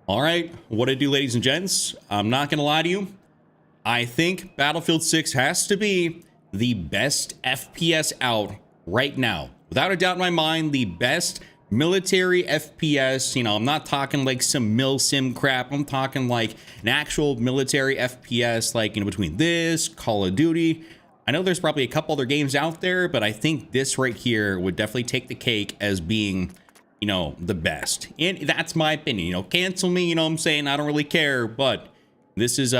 All right, what I do, ladies and gents, I'm not gonna lie to you. I think Battlefield 6 has to be the best FPS out right now. Without a doubt in my mind, the best military FPS. You know, I'm not talking like some mil-sim crap. I'm talking like an actual military FPS, like in between this, Call of Duty. I know there's probably a couple other games out there, but I think this right here would definitely take the cake as being, you know, the best. And that's my opinion. You know, cancel me, you know what I'm saying? I don't really care, but this is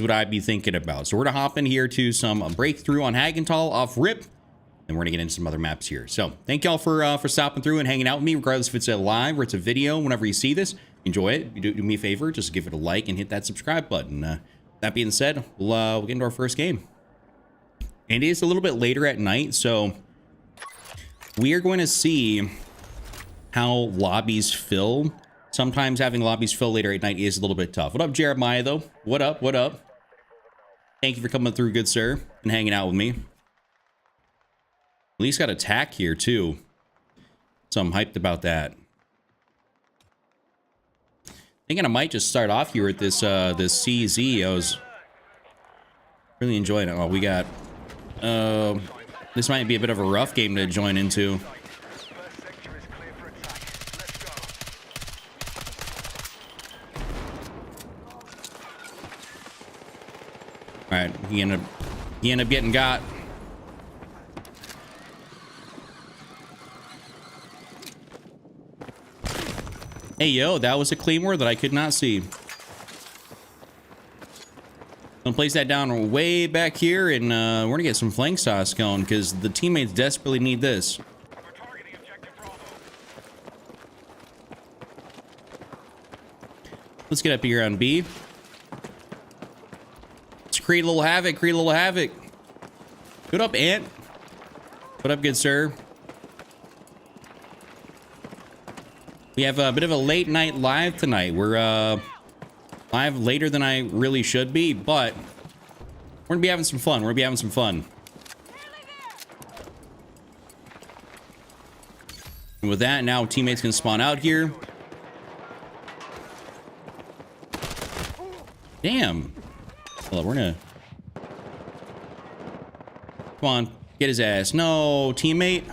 what I'd be thinking about. So we're gonna hop in here to some breakthrough on Hagenthal off rip, and we're gonna get into some other maps here. So thank y'all for stopping through and hanging out with me, regardless if it's a live or it's a video. Whenever you see this, enjoy it. You do me a favor, just give it a like and hit that subscribe button. That being said, we'll get into our first game. And it is a little bit later at night, so we are going to see how lobbies fill. Sometimes having lobbies fill later at night is a little bit tough. What up, Jeremiah, though? What up? What up? Thank you for coming through, good sir, and hanging out with me. At least got attack here, too. So I'm hyped about that. Thinking I might just start off here with this this CZ. I was really enjoying it. Oh, we got... this might be a bit of a rough game to join into. All right, he ended up getting got. Hey, yo, that was a claymore that I could not see. I'm gonna place that down way back here, and we're gonna get some flank sauce going because the teammates desperately need this. Let's get up here on B. Let's create a little havoc, create a little havoc. Good up, Ant. What up, good sir? We have a bit of a late night live tonight. We're live later than I really should be, but we're gonna be having some fun. We're gonna be having some fun. And with that, now teammates can spawn out here. Damn. Well, we're gonna... Come on, get his ass. No, teammate.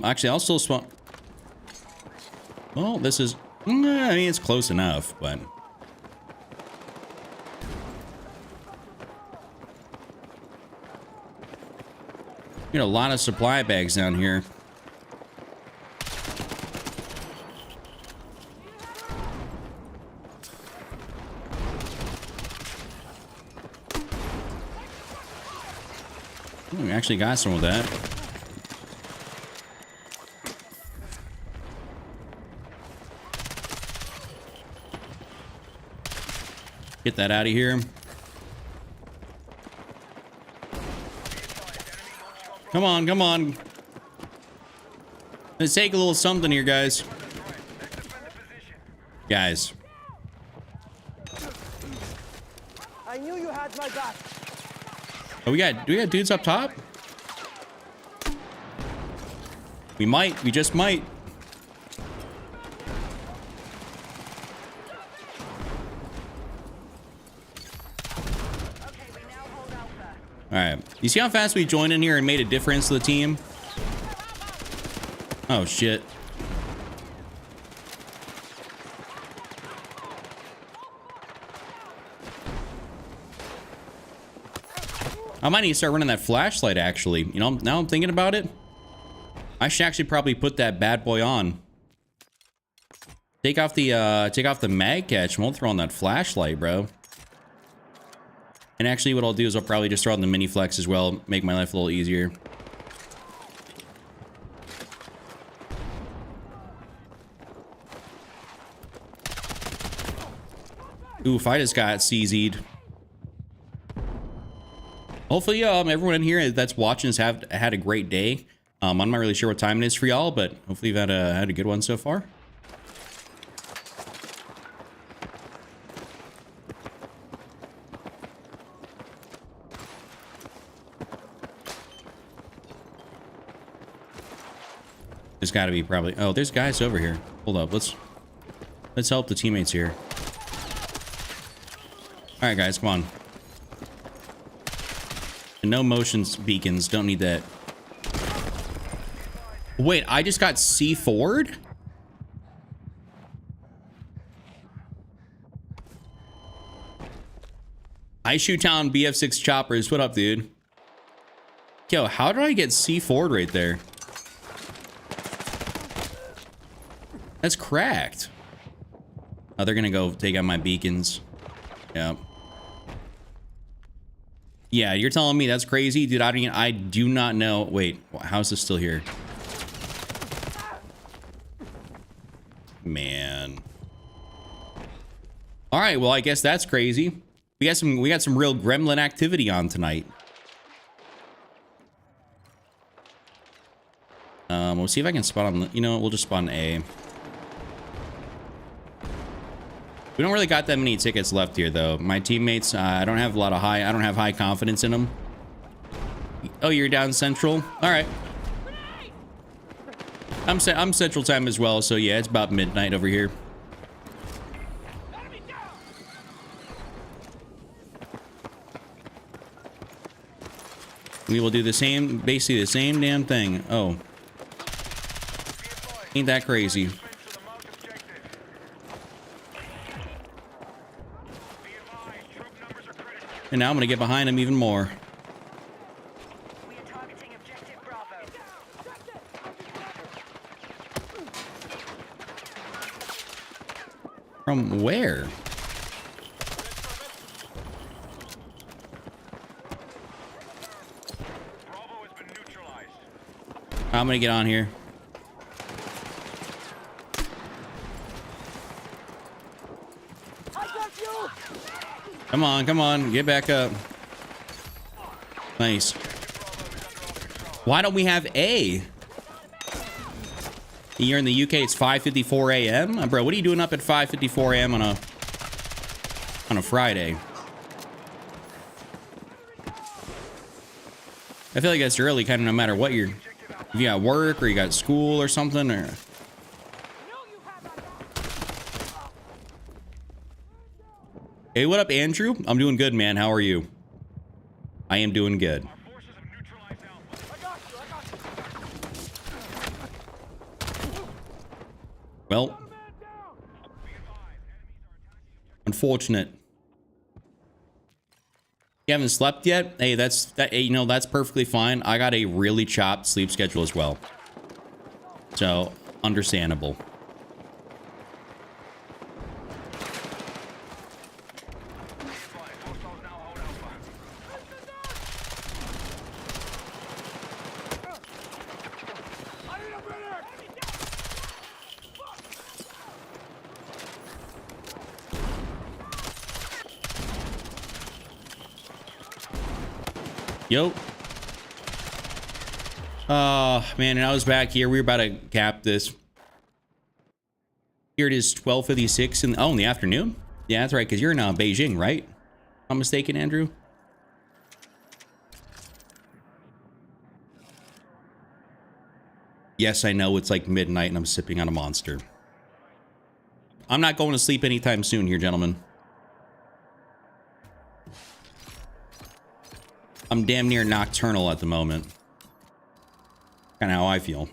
Actually, I'll still spawn... Well, this is... I mean, it's close enough, but... You know, a lot of supply bags down here. Oh, we actually got some of that. Get that out of here. Come on, come on. Let's take a little something here, guys. Guys. I knew you had my back. Oh, do we got dudes up top? We just might. All right, you see how fast we joined in here and made a difference to the team? Oh shit. I might need to start running that flashlight, actually. You know, now I'm thinking about it. I should actually probably put that bad boy on. Take off the mag catch and we'll throw on that flashlight, bro. And actually what I'll do is I'll probably just throw on the mini flex as well, make my life a little easier. Ooh, if I just got CZ'd. Hopefully, everyone in here that's watching has had a great day. I'm not really sure what time it is for y'all, but hopefully you've had a good one so far. got to be probably... Oh, there's guys over here. Hold up. Let's help the teammates here. All right, guys, come on. And no motions beacons. Don't need that. Wait, I just got C4'd? I shoot down BF6 choppers. What up, dude? Yo, how did I get C4'd right there? That's cracked. Oh, they're gonna go take out my beacons. Yeah. Yeah, you're telling me that's crazy? Dude, I do not know. Wait, how's this still here? Man. All right, well, I guess that's crazy. We got some real gremlin activity on tonight. We'll see if I can spot on, you know, we'll just spawn A. We don't really got that many tickets left here, though. My teammates, I don't have high confidence in them. Oh, you're down central? All right. I'm central time as well, so yeah, it's about midnight over here. We will do the same, basically the same damn thing. Oh. Ain't that crazy. And now I'm gonna get behind him even more. From where? I'm gonna get on here. Come on, get back up. Nice. Why don't we have A? You're in the UK, it's 5:54 a.m. Bro, what are you doing up at 5:54 a.m. on a Friday? I feel like that's early, kind of no matter what if you got work or you got school or something, or... Hey, what up, Andrew? I'm doing good, man. How are you? I am doing good. Well, unfortunate. You haven't slept yet? Hey, you know, that's perfectly fine. I got a really chopped sleep schedule as well. So, understandable. Yo. Man, and I was back here. We were about to cap this. Here it is, 12:56 in the afternoon. Yeah, that's right, because you're in Beijing, right? If I'm mistaken, Andrew. Yes, I know it's like midnight and I'm sipping on a Monster. I'm not going to sleep anytime soon here, gentlemen. I'm damn near nocturnal at the moment. Kind of how I feel.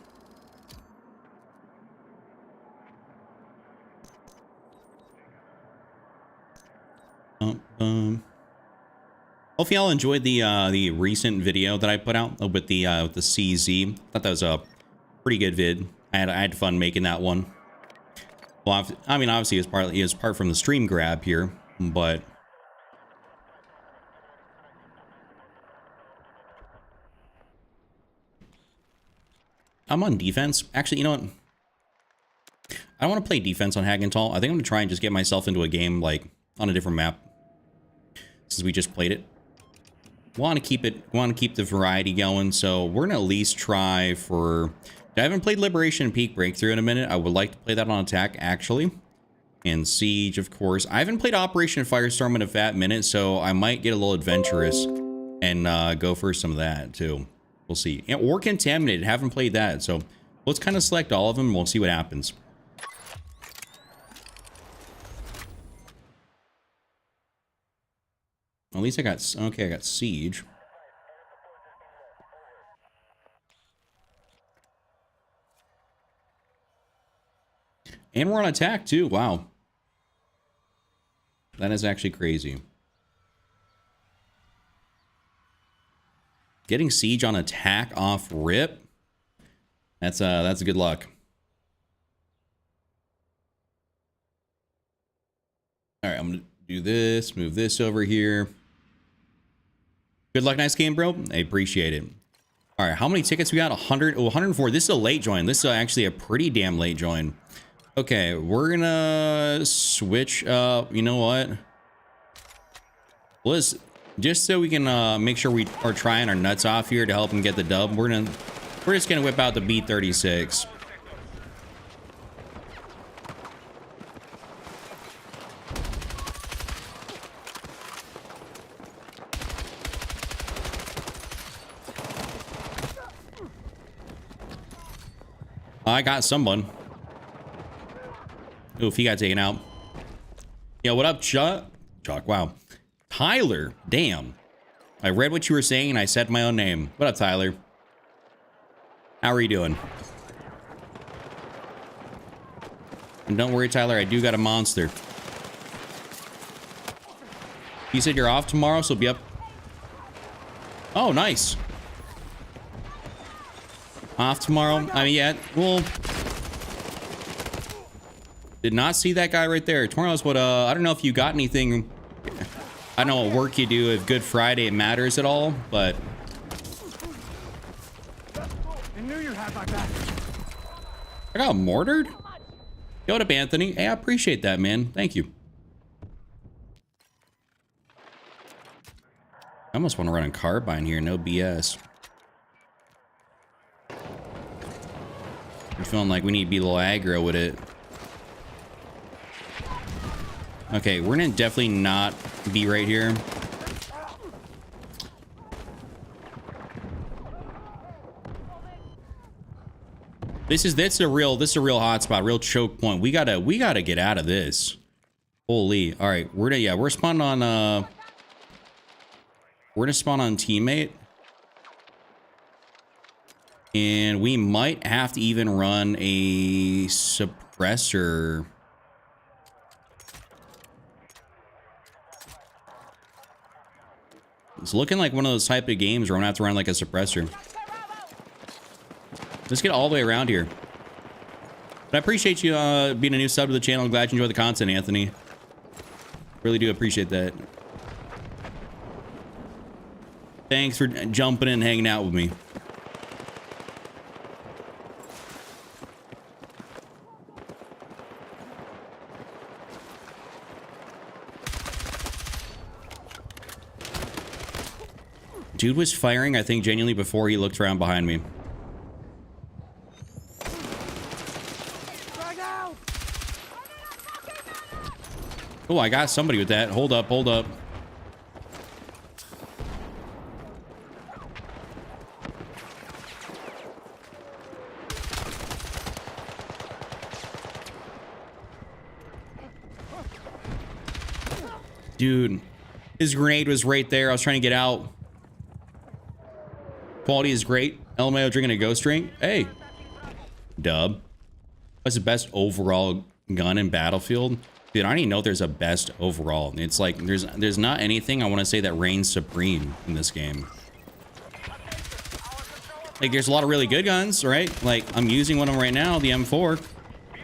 Hopefully y'all enjoyed the recent video that I put out with the CZ. Thought that was a pretty good vid. I had fun making that one. Well, I mean, obviously it was part from the stream grab here, but I'm on defense. Actually, you know what? I don't want to play defense on Hagenthal. I think I'm going to try and just get myself into a game, like, on a different map. Since we just played it. Want to keep the variety going, so we're going to at least try for... I haven't played Liberation and Peak Breakthrough in a minute. I would like to play that on Attack, actually. And Siege, of course. I haven't played Operation Firestorm in a fat minute, so I might get a little adventurous and go for some of that, too. We'll see. Or Contaminated. Haven't played that, so Let's kind of select all of them. We'll see what happens. At least I got, okay, I got siege. And we're on attack too. Wow. That is actually crazy. Getting siege on attack off rip. That's a good luck. All right, I'm gonna do this, move this over here. Good luck, nice game, bro. I appreciate it. All right, how many tickets we got? 100, 104. This is a late join. This is actually a pretty damn late join. Okay, we're gonna switch up. You know what? Let's just so we can make sure we are trying our nuts off here to help them get the dub. We're just gonna whip out the B-36. I got someone. Oof, he got taken out. Yeah, what up, Chuck? Wow. Tyler, damn. I read what you were saying and I said my own name. What up, Tyler? How are you doing? And don't worry, Tyler, I do got a monster. You said you're off tomorrow, so be up. Oh, nice. Off tomorrow. I mean, yeah, well, did not see that guy right there. Tomorrow's what, I don't know if you got anything. I don't know what work you do, if Good Friday matters at all, but. I knew you had my back. I got mortared? Yo, what up, Anthony? Hey, I appreciate that, man. Thank you. I almost want to run a carbine here, no BS. I'm feeling like we need to be a little aggro with it. Okay, we're gonna definitely not be right here. This is a real hotspot, real choke point. We gotta get out of this. Holy! All right, we're spawning on we're gonna spawn on teammate. And we might have to even run a suppressor. It's looking like one of those type of games where I'm gonna have to run like a suppressor. Let's get all the way around here. But I appreciate you being a new sub to the channel. I'm glad you enjoy the content, Anthony. Really do appreciate that. Thanks for jumping in and hanging out with me. Dude was firing, I think, genuinely before he looked around behind me. Oh, I got somebody with that. Hold up, hold up. Dude, his grenade was right there. I was trying to get out. Quality is great. LMAO drinking a ghost drink. Hey. Dub. What's the best overall gun in Battlefield? Dude, I don't even know if there's a best overall. It's like there's not anything I want to say that reigns supreme in this game. Like there's a lot of really good guns, right? Like I'm using one of them right now, the M4.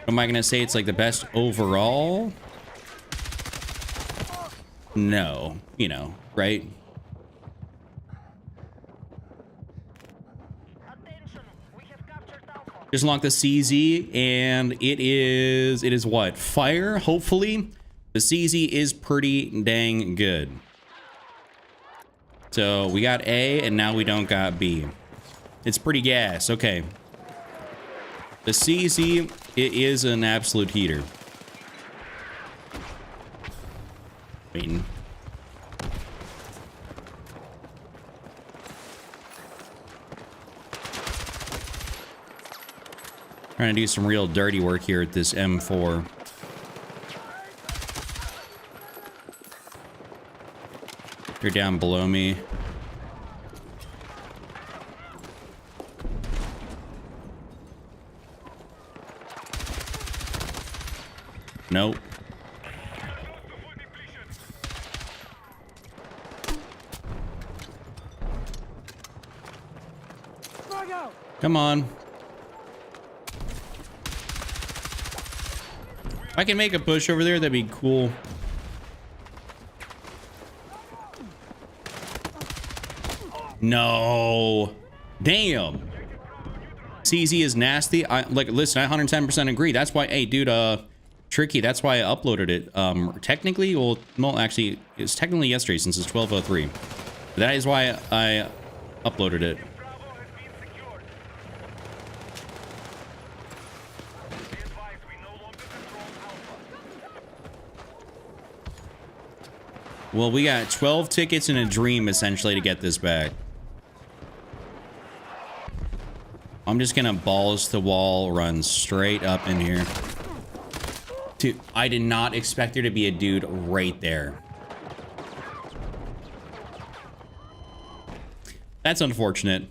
Am I gonna say it's like the best overall? No, you know, right? Just unlock the CZ, and it is what? Fire, hopefully. The CZ is pretty dang good. So we got A, and now we don't got B. It's pretty gas, okay. The CZ, it is an absolute heater. Waiting. Trying to do some real dirty work here at this M4. You're down below me. Nope. Come on. If I can make a push over there, that'd be cool. No. Damn. CZ is nasty. Listen, I 110% agree. That's why, hey, dude, Tricky, that's why I uploaded it. Technically, well, actually, it's technically yesterday since it's 12:03. That is why I uploaded it. Well, we got 12 tickets and a dream, essentially, to get this back. I'm just gonna balls to wall, run straight up in here. Dude, I did not expect there to be a dude right there. That's unfortunate.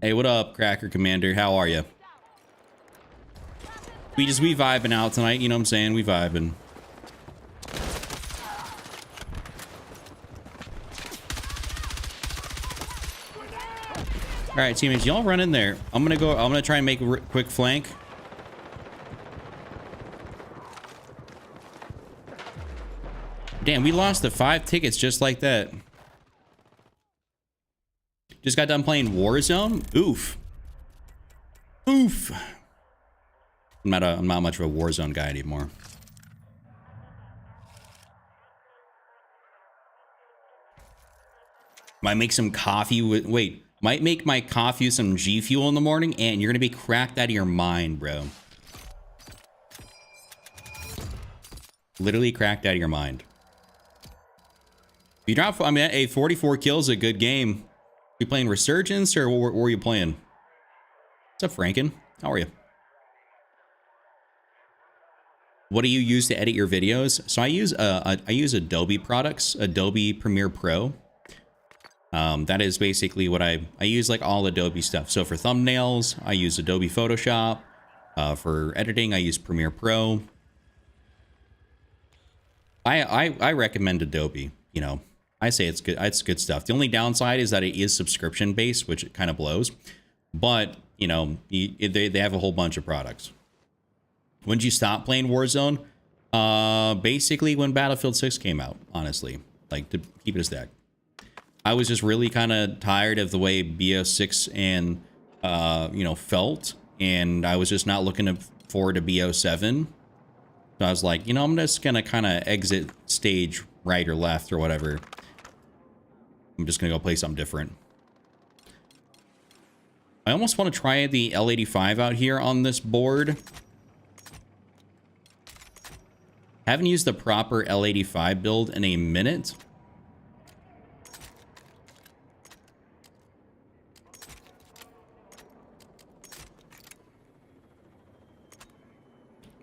Hey, what up, Cracker Commander? How are you? We vibing out tonight, you know what I'm saying? We vibing. All right, teammates, y'all run in there. I'm gonna try and make a quick flank. Damn, we lost the 5 tickets just like that. Just got done playing Warzone. Oof. Oof. I'm not much of a Warzone guy anymore. Might make some coffee with, wait, might make my coffee with some G Fuel in the morning, and you're gonna be cracked out of your mind, bro. Literally cracked out of your mind. If you drop, I mean, a 44 kills, a good game. You playing Resurgence, or what were you playing? What's up, Franken? How are you? What do you use to edit your videos? So I use Adobe products, Adobe Premiere Pro. That is basically what I use, like all Adobe stuff. So for thumbnails, I use Adobe Photoshop. For editing, I use Premiere Pro. I recommend Adobe. You know, I say it's good. It's good stuff. The only downside is that it is subscription based, which it kind of blows. But you know, they have a whole bunch of products. When did you stop playing Warzone? Basically when Battlefield 6 came out. Honestly, like, to keep it a stack. I was just really kind of tired of the way BO6 and you know, felt, and I was just not looking forward to BO7. So I was like, you know, I'm just gonna kind of exit stage right or left or whatever. I'm just gonna go play something different. I almost want to try the L85 out here on this board. Haven't used the proper L85 build in a minute.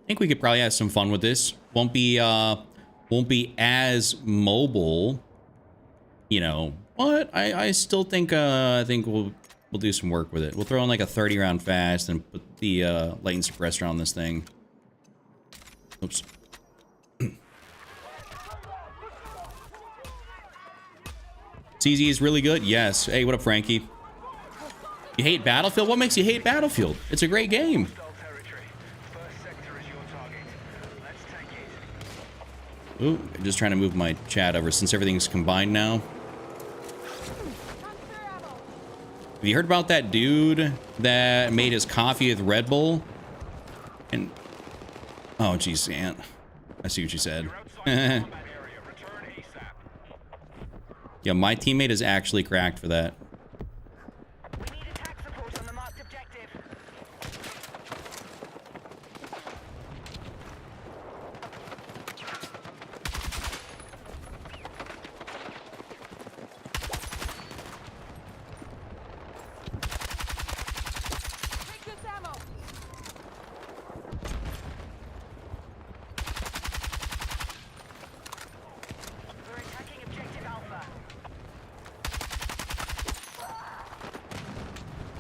I think we could probably have some fun with this. Won't be as mobile, you know, but I still think I think we'll do some work with it. We'll throw in like a 30 round fast and put the light and suppressor on this thing. Oops. CZ is really good. Yes. Hey, what up, Frankie? You hate Battlefield? What makes you hate Battlefield? It's a great game. Ooh, just trying to move my chat over since everything's combined now. Have you heard about that dude that made his coffee with Red Bull? And oh, geez, Ant. I see what you said. Yeah, my teammate is actually cracked for that.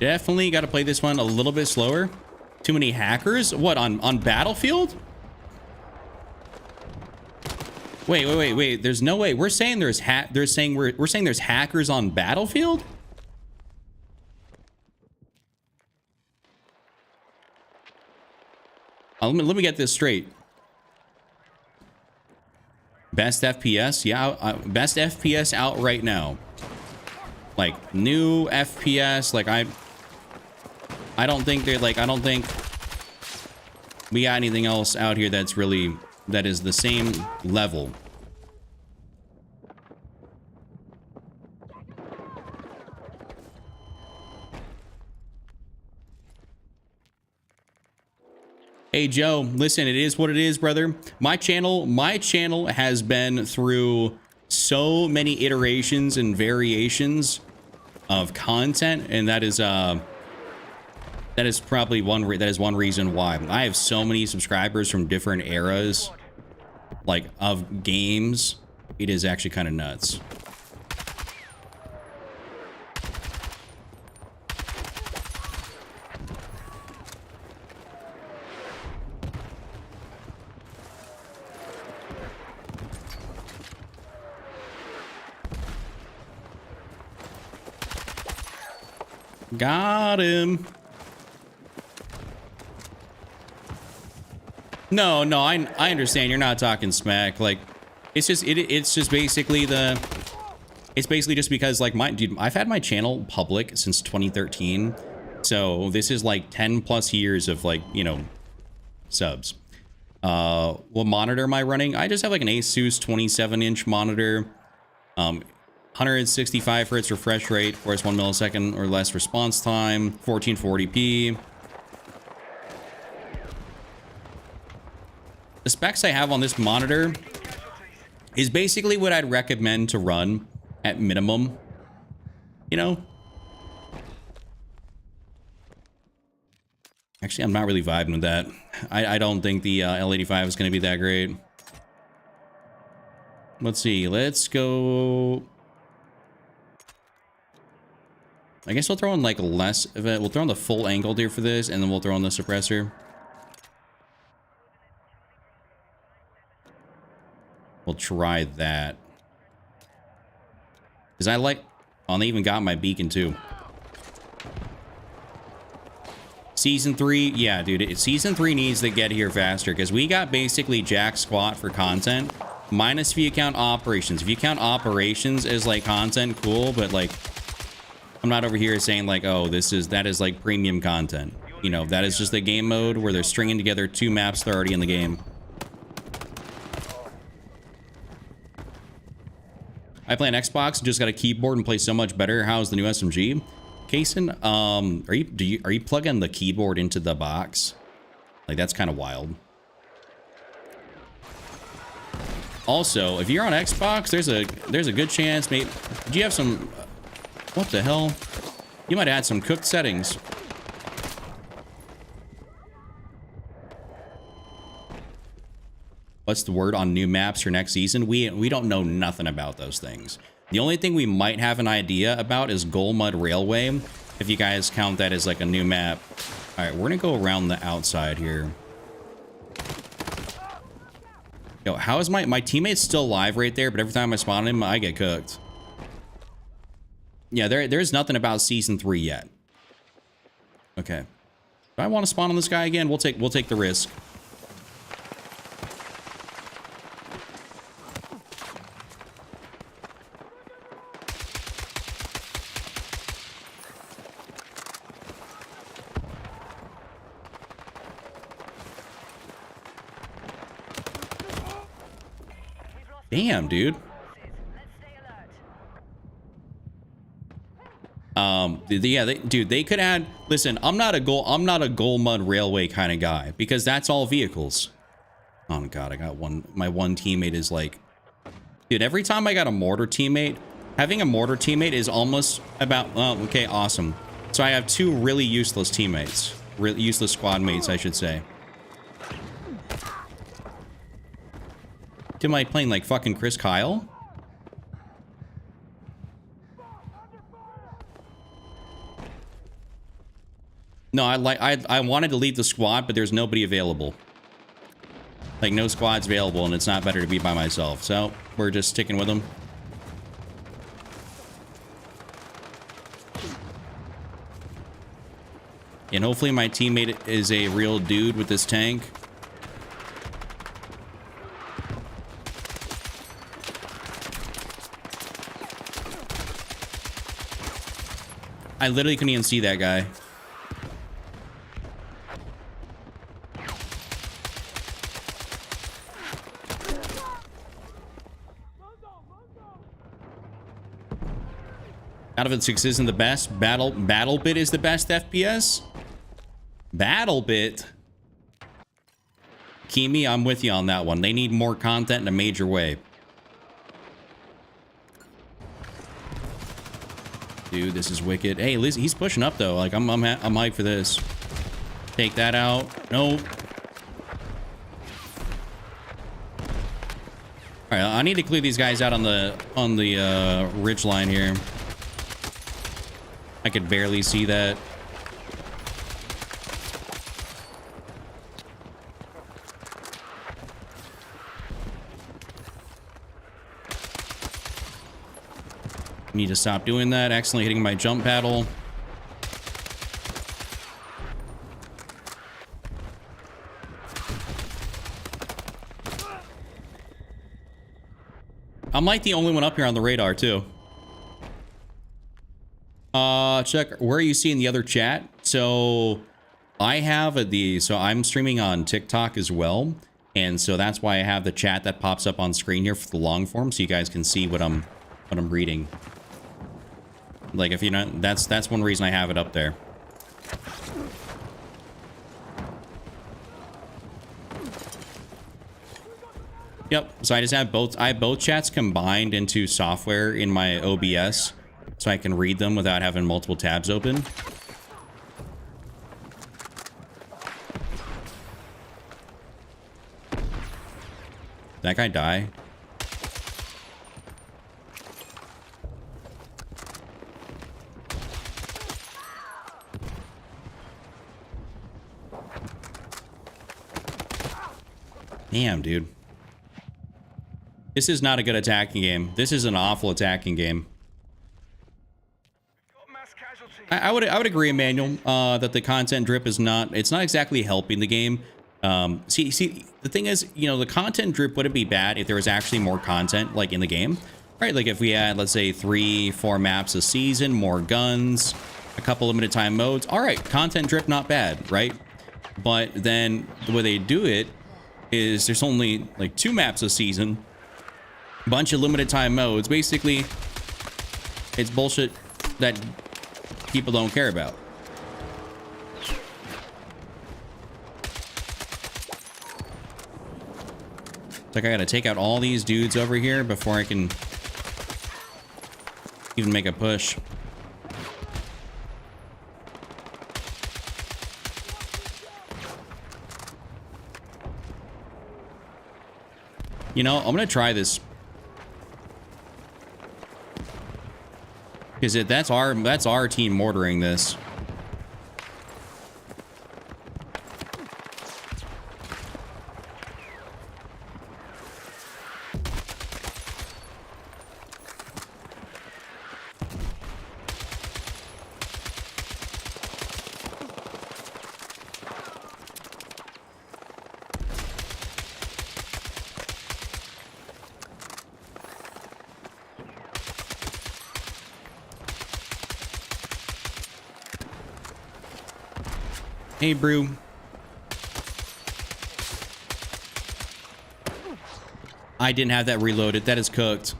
Definitely got to play this one a little bit slower. Too many hackers? What, on Battlefield? Wait. There's no way. We're saying we're saying there's hackers on Battlefield? Let me get this straight. Best FPS? Yeah, best FPS out right now. Like new FPS, like I don't think they're like, I don't think we got anything else out here that's really, that is the same level. Hey Joe, listen, it is what it is, brother. My channel has been through so many iterations and variations of content, and that is probably one reason why I have so many subscribers from different eras, like, of games. It is actually kind of nuts. Got him. No, I understand. You're not talking smack. Like, it's just basically it's basically just because, like, dude, I've had my channel public since 2013. So this is like 10 plus years of, like, you know, subs. What monitor am I running? I just have like an Asus 27-inch monitor. 165 hertz refresh rate, of course, 1 millisecond or less response time, 1440p. The specs I have on this monitor is basically what I'd recommend to run at minimum, you know? Actually, I'm not really vibing with that. I don't think the L85 is going to be that great. Let's see. Let's go... I guess we'll throw in like less of it. We'll throw in the full angle here for this, and then we'll throw in the suppressor. We'll try that. Because I like... Oh, they even got my beacon too. Season 3, yeah, dude. Season 3 needs to get here faster, because we got basically jack squat for content. Minus if you count operations. If you count operations as like content, cool, but like... I'm not over here saying like, oh, that is like premium content. You know, that is just a game mode where they're stringing together 2 maps that are already in the game. I play on Xbox, just got a keyboard and play so much better. How's the new SMG? Kason, are you plugging the keyboard into the box? Like, that's kind of wild. Also, if you're on Xbox, there's a good chance, mate. Did you have some... What the hell? You might add some cooked settings. What's the word on new maps for next season? We don't know nothing about those things. The only thing we might have an idea about is Gold Mud Railway, if you guys count that as like a new map. All right, we're gonna go around the outside here. Yo, how is my teammate's still alive right there, but every time I spawn him, I get cooked. Yeah, there's nothing about Season 3 yet. Okay. If I want to spawn on this guy again, we'll take the risk. Damn, dude. Yeah, dude, they could add... Listen, I'm not a Gold Mud Railway kind of guy, because that's all vehicles. Oh my god, I got my one teammate is like... Dude, every time I got a mortar teammate, having a mortar teammate is almost about... Oh, okay, awesome. So I have 2 really useless teammates. Useless squad mates, I should say. Am I playing like fucking Chris Kyle? No, I wanted to lead the squad, but there's nobody available. Like, no squad's available, and it's not better to be by myself. So, we're just sticking with them. And hopefully my teammate is a real dude with this tank. I literally couldn't even see that guy. Battlefield 6 isn't the best. BattleBit is the best FPS. BattleBit. Kimi, I'm with you on that one. They need more content in a major way. Dude, this is wicked. Hey, Liz, he's pushing up though. Like I'm hyped for this. Take that out. Nope. All right, I need to clear these guys out on the ridge line here. I could barely see that. Need to stop doing that. Accidentally hitting my jump paddle. I'm like the only one up here on the radar too. Check, where are you seeing the other chat? So I have so I'm streaming on TikTok as well. And so that's why I have the chat that pops up on screen here for the long form, so you guys can see what I'm reading. Like, if you know, that's one reason I have it up there. Yep. So I just have both chats combined into software in my OBS, so I can read them without having multiple tabs open. That guy die? Damn, dude. This is not a good attacking game. This is an awful attacking game. I would agree, Emmanuel, that the content drip is not exactly helping the game. See, the thing is, you know, the content drip wouldn't be bad if there was actually more content, like, in the game, right? Like, if we had, let's say, 3-4 maps a season, more guns, a couple limited time modes. All right, content drip, not bad, right? But then the way they do it is there's only like 2 maps a season, bunch of limited time modes. Basically, it's bullshit that people don't care about. It's like I gotta take out all these dudes over here before I can even make a push. You know, I'm gonna try this. Because that's our team mortaring this. Hey, Brew. I didn't have that reloaded. That is cooked.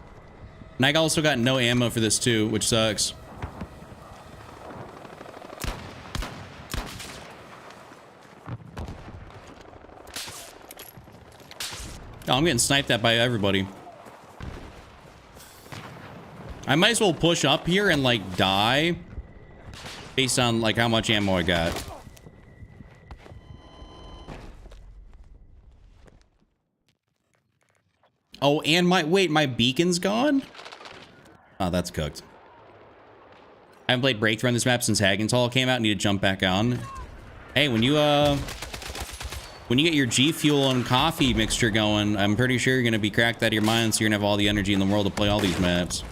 And I also got no ammo for this too, which sucks. Oh, I'm getting sniped at by everybody. I might as well push up here and, like, die based on, like, how much ammo I got. Oh, and my beacon's gone? Oh, that's cooked. I haven't played Breakthrough on this map since Hagenthal came out. I need to jump back on. Hey, when you get your G Fuel and coffee mixture going, I'm pretty sure you're gonna be cracked out of your mind, so you're gonna have all the energy in the world to play all these maps.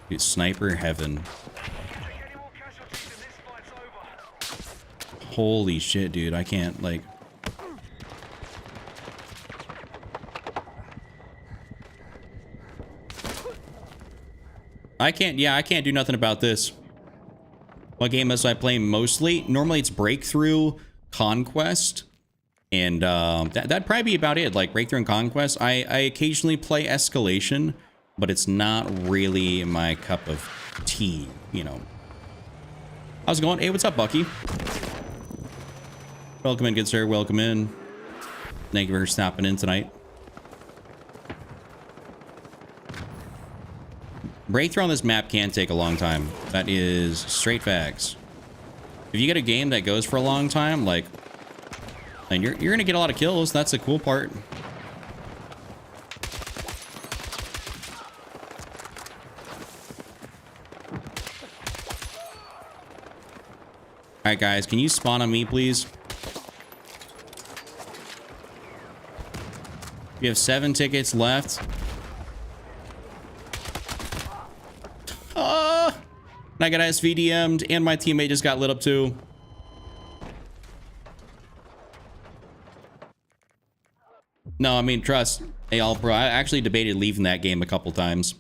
Dude, sniper heaven. Holy shit, dude. I can't, like... I can't do nothing about this. What game must I play mostly? Normally it's Breakthrough, Conquest, and that'd probably be about it. Like Breakthrough and Conquest. I occasionally play Escalation, but it's not really my cup of tea, you know. How's it going? Hey, what's up, Bucky? Welcome in, good sir. Welcome in. Thank you for stopping in tonight. Breakthrough on this map can take a long time. That is straight facts. If you get a game that goes for a long time, like, and you're gonna get a lot of kills. That's the cool part. All right, guys, can you spawn on me, please? We have 7 tickets left. I got SVDM'd, and my teammate just got lit up too. No, I mean, trust. Hey, all bro, I actually debated leaving that game a couple times.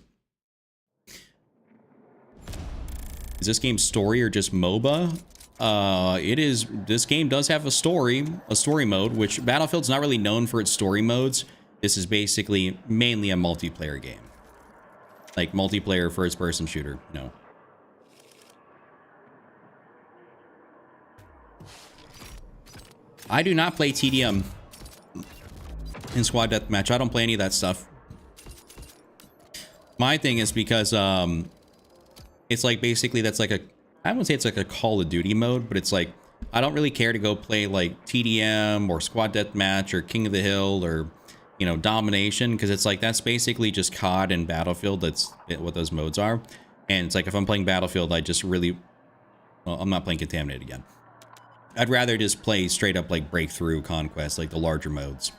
Is this game story or just MOBA? It is. This game does have a story mode, which Battlefield's not really known for its story modes. This is basically mainly a multiplayer game. Like multiplayer first-person shooter, you know. I do not play TDM in squad deathmatch. I don't play any of that stuff. My thing is because it's like basically that's like a, I wouldn't say it's like a Call of Duty mode, but it's like I don't really care to go play like TDM or squad deathmatch or King of the Hill or, you know, domination, because it's like that's basically just COD and Battlefield. That's what those modes are. And it's like if I'm playing Battlefield, I just really, well, I'm not playing Contaminated again. I'd rather just play straight up like Breakthrough, Conquest, like the larger modes.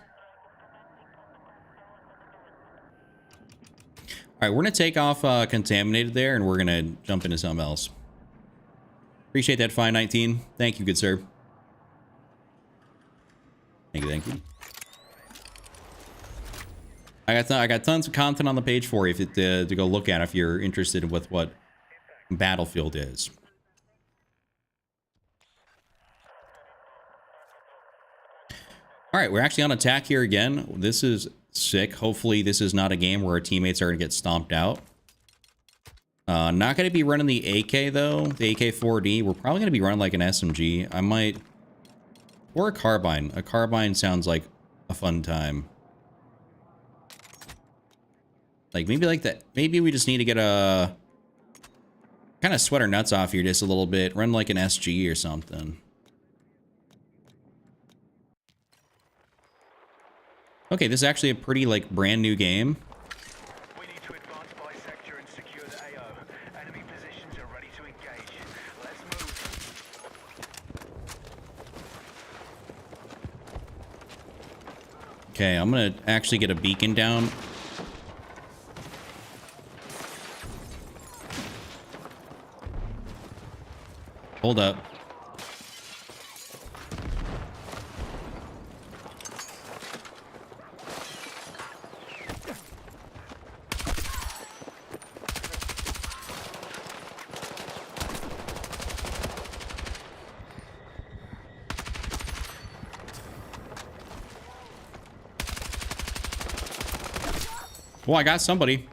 All right, we're gonna take off Contaminated there, and we're gonna jump into something else. Appreciate that, Fine 19. Thank you, good sir. Thank you, thank you. I got tons of content on the page for you to go look at if you're interested with what Battlefield is. All right, we're actually on attack here again. This is sick. Hopefully this is not a game where our teammates are going to get stomped out. Not going to be running the AK, though. The AK-4D. We're probably going to be running like an SMG. I might... Or a carbine. A carbine sounds like a fun time. Like, maybe like that. Maybe we just need to get a... Kind of sweat our nuts off here just a little bit. Run like an SG or something. Okay, this is actually a pretty, like, brand new game. We need to advance by sector and secure the AO. Enemy positions are ready to engage. Let's move. Okay, I'm gonna actually get a beacon down. Hold up. Oh, I got somebody.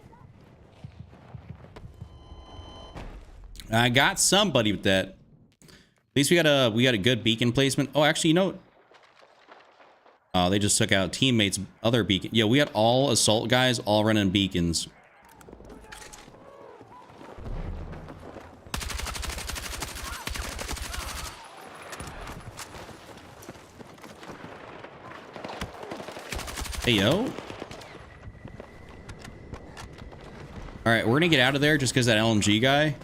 I got somebody with that. At least we got a good beacon placement. Oh, actually, you know, they just took out teammates' other beacon. Yeah, we had all assault guys all running beacons. Hey, yo. All right, we're gonna get out of there just because that LMG guy.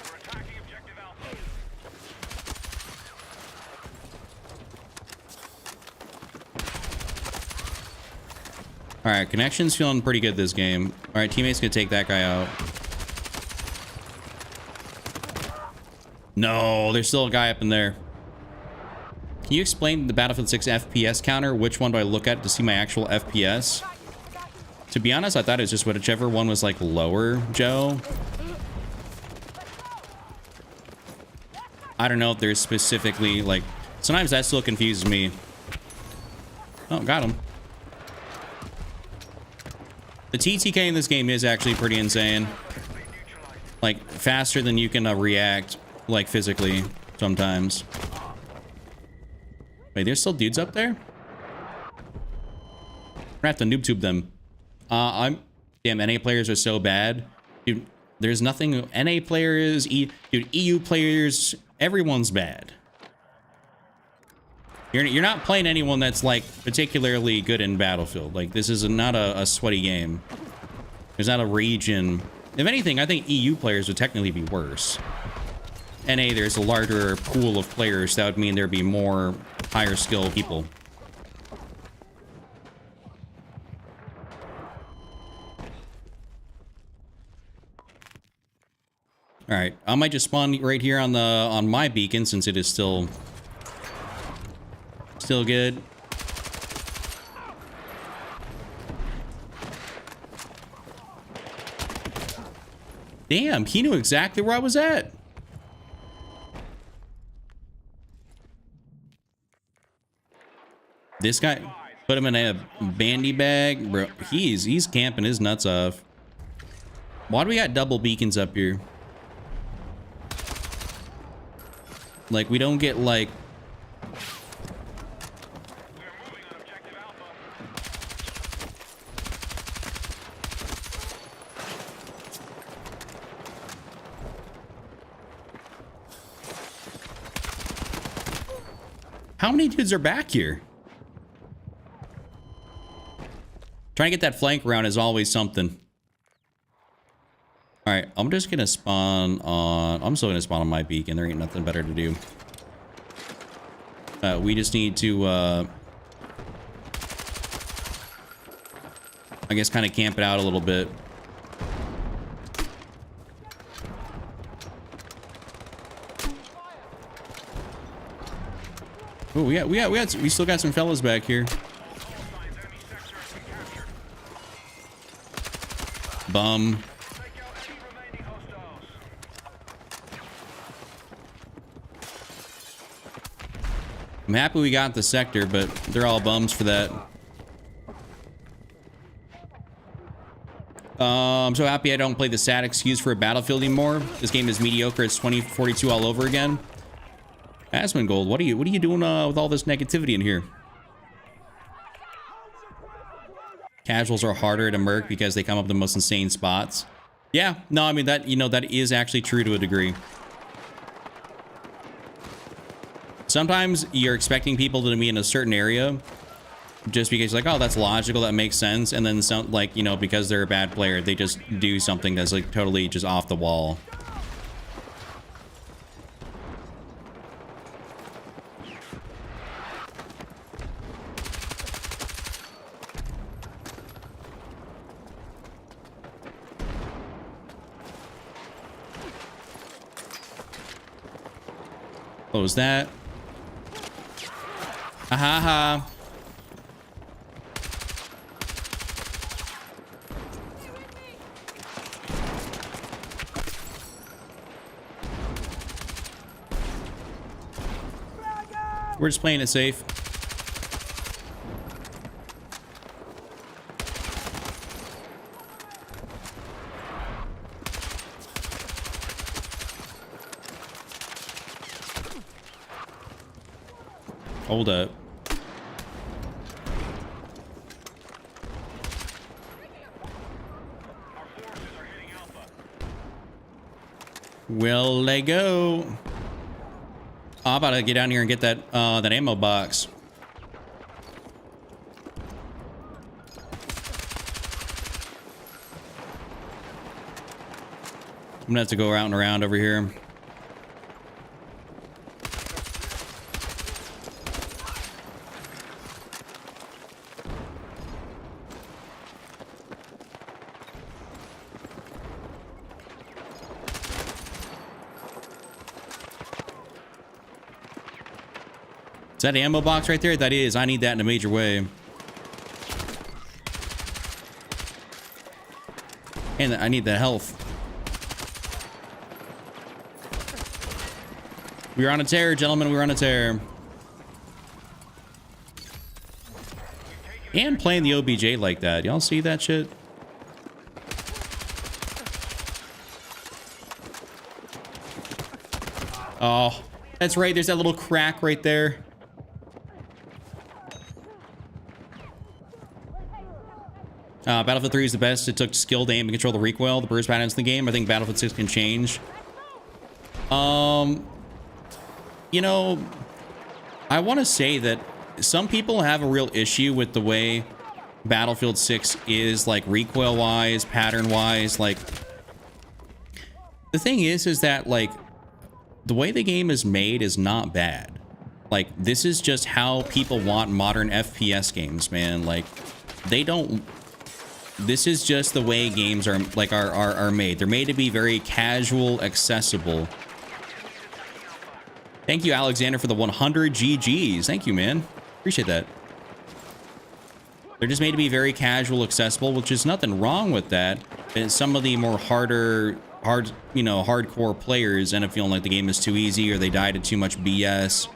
We're attacking objective Alpha. All right, connection's feeling pretty good this game. All right, teammate's gonna take that guy out. No, there's still a guy up in there. Can you explain the Battlefield 6 FPS counter? Which one do I look at to see my actual FPS? To be honest, I thought it was just whichever one was like lower, Joe. I don't know if there's specifically like, sometimes that still confuses me. Oh, got him. The TTK in this game is actually pretty insane. Like faster than you can react, like physically sometimes. Wait, there's still dudes up there? We're gonna have to noob tube them. Damn, NA players are so bad. Dude, there's nothing. NA players, dude, EU players, everyone's bad. You're not playing anyone that's like particularly good in Battlefield. Like this is not a sweaty game. There's not a region. If anything, I think EU players would technically be worse. NA, there's a larger pool of players. That would mean there'd be more higher skill people. All right, I might just spawn right here on my beacon since it is still good. Damn, he knew exactly where I was at. This guy put him in a bandy bag, bro. He's camping his nuts off. Why do we got double beacons up here? Like we don't get like. How many dudes are back here? Trying to get that flank round is always something. All right, I'm just gonna spawn on. I'm still gonna spawn on my beacon. There ain't nothing better to do. We just need to, I guess, kind of camp it out a little bit. Oh, we still got some fellas back here. Bum. I'm happy we got the sector, but they're all bums for that. I'm so happy I don't play the sad excuse for a Battlefield anymore. This game is mediocre. It's 2042 all over again. Asmongold, what are you doing with all this negativity in here? Casuals are harder to murk because they come up with the most insane spots. Yeah, no, I mean that, that is actually true to a degree. Sometimes you're expecting people to be in a certain area just because like, oh, that's logical, that makes sense, and then some, like, because they're a bad player, they just do something that's like totally just off the wall. Close that. Aha. We're just playing it safe. Hold up. Will they go? I'm about to get down here and get that that ammo box. I'm gonna have to go around and around over here. Is that ammo box right there? That is. I need that in a major way. And I need the health. We're on a tear, gentlemen. We're on a tear. And playing the OBJ like that. Y'all see that shit? Oh, that's right. There's that little crack right there. Battlefield 3 is the best. It took skill to aim and control the recoil, the burst patterns in the game. I think Battlefield 6 can change. You know, I want to say that some people have a real issue with the way Battlefield 6 is, like, recoil-wise, pattern-wise. Like, the thing is that, like, the way the game is made is not bad. Like, this is just how people want modern FPS games, man. Like, they don't... This is just the way games are, like, are made. They're made to be very casual, accessible. Thank you, Alexander, for the 100 GGs. Thank you, man. Appreciate that. They're just made to be very casual, accessible, which is nothing wrong with that. And some of the more hardcore players end up feeling like the game is too easy or they die to too much BS.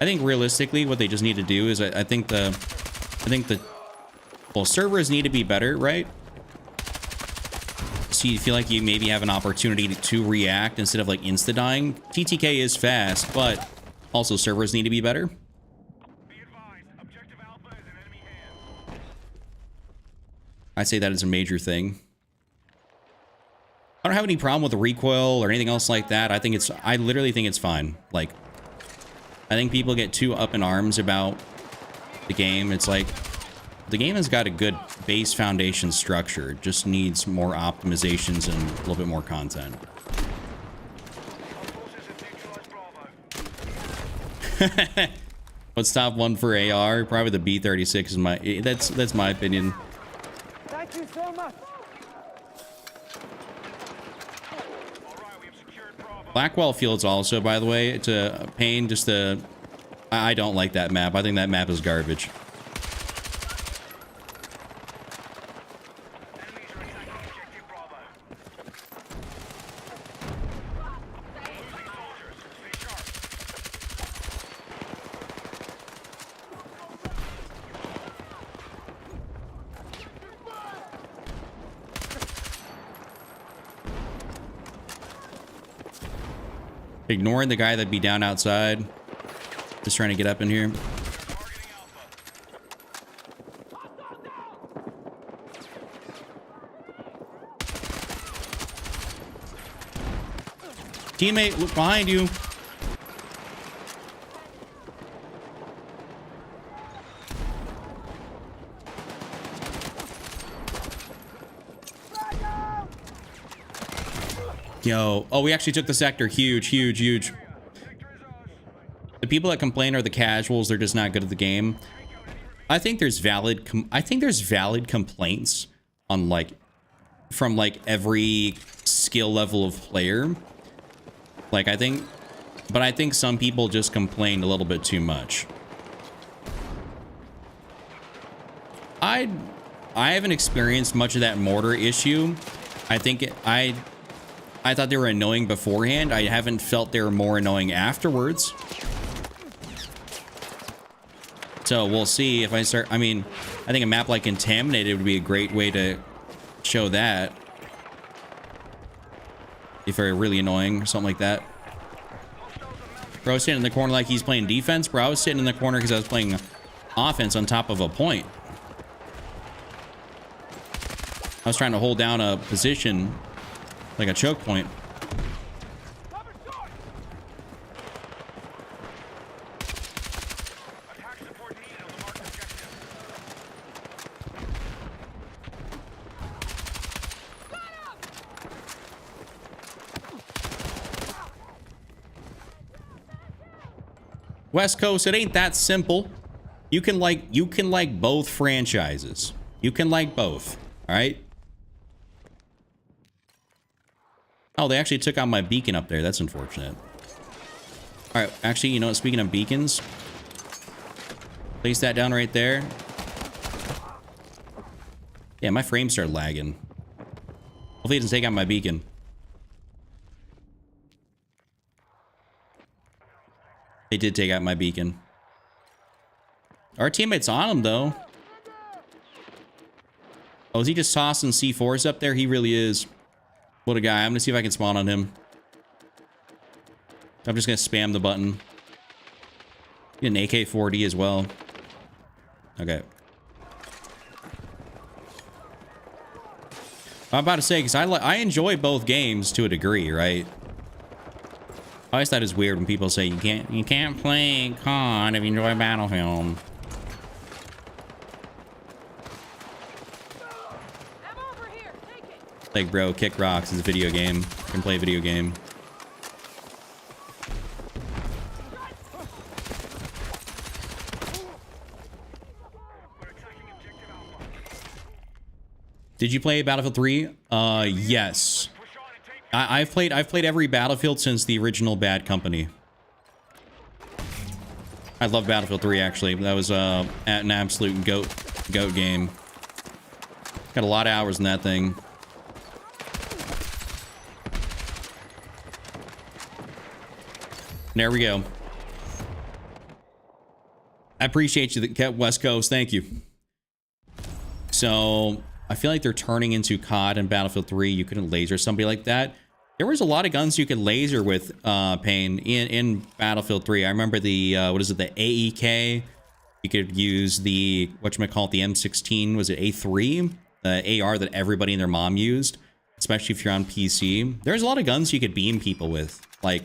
I think realistically, what they just need to do is, I think the well, servers need to be better, right? So you feel like you maybe have an opportunity to react instead of like insta-dying. TTK is fast, but also servers need to be better. I'd say that is a major thing. I don't have any problem with the recoil or anything else like that. I literally think it's fine. Like, I think people get too up in arms about the game. It's like, the game has got a good base foundation structure. It just needs more optimizations and a little bit more content. What's top one for AR? Probably the B36 is my... That's my opinion. Thank you so much. Blackwell Fields also, by the way, it's a pain. Just the... I don't like that map. I think that map is garbage. Ignoring the guy that'd be down outside. Just trying to get up in here. Teammate, look behind you. Yo, oh, we actually took the sector. Huge, huge, huge. The people that complain are the casuals. They're just not good at the game. I think there's valid complaints on from like every skill level of player. Like, I think some people just complain a little bit too much. I haven't experienced much of that mortar issue. I thought they were annoying beforehand. I haven't felt they were more annoying afterwards. So we'll see if I start... I mean, I think a map like Contaminated would be a great way to show that. If they're really annoying or something like that. Bro, I was sitting in the corner like he's playing defense. Bro, I was sitting in the corner because I was playing offense on top of a point. I was trying to hold down a position... like a choke point. West Coast, it ain't that simple. You can like both franchises. You can like both. All right. Oh, they actually took out my beacon up there. That's unfortunate. All right. Actually, you know what? Speaking of beacons, place that down right there. Yeah, my frames start lagging. Hopefully it doesn't take out my beacon. They did take out my beacon. Our teammate's on him, though. Oh, is he just tossing C4s up there? He really is. What a guy. I'm gonna see if I can spawn on him. I'm just gonna spam the button. Get an AK-40 as well. Okay. I'm about to say, because I enjoy both games to a degree, right? I always thought it was weird when people say you can't play COD if you enjoy Battlefield. Like, bro, kick rocks is a video game. You can play a video game. Did you play Battlefield 3? Yes. I've played every Battlefield since the original Bad Company. I love Battlefield 3 actually. That was an absolute goat game. Got a lot of hours in that thing. There we go. I appreciate you that kept West Coast. Thank you. So I feel like they're turning into COD and Battlefield 3. You couldn't laser somebody like that. There was a lot of guns you could laser with, Payne, in Battlefield 3. I remember the, what is it, the AEK. You could use the, whatchamacallit, the M16. Was it A3? The AR that everybody and their mom used, especially if you're on PC. There's a lot of guns you could beam people with. Like,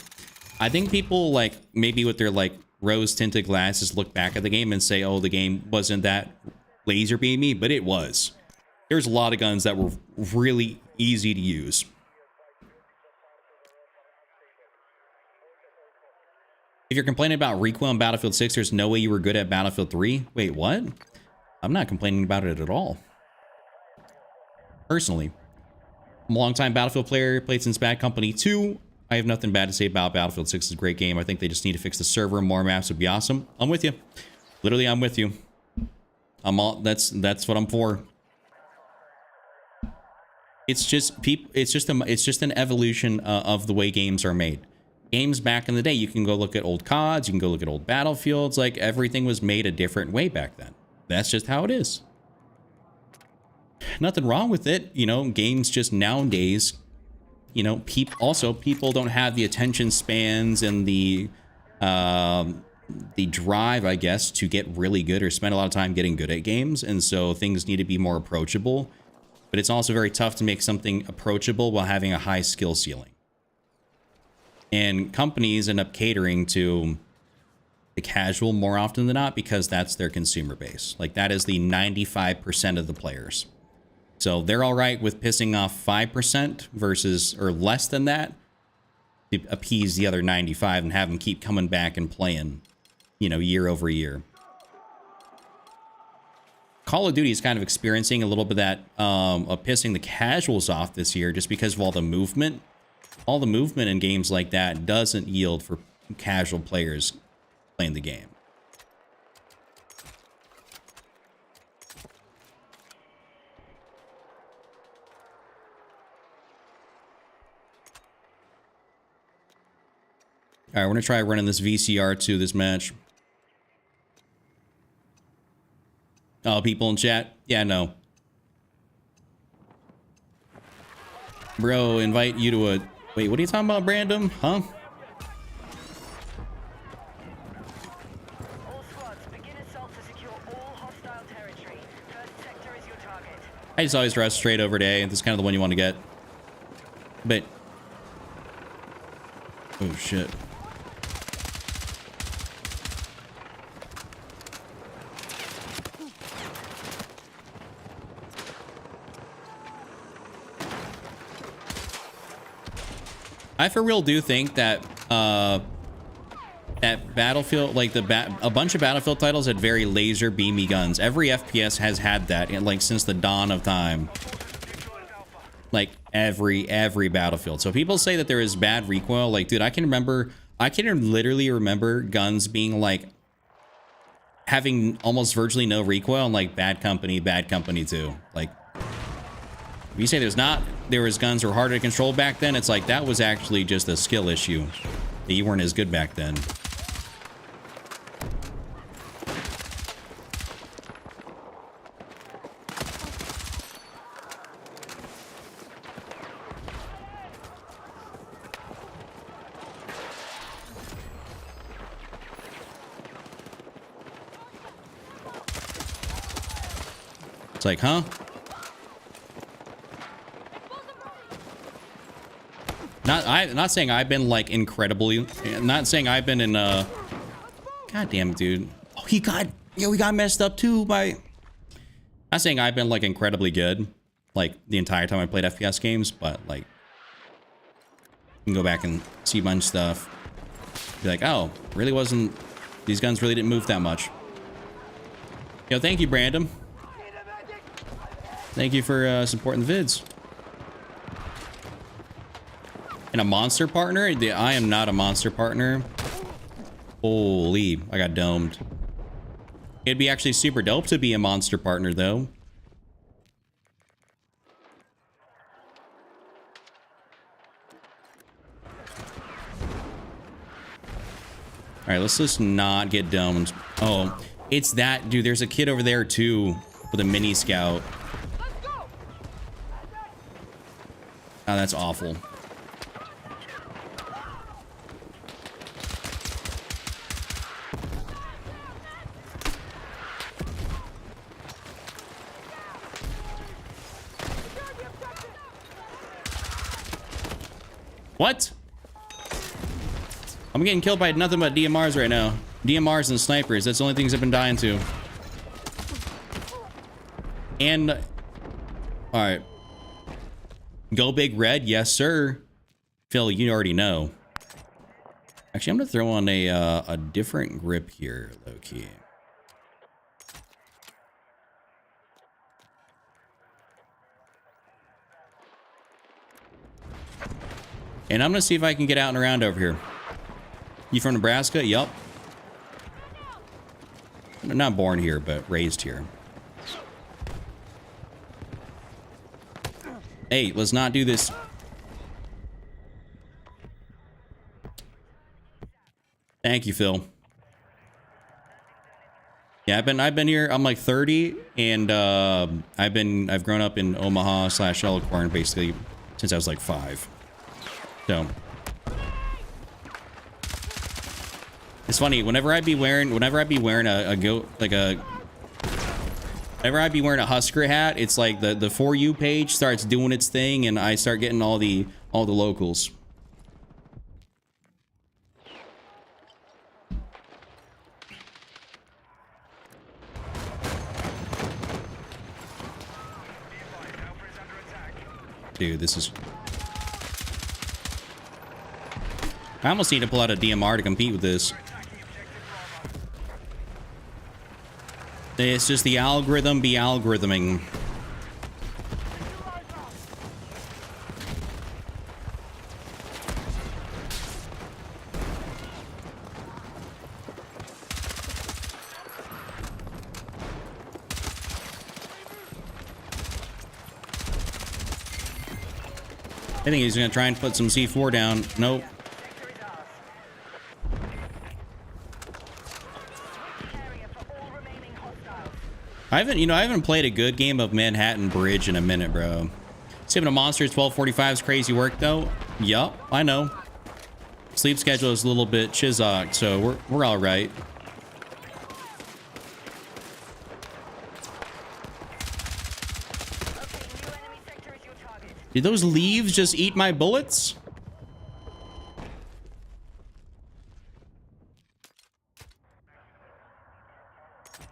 I think people, like, maybe with their, like, rose-tinted glasses look back at the game and say, oh, the game wasn't that laser beamy, but it was. There's a lot of guns that were really easy to use. If you're complaining about recoil in Battlefield 6, there's no way you were good at Battlefield 3. Wait, what? I'm not complaining about it at all. Personally, I'm a long-time Battlefield player, played since Bad Company 2. I have nothing bad to say about Battlefield 6. It's a great game. I think they just need to fix the server. More maps would be awesome. I'm with you. Literally, I'm with you. That's what I'm for. It's just an evolution of the way games are made. Games back in the day, you can go look at old CODs, you can go look at old Battlefields. Like, everything was made a different way back then. That's just how it is. Nothing wrong with it. You know, games just nowadays, you know, people don't have the attention spans and the drive, I guess, to get really good or spend a lot of time getting good at games. And so things need to be more approachable. But it's also very tough to make something approachable while having a high skill ceiling. And companies end up catering to the casual more often than not because that's their consumer base. Like, that is the 95% of the players. So they're all right with pissing off 5% versus, or less than that, to appease the other 95 and have them keep coming back and playing, you know, year over year. Call of Duty is kind of experiencing a little bit of that, of pissing the casuals off this year just because of all the movement. All the movement in games like that doesn't yield for casual players playing the game. All right, we're going to try running this VCR to this match. Oh, people in chat? Yeah, no. Bro, invite you to a... Wait, what are you talking about, Brandon? Huh? All squads, begin assault to secure all hostile territory. First sector is your target. I just always rush straight over to A. This is kind of the one you want to get. But... oh, shit. I for real do think that That Battlefield, like a bunch of Battlefield titles had very laser beamy guns. Every FPS has had that, like since the dawn of time. Like every Battlefield. So people say that there is bad recoil. Like, dude, I can literally remember guns being like having almost virtually no recoil, and like Bad Company 2. Like, if you say there was guns that were harder to control back then, it's like that was actually just a skill issue. That you weren't as good back then. It's like, huh? Not saying I've been like incredibly. Not saying I've been in God damn it, dude. Oh, he got messed up too by. Not saying I've been like incredibly good, like the entire time I played FPS games, but like you can go back and see a bunch of stuff. Be like, oh, really wasn't. These guns really didn't move that much. Yo, thank you, Brandon. Thank you for supporting the vids. And a monster partner? I am not a monster partner. Holy, I got domed. It'd be actually super dope to be a monster partner, though. All right, let's just not get domed. Oh, it's that, dude. There's a kid over there, too, with a mini scout. Oh, that's awful. What? I'm getting killed by nothing but DMRs right now. DMRs and snipers. That's the only things I've been dying to. And... all right. Go big red, yes sir. Phil, you already know. Actually, I'm gonna throw on a different grip here, low key. And I'm gonna see if I can get out and around over here. You from Nebraska? Yup. Not born here, but raised here. Hey, let's not do this. Thank you, Phil. Yeah, I've been here. I'm like 30, and I've grown up in Omaha / Elkhorn basically since I was like 5. So it's funny whenever I'd be wearing a whenever I'd be wearing a Husker hat, it's like the For You page starts doing its thing, and I start getting all the locals. Dude, this is... I almost need to pull out a DMR to compete with this. It's just the algorithm be algorithming. I think he's gonna try and put some C4 down. Nope. I haven't played a good game of Manhattan Bridge in a minute, bro. Saving a monster 12:45 is crazy work, though. Yup, I know. Sleep schedule is a little bit chizocked, so we're all right. Did those leaves just eat my bullets?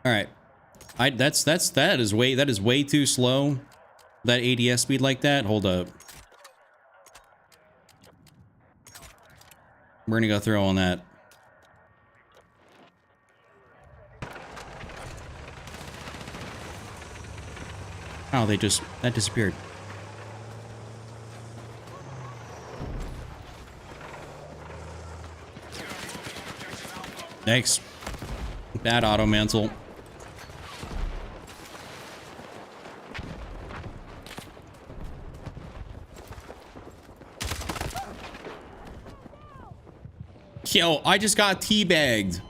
All right. That is way too slow. That ADS speed like that. Hold up. We're gonna go throw on that. Oh, that disappeared. Thanks. Bad auto mantle. Yo, I just got teabagged.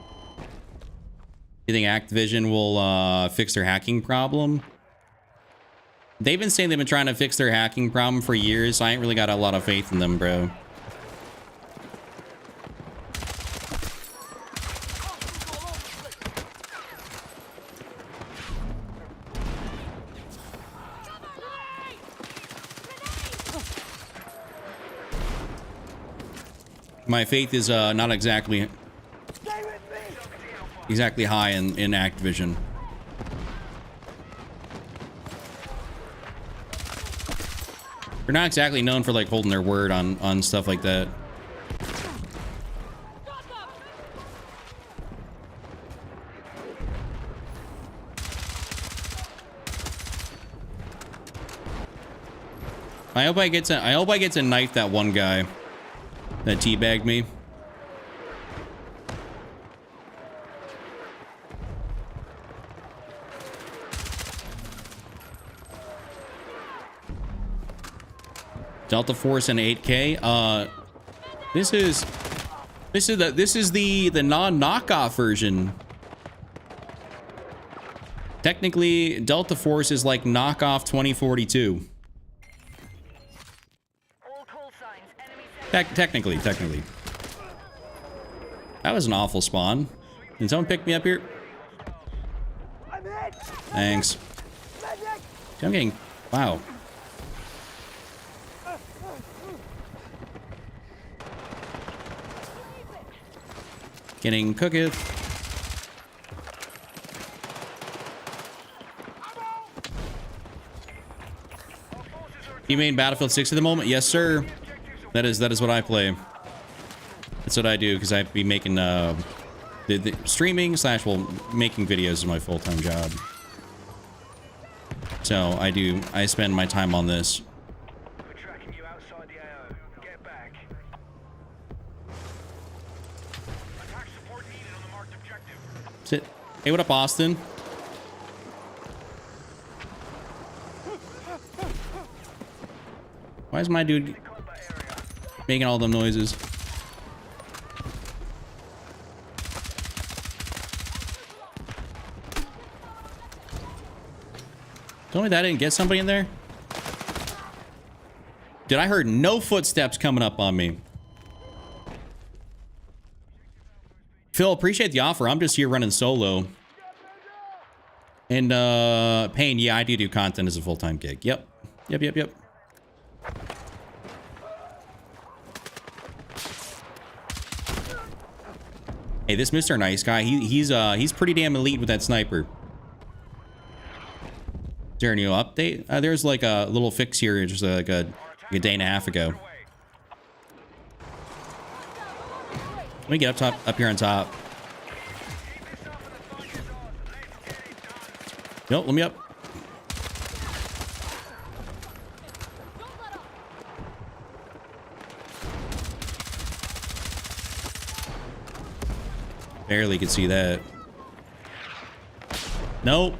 You think Activision will fix their hacking problem? They've been saying they've been trying to fix their hacking problem for years. I ain't really got a lot of faith in them, bro. My faith is not exactly high in Activision. They're not exactly known for like holding their word on stuff like that. I hope I get to knife that one guy that teabagged me. Delta Force and 8K. This is the non-knockoff version. Technically, Delta Force is like knockoff 2042. Technically. That was an awful spawn. Can someone pick me up here? Thanks. I'm getting... Wow. Getting cooked. You mean Battlefield 6 at the moment? Yes, sir. That is what I play. That's what I do because I be making the streaming / well making videos is my full-time job. So I spend my time on this. We're tracking you outside the AO. Get back. Attack support needed on the marked objective. Sit. Hey, what up, Austin? Why is my dude making all them noises? Tell me that I didn't get somebody in there. Dude, I heard no footsteps coming up on me. Phil, appreciate the offer. I'm just here running solo. And Payne, yeah, I do content as a full-time gig. Yep. Hey, this Mr. Nice Guy, he's pretty damn elite with that sniper. Is there a new update? There's like a little fix here just like a day and a half ago. Let me get up here on top. Nope, let me up. Barely could see that. Nope.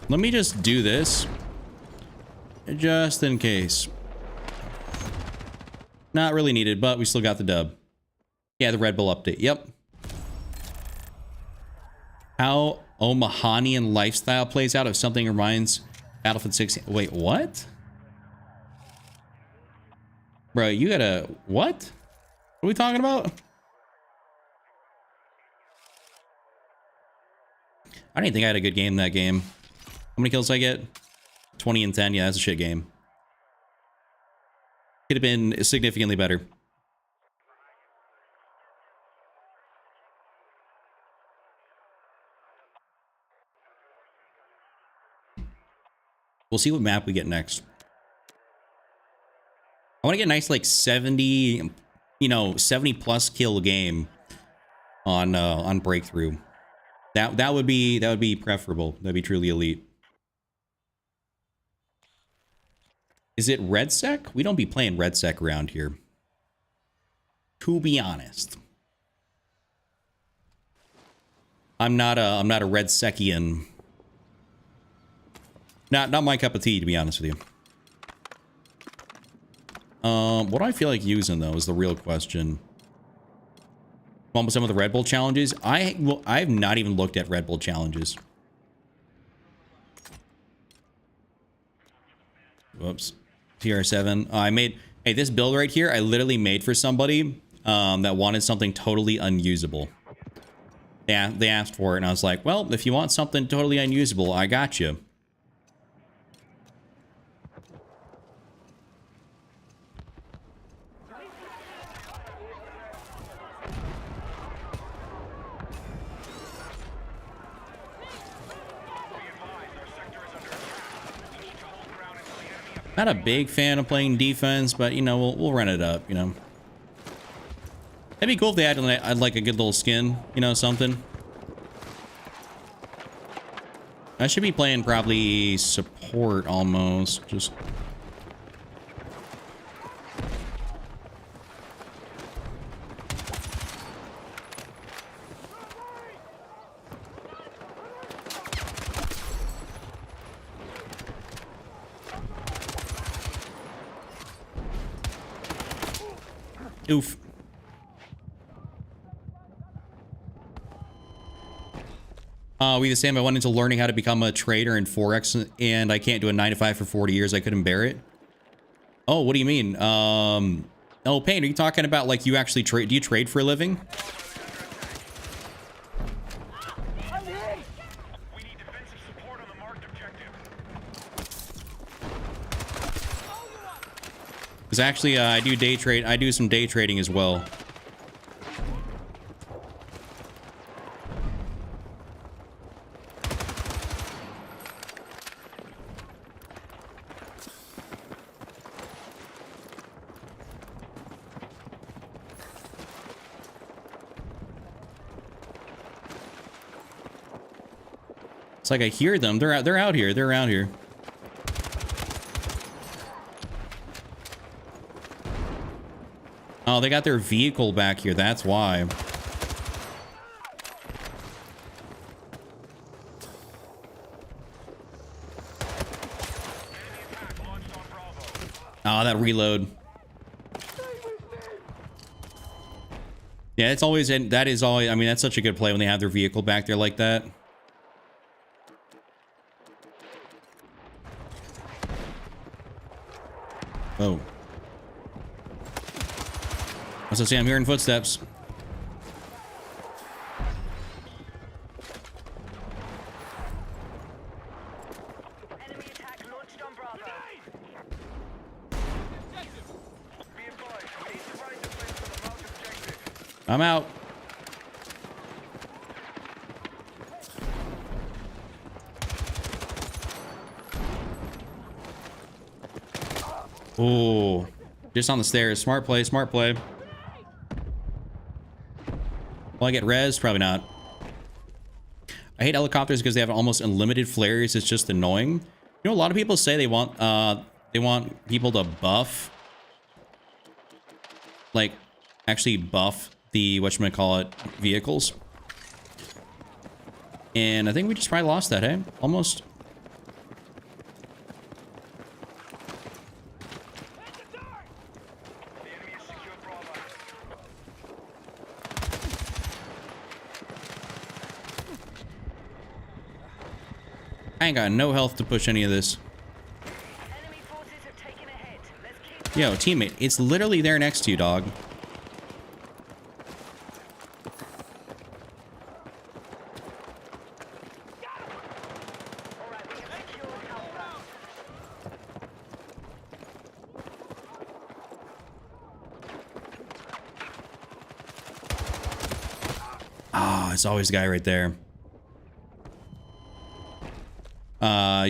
Let me just do this. Just in case. Not really needed, but we still got the dub. Yeah, the Red Bull update. Yep. How Omahanian lifestyle plays out if something reminds Battlefield 6. Wait, what? Bro, you gotta... What? What are we talking about? I didn't think I had a good game in that game. How many kills did I get? 20 and 10. Yeah, that's a shit game. Could have been significantly better. We'll see what map we get next. I want to get a nice like 70 you know, 70 plus kill game on breakthrough. That would be preferable. That'd be truly elite. Is it Red Sec? We don't be playing Red Sec around here, to be honest. I'm not a Red Secian. Not my cup of tea, to be honest with you. What do I feel like using though is the real question. Almost some of the Red Bull challenges. I've not even looked at Red Bull challenges. Whoops. TR7. I made, hey, this build right here, I literally made for somebody that wanted something totally unusable. Yeah, they asked for it, and I was like, well, if you want something totally unusable, I got you. Not a big fan of playing defense, but, you know, we'll run it up, you know. That'd be cool if they had like a good little skin, you know, something. I should be playing probably support almost, just... Oof. We the same. I went into learning how to become a trader in Forex, and I can't do a 9 to 5 for 40 years. I couldn't bear it. Oh, what do you mean? Oh, Payne, are you talking about like you actually trade? Do you trade for a living? We need defensive support on the marked objective. Because actually, I do day trade. I do some day trading as well. It's like I hear them. They're out here. They're around here. Oh, they got their vehicle back here. That's why. Oh, that reload. Yeah, it's always, and that is always, I mean, that's such a good play when they have their vehicle back there like that. Oh. As I say, I'm hearing footsteps. Enemy attack launched on Bravo. Be advised, we need to raise defense on the marked objective. I'm out. Oh, just on the stairs. Smart play, smart play. Will I get rezzed? Probably not. I hate helicopters because they have almost unlimited flares. It's just annoying. You know, a lot of people say they want people to buff, like actually buff the whatchamacallit vehicles. And I think we just probably lost that, hey? Almost. I ain't got no health to push any of this. Enemy forces have taken a hit. Let's keep Yo, teammate, it's literally there next to you, dog. all right, we have secured Alpha. Ah, it's always the guy right there.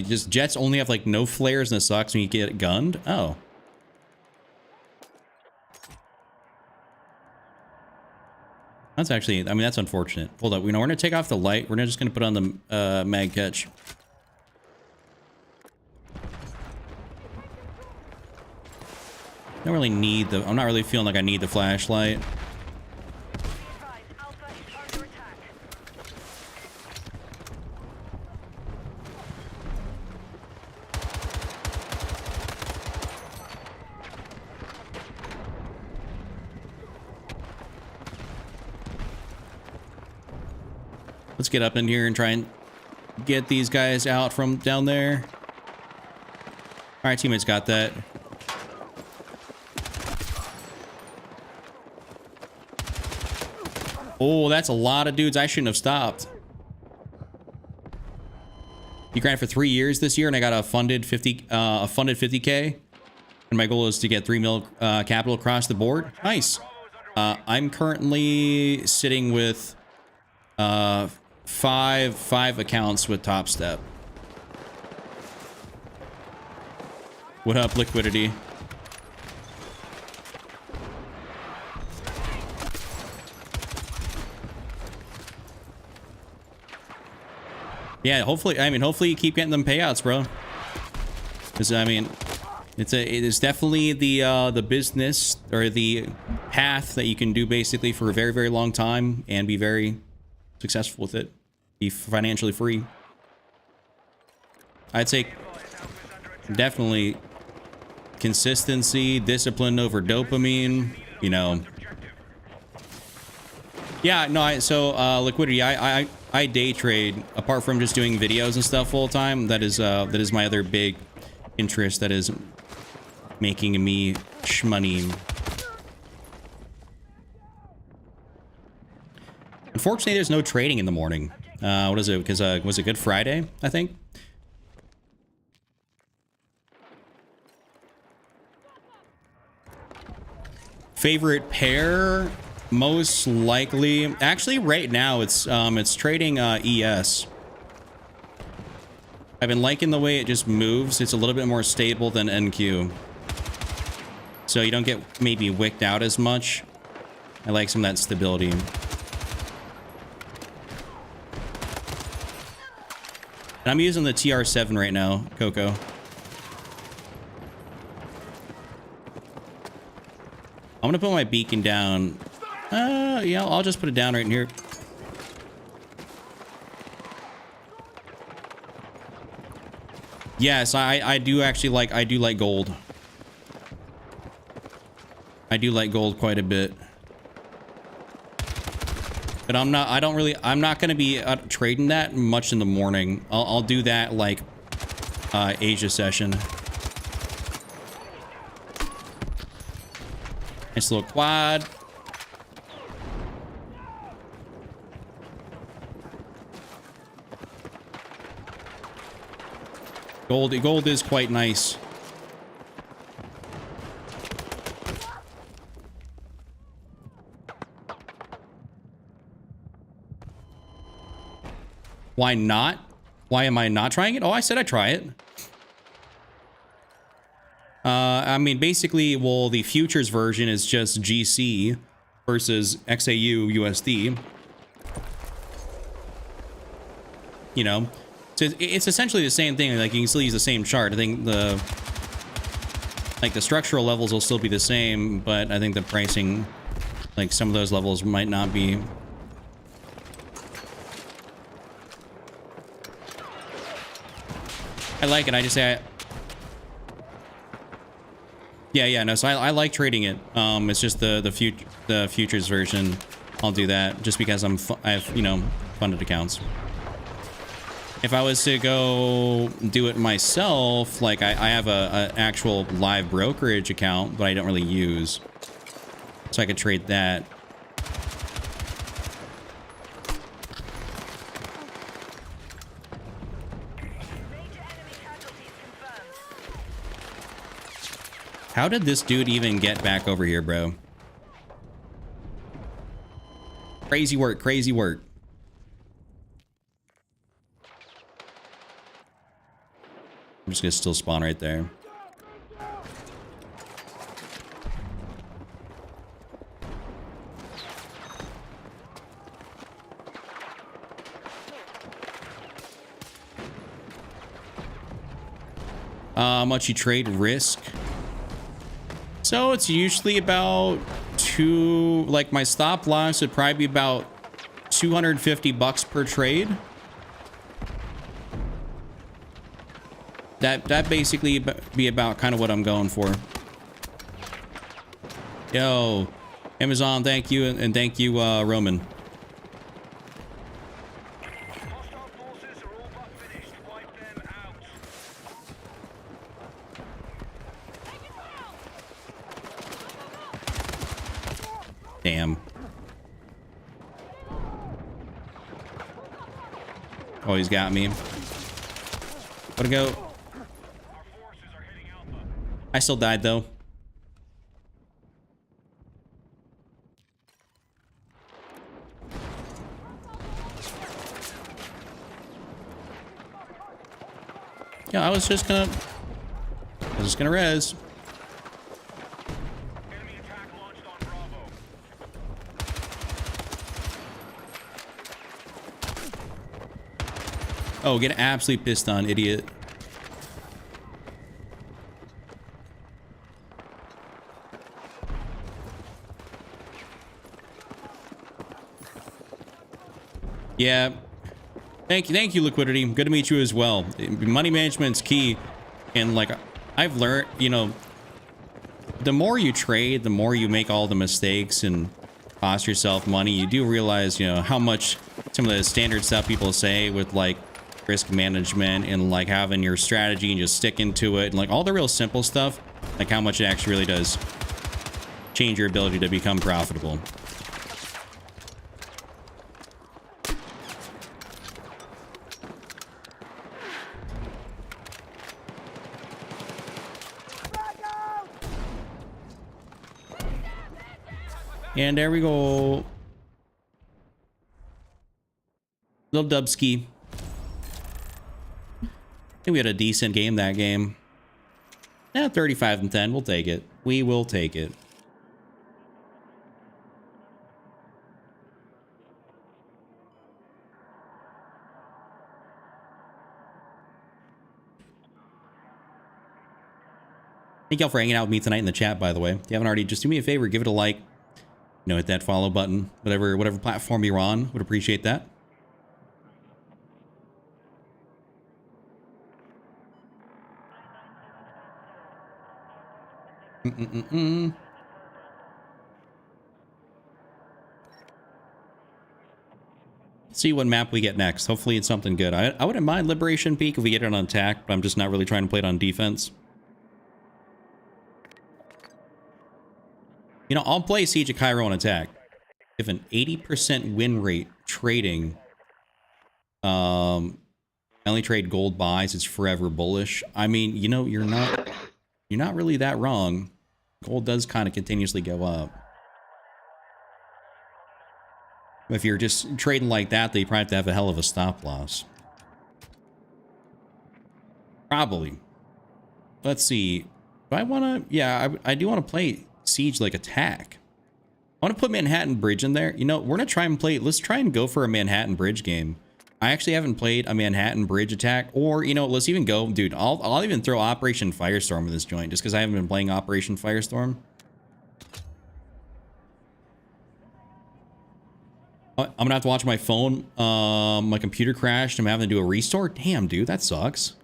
Just jets only have like no flares and it sucks when you get gunned. Oh. That's actually, I mean, that's unfortunate. Hold up, we're gonna take off the light. We're just gonna put on the mag catch. I don't really need the, I'm not really feeling like I need the flashlight. Let's get up in here and try and get these guys out from down there. All right, teammates got that. Oh, that's a lot of dudes. I shouldn't have stopped. You grinded for 3 years this year, and I got a funded 50K. And my goal is to get 3 mil capital across the board. Nice. I'm currently sitting with five accounts with Top Step. What up, Liquidity? Yeah, hopefully, I mean, hopefully you keep getting them payouts, bro. Because, I mean, it is definitely the business or the path that you can do basically for a very, very long time and be very successful with it. Be financially free. I'd say definitely consistency, discipline over dopamine, you know. Yeah, no, Liquidity, I day trade apart from just doing videos and stuff full time. That is my other big interest that is making me shmoney. Unfortunately, there's no trading in the morning. What is it? Because was it Good Friday, I think? Favorite pair? Most likely, actually, right now it's trading ES. I've been liking the way it just moves. It's a little bit more stable than NQ, so you don't get maybe wicked out as much. I like some of that stability. And I'm using the TR7 right now, Coco. I'm gonna put my beacon down. Yeah, I'll just put it down right in here. Yes, I do actually like, I do like gold. I do like gold quite a bit. But I'm not gonna be trading that much in the morning. I'll do that like Asia session. Nice little quad. Gold is quite nice. Why not? Why am I not trying it? Oh, I said I'd try it. I mean, basically, well, the futures version is just GC versus XAU USD. You know, so it's essentially the same thing. Like, you can still use the same chart. I think the structural levels will still be the same, but I think the pricing, like some of those levels might not be. I like it. I just say, yeah, no. So I like trading it. It's just the futures version. I'll do that just because I have, you know, funded accounts. If I was to go do it myself, like I have a actual live brokerage account, but I don't really use, so I could trade that. How did this dude even get back over here, bro? Crazy work, crazy work. I'm just gonna still spawn right there. How much you trade risk. So it's usually about like my stop loss would probably be about $250 per trade. That basically be about kind of what I'm going for. Yo, Amazon, thank you, and thank you, Roman. Hostile forces are all but finished. Wipe them out. Damn. Oh, he's got me. Gotta go. Our forces are heading alpha. I still died, though. Yeah, I was just gonna res. Enemy attack launched on Bravo. Oh, get absolutely pissed on, idiot. Yeah. Thank you, Liquidity. Good to meet you as well. Money management's key, and like I've learned, you know, the more you trade, the more you make all the mistakes and cost yourself money. You do realize, you know, how much some of the standard stuff people say with like risk management and like having your strategy and just sticking to it, and like all the real simple stuff, like how much it actually really does change your ability to become profitable. And there we go. Little Dubski. I think we had a decent game that game. 35 and 10. We'll take it. We will take it. Thank y'all for hanging out with me tonight in the chat, by the way. If you haven't already, just do me a favor, give it a like. You know, hit that follow button, whatever platform you're on. Would appreciate that. See what map we get next. Hopefully it's something good. I wouldn't mind Liberation Peak if we get it on attack, but I'm just not really trying to play it on defense. You know, I'll play Siege of Cairo on attack. If an 80% win rate trading, I only trade gold buys, it's forever bullish. I mean, you know, you're not really that wrong. Gold does kind of continuously go up. If you're just trading like that, then you probably have to have a hell of a stop loss. Probably. Let's see. Do I want to... Yeah, I do want to play Siege like attack. I want to put Manhattan Bridge in there. You know, we're going to try and play... Let's try and go for a Manhattan Bridge game. I actually haven't played a Manhattan Bridge attack. Or, you know, let's even go... Dude, I'll even throw Operation Firestorm in this joint, just because I haven't been playing Operation Firestorm. I'm gonna have to watch my phone. My computer crashed. I'm having to do a restore. Damn, dude, that sucks.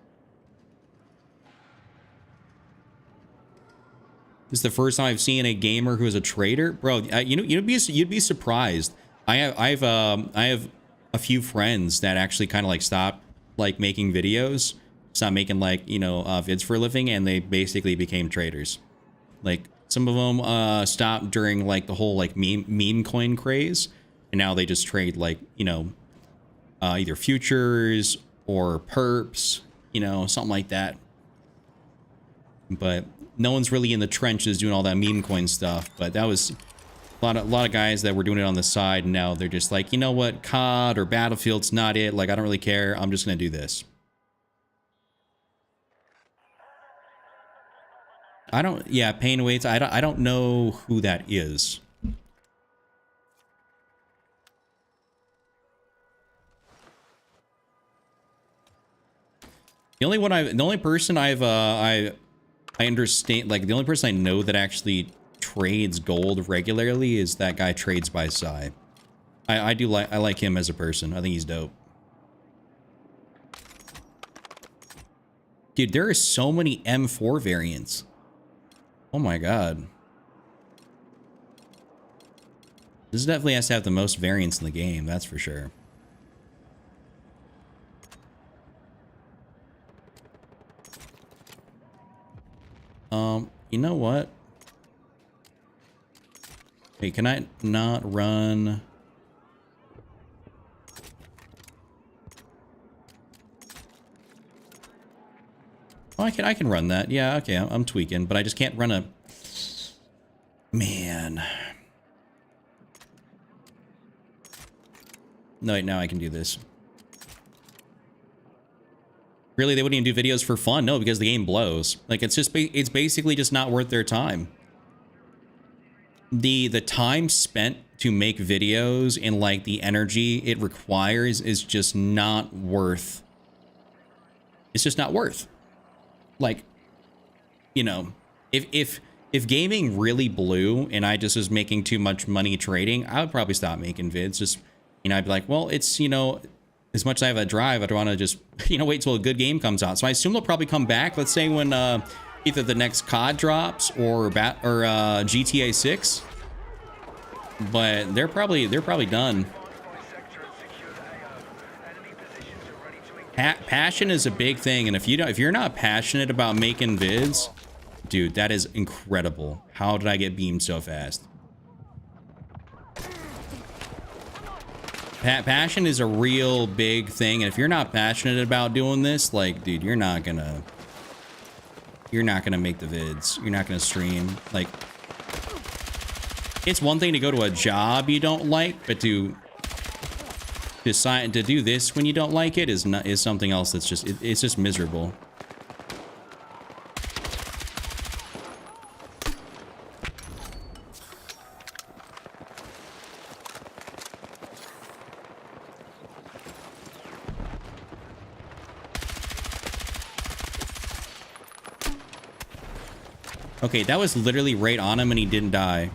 This is the first time I've seen a gamer who is a trader, bro. You know, you'd be surprised. I have a few friends that actually kind of like stopped like making videos, stopped making like, you know, vids for a living, and they basically became traders. Like some of them stopped during like the whole like meme coin craze. And now they just trade like, you know, either futures or perps, you know, something like that. But no one's really in the trenches doing all that meme coin stuff. But that was a lot of guys that were doing it on the side. And now they're just like, you know what, COD or Battlefield's not it. Like, I don't really care. I'm just going to do this. Yeah, Pain Awaits. I don't know who that is. The only person I understand, like the only person I know that actually trades gold regularly is that guy Trades by Psy. I like him as a person. I think he's dope. Dude, there are so many M4 variants. Oh my god. This definitely has to have the most variants in the game, that's for sure. You know what? Wait, can I not run? Oh, I can run that. Yeah, okay, I'm tweaking, but I just can't run a... Man. No, wait, now I can do this. Really, they wouldn't even do videos for fun? No, because the game blows. Like, it's just, it's basically just not worth their time. The time spent to make videos and, like, the energy it requires is just not worth... It's just not worth. Like, you know, if gaming really blew and I just was making too much money trading, I would probably stop making vids. Just, you know, I'd be like, well, it's, you know... As much as I have a drive, I'd want to just, you know, wait till a good game comes out. So I assume they'll probably come back. Let's say when either the next COD drops or GTA 6. But they're probably done. Passion is a big thing, and if you're not passionate about making vids, dude, that is incredible. How did I get beamed so fast? Passion is a real big thing, and if you're not passionate about doing this, like, dude, you're not gonna make the vids. You're not gonna stream. Like, it's one thing to go to a job you don't like, but to decide to do this when you don't like it is something else that's just it's just miserable. Okay, that was literally right on him and he didn't die.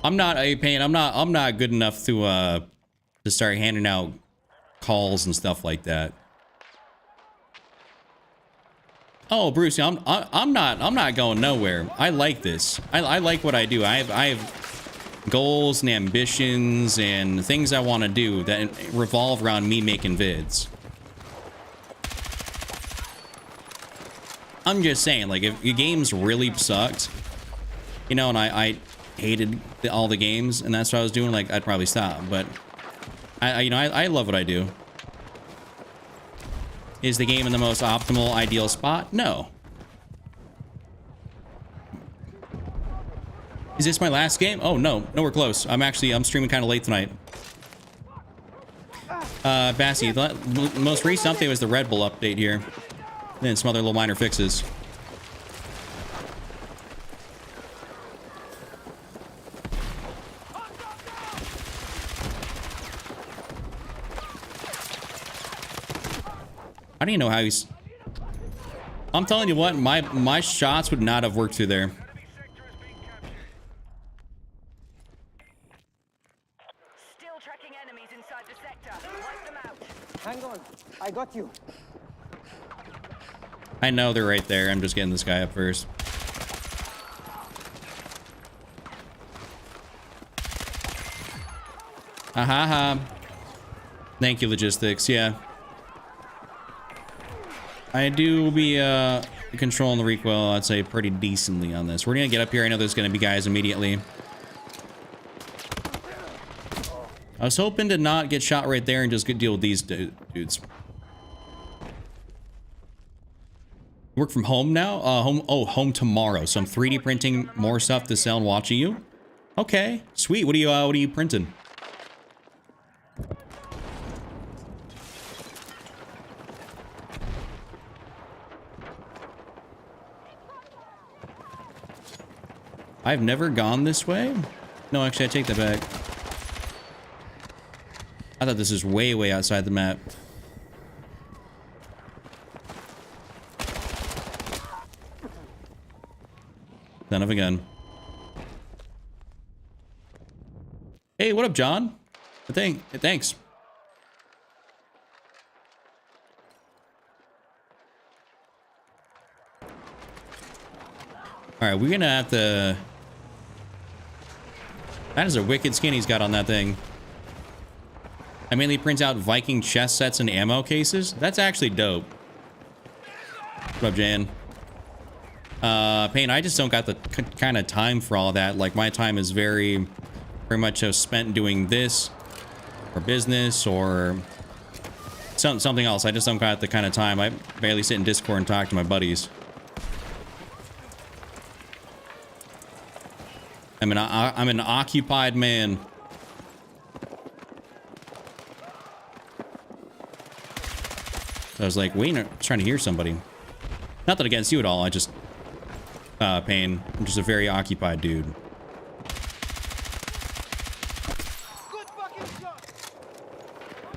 I'm not a pain. I'm not good enough to start handing out calls and stuff like that. Oh, Bruce, I'm not going nowhere. I like this. I like what I do. I have goals and ambitions and things I want to do that revolve around me making vids. I'm just saying, like, if your games really sucked, you know, and I hated all the games and that's what I was doing, like, I'd probably stop. But I love what I do. Is the game in the most optimal, ideal spot? No. Is this my last game? Oh, no. Nowhere close. I'm streaming kind of late tonight. Bassy, the most recent update was the Red Bull update here. And then some other little minor fixes. I don't even know how he's... I'm telling you what, my shots would not have worked through there. Still tracking enemies inside the sector. Wipe them out. Hang on, I got you. I know they're right there. I'm just getting this guy up first. Aha. Thank you, logistics. Yeah. I do be controlling the recoil, I'd say, pretty decently on this. We're gonna get up here. I know there's gonna be guys immediately. I was hoping to not get shot right there and just deal with these dudes. Work from home now? Home tomorrow. So I'm 3D printing more stuff to sell and watching you. Okay, sweet. What are you printing? I've never gone this way. No, actually, I take that back. I thought this was way, way outside the map. Son of a gun. Hey, what up, John? Thanks. All right, we're gonna have to... That is a wicked skin he's got on that thing. I mainly print out Viking chest sets and ammo cases. That's actually dope. What up, Jan? Payne, I just don't got the kind of time for all that. Like, my time is very much so spent doing this or business or something else. I just don't got the kind of time. I barely sit in Discord and talk to my buddies. I'm an occupied man. I was like, waiting, trying to hear somebody. Not that against you at all. I just, Payne, I'm just a very occupied dude.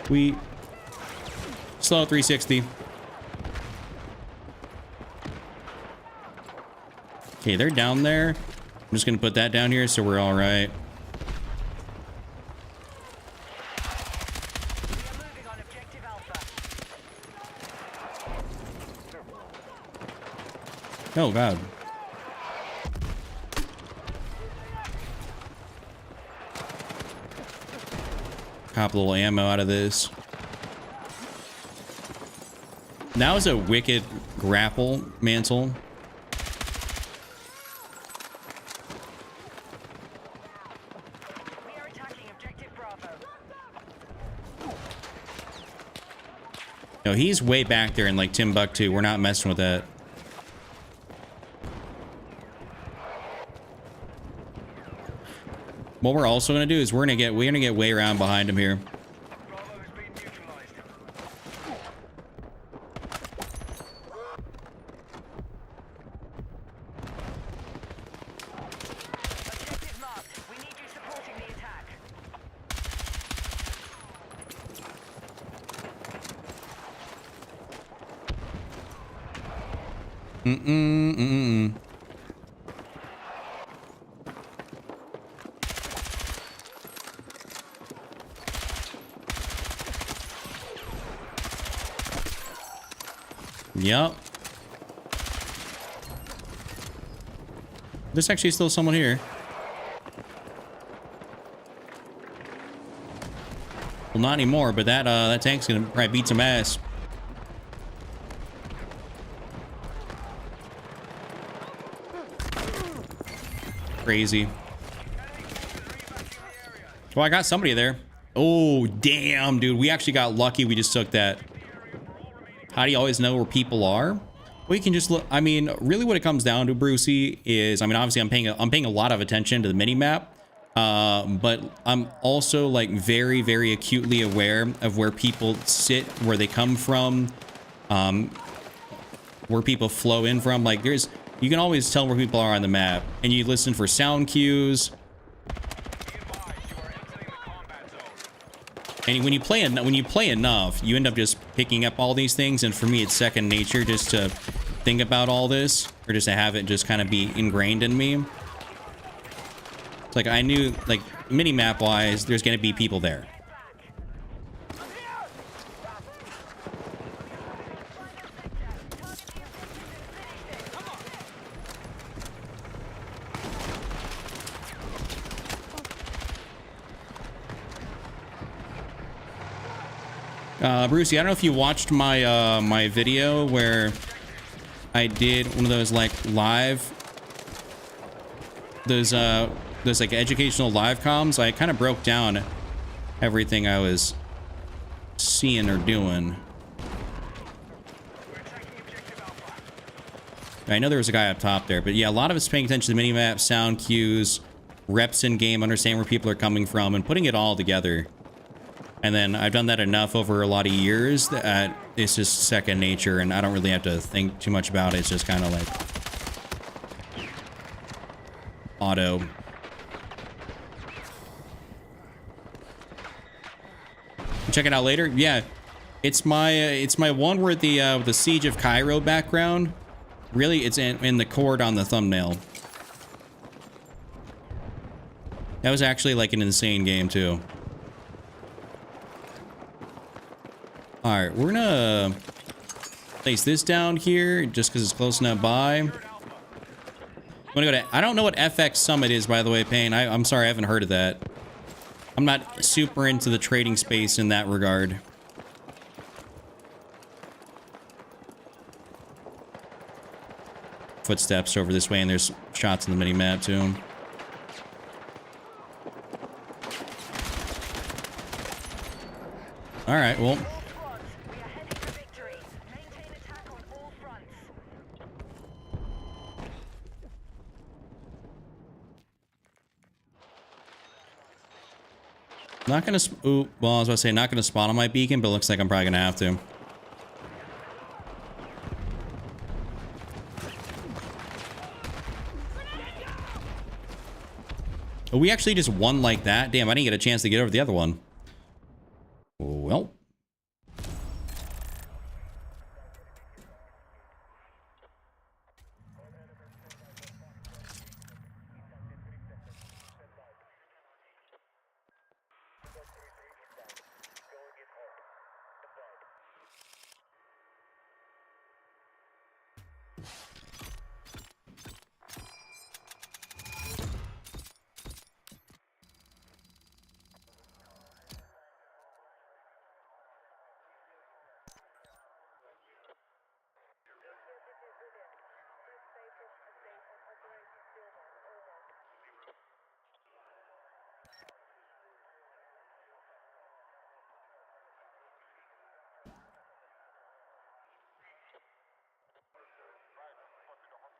We slow 360. Okay, they're down there. I'm just gonna put that down here so we're all right. Oh god. Cop a little ammo out of this. That was a wicked grapple mantle. We are attacking objective Bravo. No, he's way back there in like Timbuktu. We're not messing with that. What we're also gonna do is we're gonna get way around behind him here. Bravo has been neutralized. Objective marked. We need you supporting the attack. Yep. There's actually still someone here. Well, not anymore, but that tank's gonna probably beat some ass. Crazy. Well, I got somebody there. Oh, damn, dude. We actually got lucky. We just took that. How do you always know where people are? Well, you can just look. I mean, really what it comes down to, Brucey, is, I mean, obviously I'm paying a lot of attention to the mini-map. But I'm also like very, very acutely aware of where people sit, where they come from, where people flow in from. Like you can always tell where people are on the map, and you listen for sound cues. And when you play enough, you end up just picking up all these things. And for me, it's second nature just to think about all this, or just to have it just kind of be ingrained in me. It's like I knew, like mini-map wise, there's gonna be people there. Brucey, I don't know if you watched my my video where I did one of those like those like educational live comms. I kind of broke down everything I was seeing or doing. I know there was a guy up top there, but yeah, a lot of us paying attention to the minimap, sound cues, reps in game, understand where people are coming from, and putting it all together. And then I've done that enough over a lot of years that it's just second nature, and I don't really have to think too much about it. It's just kind of like... auto. Check it out later. Yeah, it's my one where the Siege of Cairo background. Really, it's in the chord on the thumbnail. That was actually like an insane game too. All right, we're gonna place this down here just because it's close enough by. I'm gonna go to. I don't know what FX Summit is, by the way, Payne. I'm sorry, I haven't heard of that. I'm not super into the trading space in that regard. Footsteps over this way, and there's shots in the mini-map, too. Alright, well. Not gonna, ooh, well, I was about to say not gonna spawn on my beacon, but it looks like I'm probably gonna have to. Oh, we actually just won like that? Damn, I didn't get a chance to get over the other one. Well.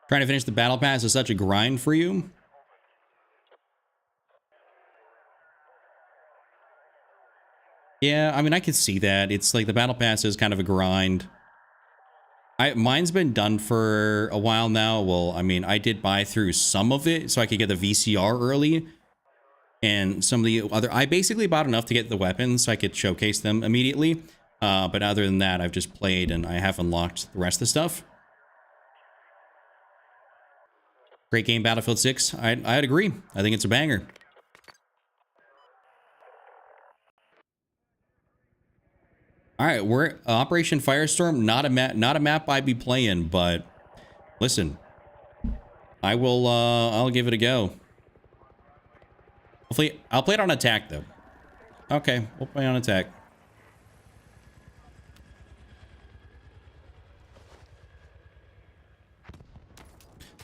Trying to finish the battle pass is such a grind for you. Yeah, I mean, I can see that. It's like the battle pass is kind of a grind. Mine's been done for a while now. Well, I mean, I did buy through some of it so I could get the VCR early. And some of the other... I basically bought enough to get the weapons so I could showcase them immediately. But other than that, I've just played and I have unlocked the rest of the stuff. Great game, Battlefield 6. I'd agree. I think it's a banger. All right, we're Operation Firestorm. Not a map I'd be playing, but listen, I will. I'll give it a go. Hopefully, I'll play it on attack though. Okay, we'll play on attack.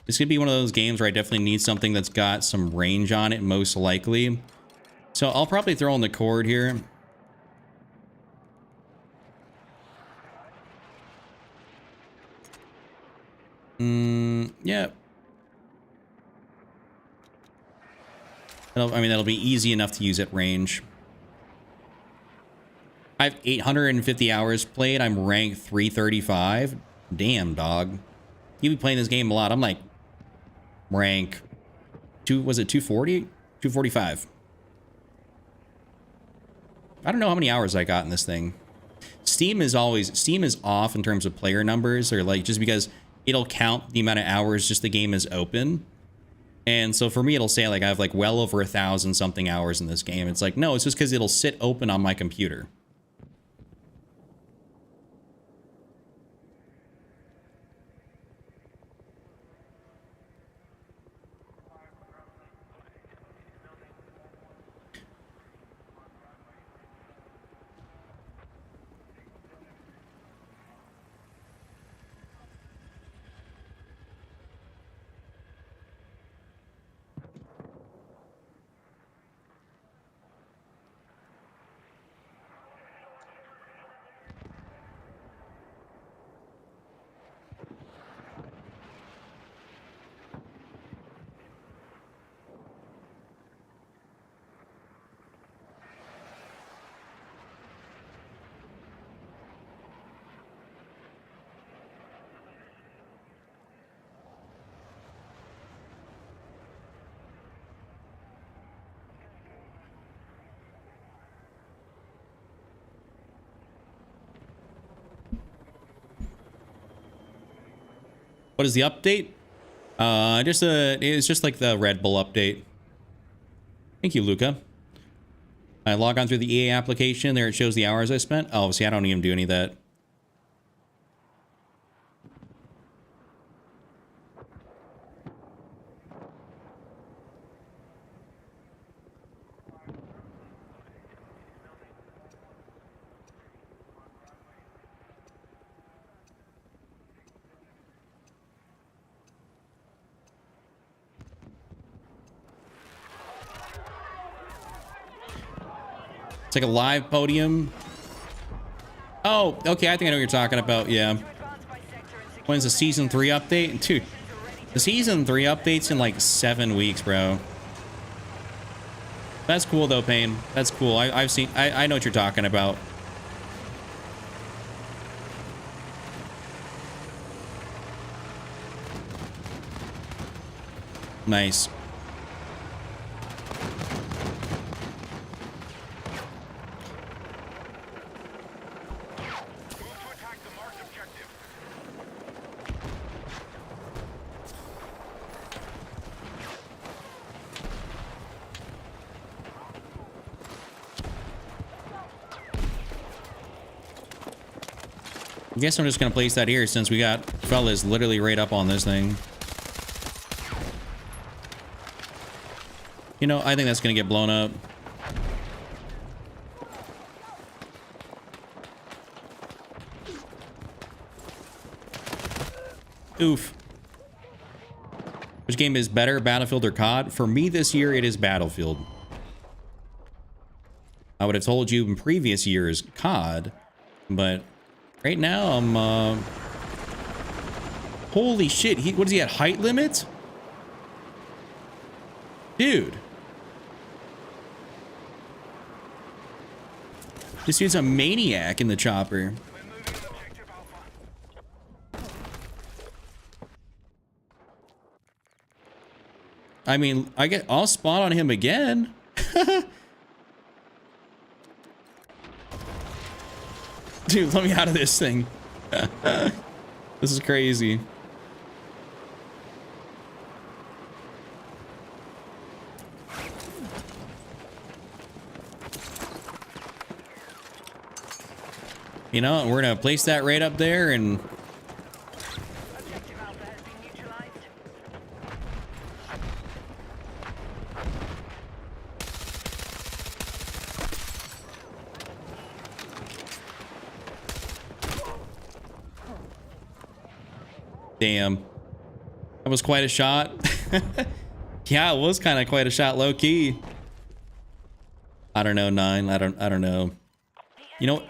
This could be one of those games where I definitely need something that's got some range on it, most likely. So I'll probably throw in the cord here. Yeah. I mean, that'll be easy enough to use at range. I have 850 hours played. I'm ranked 335. Damn, dog. You be playing this game a lot. I'm like rank was it 240? 245. I don't know how many hours I got in this thing. Steam is off in terms of player numbers, or like just because it'll count the amount of hours just the game is open. And so for me, it'll say like I have like well over 1,000 something hours in this game. It's like, no, it's just because it'll sit open on my computer. What is the update? It's just like the Red Bull update. Thank you, Luca. I log on through the EA application. There it shows the hours I spent. Oh, see, I don't even do any of that. It's like a live podium. Oh, okay. I think I know what you're talking about. Yeah. When's the season 3 update? Dude, the season 3 update's in like 7 weeks, bro. That's cool though, Payne. That's cool. I've seen. I know what you're talking about. Nice. I guess I'm just gonna place that here since we got fellas literally right up on this thing. You know, I think that's gonna get blown up. Oof. Which game is better, Battlefield or COD? For me this year, it is Battlefield. I would have told you in previous years COD, but right now I'm holy shit, what is he at height limit? Dude. This dude's a maniac in the chopper. I mean, I'll spawn on him again. Dude, let me out of this thing. This is crazy. You know, we're gonna place that right up there and Objective Alpha has been neutralized. damn. That was quite a shot. Yeah, it was kind of quite a shot, low key. I don't know, 9. I don't know. You know,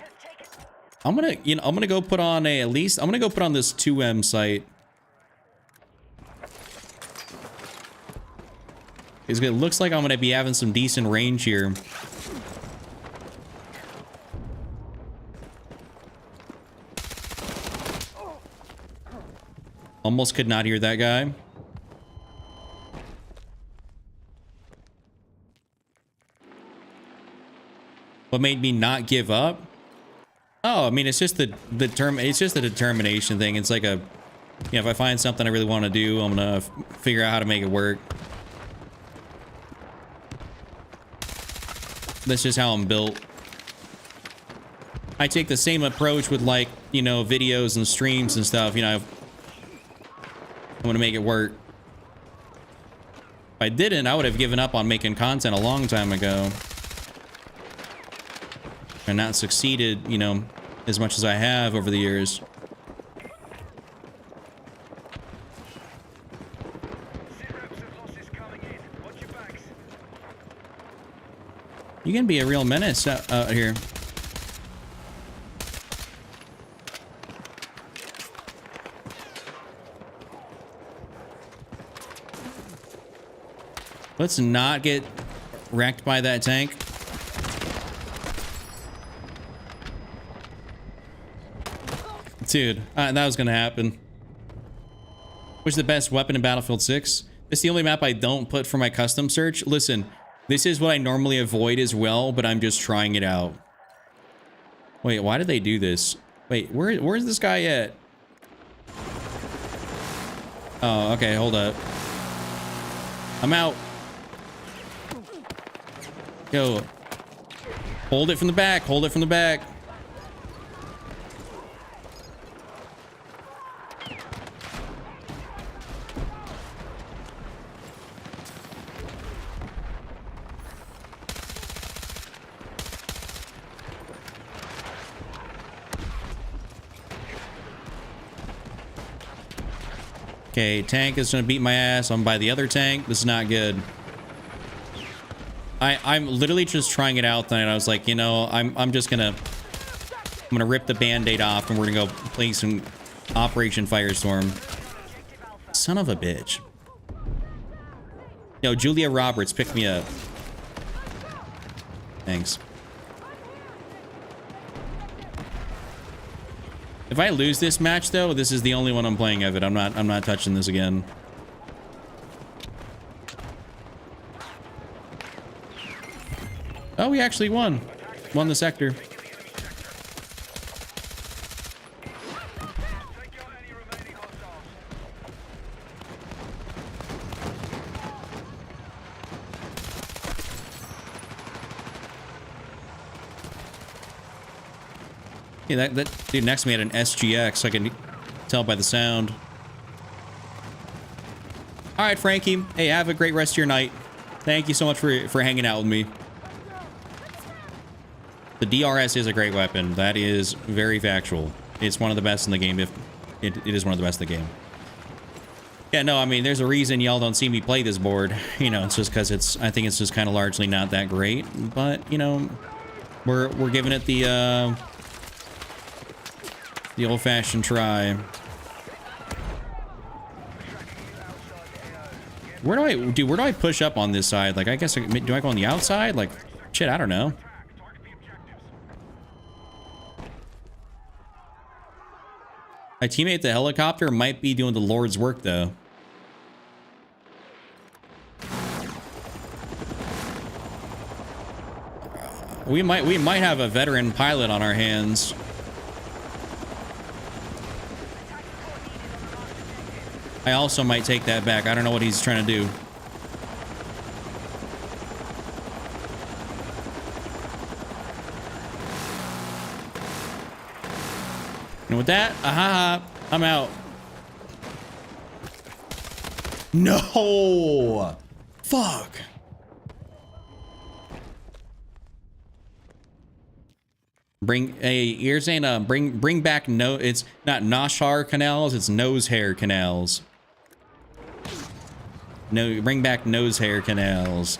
I'm gonna go put on I'm gonna go put on this 2M sight. Because it looks like I'm gonna be having some decent range here. Almost could not hear that guy. What made me not give up? Oh, I mean, it's just the determination thing. It's like a, you know, if I find something I really want to do, I'm gonna figure out how to make it work. That's just how I'm built. I take the same approach with, like, you know, videos and streams and stuff. You know, I'm gonna make it work. If I didn't, I would have given up on making content a long time ago. And not succeeded, you know, as much as I have over the years. You can be a real menace out here. Let's not get wrecked by that tank. Dude, that was gonna happen. Which is the best weapon in Battlefield 6? It's the only map I don't put for my custom search. Listen, this is what I normally avoid as well, but I'm just trying it out. Wait, why did they do this? Wait, where's this guy at? Oh, okay, hold up. I'm out. Yo. Hold it from the back. Hold it from the back. Okay, tank is gonna beat my ass. I'm by the other tank. This is not good. I'm literally just trying it out tonight. I was like, you know, I'm gonna rip the band-aid off and we're gonna go play some Operation Firestorm. Son of a bitch. Yo, Julia Roberts, pick me up. Thanks. If I lose this match though, this is the only one I'm playing of it. I'm not touching this again. Oh, we actually won. Won the sector. Yeah, that dude next to me had an SGX. I can tell by the sound. All right, Frankie. Hey, have a great rest of your night. Thank you so much for hanging out with me. The DRS is a great weapon. That is very factual. It's one of the best in the game. If it is one of the best in the game. Yeah, no, I mean, there's a reason y'all don't see me play this board. You know, it's just because I think it's just kind of largely not that great. But you know, we're giving it the old-fashioned try. Where do I push up on this side? Like, I guess, do I go on the outside? Like, shit, I don't know. My teammate, the helicopter, might be doing the Lord's work, though. We might have a veteran pilot on our hands. I also might take that back. I don't know what he's trying to do. And with that, I'm out. No! Fuck. You're saying bring back it's not noshar canals, it's nose hair canals. No, bring back nose hair canals.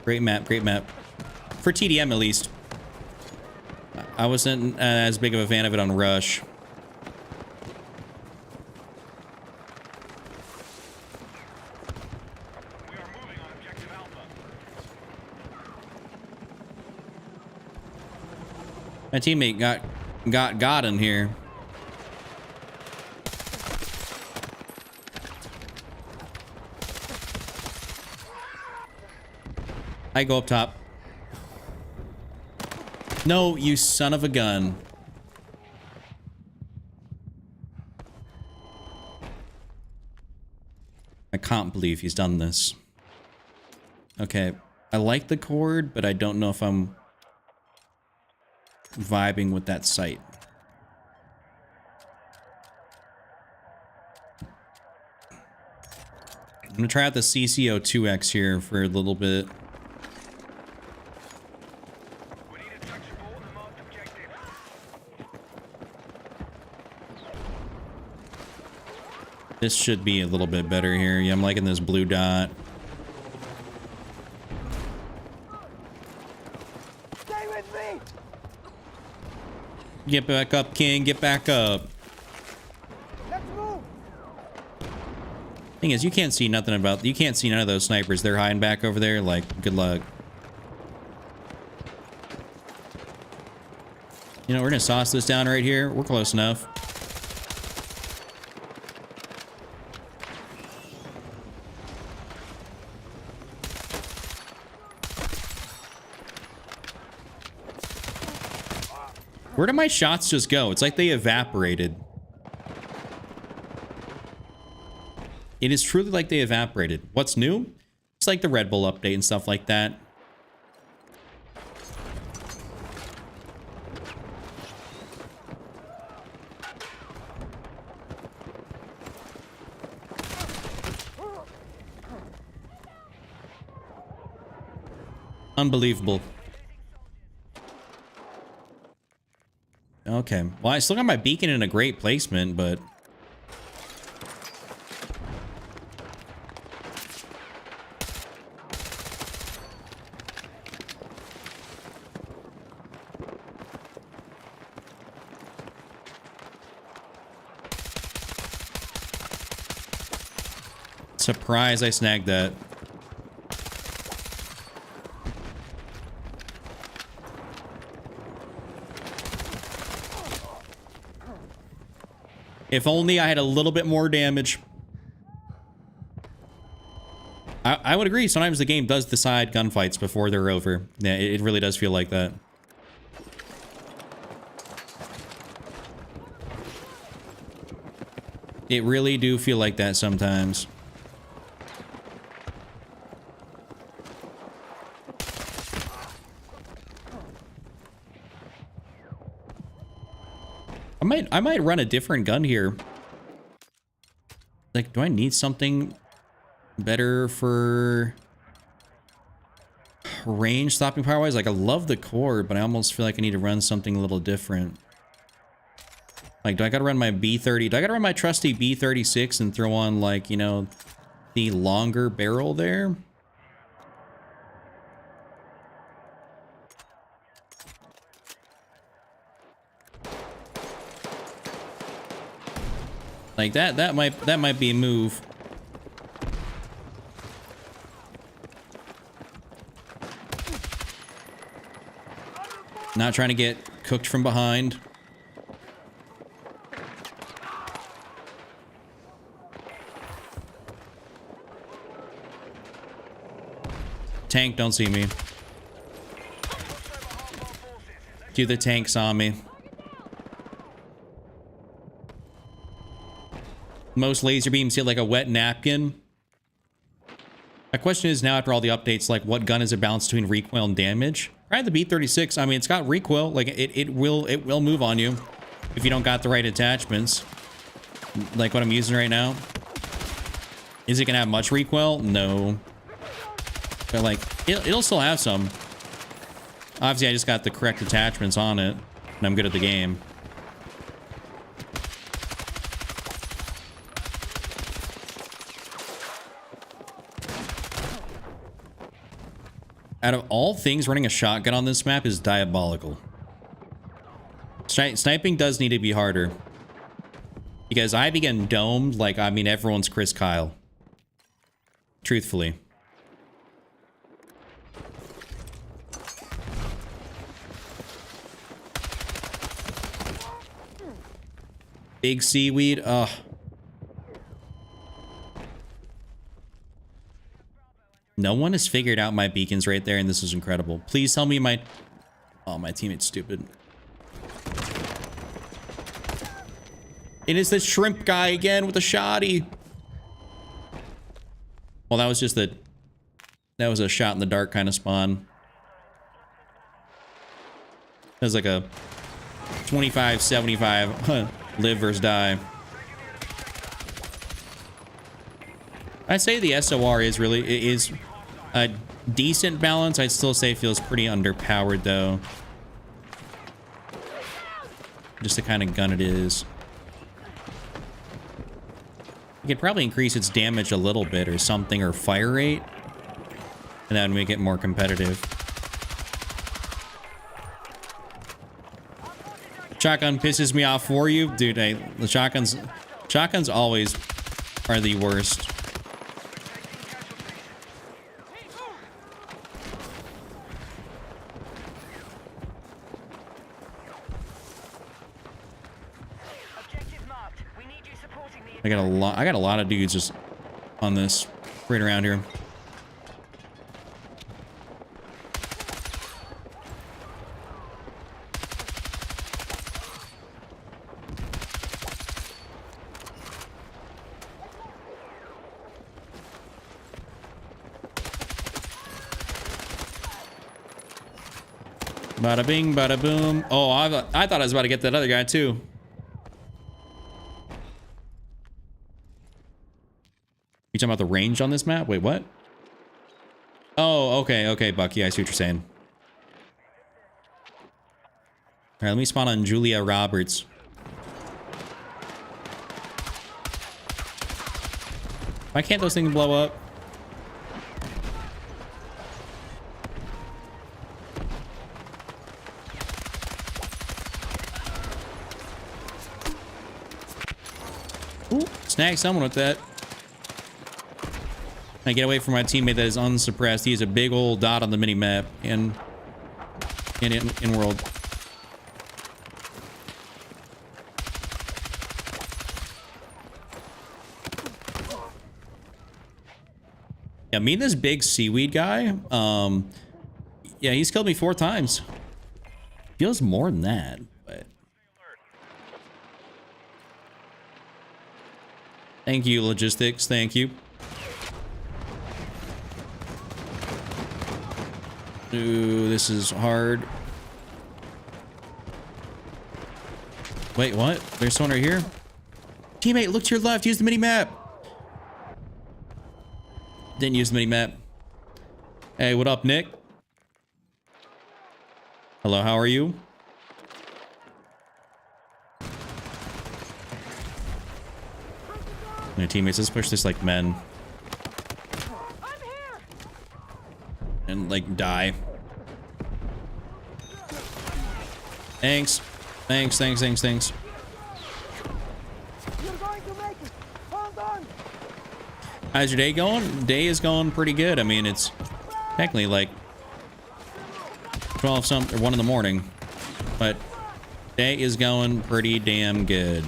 Great map, great map. For TDM at least. I wasn't as big of a fan of it on Rush. We are moving on objective Alpha. My teammate got in here. I go up top. No, you son of a gun. I can't believe he's done this. Okay, I like the chord, but I don't know if I'm vibing with that sight. I'm gonna try out the CCO2X here for a little bit. We need a touchable on the marked objective. This should be a little bit better here. Yeah, I'm liking this blue dot. Stay with me! Get back up, King. Get back up. Let's move! Thing is, you can't see nothing about... You can't see none of those snipers. They're hiding back over there. Like, good luck. You know, we're gonna sauce this down right here. We're close enough. Where did my shots just go? It's like they evaporated. It is truly like they evaporated. What's new? It's like the Red Bull update and stuff like that. Unbelievable. Okay. Well, I still got my beacon in a great placement, but... Surprise, I snagged that. If only I had a little bit more damage. I would agree. Sometimes the game does decide gunfights before they're over. Yeah, it really does feel like that. It really do feel like that sometimes. I might run a different gun here. Like, do I need something better for range stopping power wise? Like, I love the core, but I almost feel like I need to run something a little different. Like, do I gotta run my B30? Do I gotta run my trusty B36 and throw on, like, you know, the longer barrel there? Like that might be a move. Not trying to get cooked from behind. Tank, don't see me. Dude, the tank saw me. Most laser beams hit like a wet napkin. My question is now, after all the updates, like, what gun is it balanced between recoil and damage? Right, the B36. I mean, it's got recoil. Like, it will move on you if you don't got the right attachments. Like what I'm using right now. Is it gonna have much recoil? No. But like, it'll still have some. Obviously, I just got the correct attachments on it, and I'm good at the game. Out of all things, running a shotgun on this map is diabolical. Sniping does need to be harder. Because I be getting domed like, I mean, everyone's Chris Kyle. Truthfully. Big seaweed, ugh. No one has figured out my beacons right there, and this is incredible. Please tell me my... Oh, my teammate's stupid. It is the shrimp guy again with the shoddy. Well, that was just the... That was a shot in the dark kind of spawn. That was like a 25-75 live versus die. I'd say the SOR is a decent balance. I'd still say it feels pretty underpowered though. Just the kind of gun it is. You could probably increase its damage a little bit or something, or fire rate, and that would make it more competitive. Shotgun pisses me off for you, dude. The shotguns always are the worst. I got a lot of dudes just on this right around here. Bada bing, bada boom. Oh, I thought I was about to get that other guy too. You talking about the range on this map? Wait, what? Oh, okay, okay, Bucky. I see what you're saying. All right, let me spawn on Julia Roberts. Why can't those things blow up? Ooh, snag someone with that. I get away from my teammate that is unsuppressed. He has a big old dot on the mini map in world. Yeah, me and this big seaweed guy, yeah, he's killed me 4 times. Feels more than that, but... Thank you, logistics. Thank you. Ooh, this is hard. Wait, what? There's someone right here? Teammate, look to your left. Use the mini-map. Didn't use the mini-map. Hey, what up, Nick? Hello, how are you? My teammates, let's push this like men. And like die. Thanks. Thanks, thanks, thanks, thanks. You're going to make it. Hold on. How's your day going? Day is going pretty good. I mean, it's technically like 12 something or 1 in the morning, but day is going pretty damn good.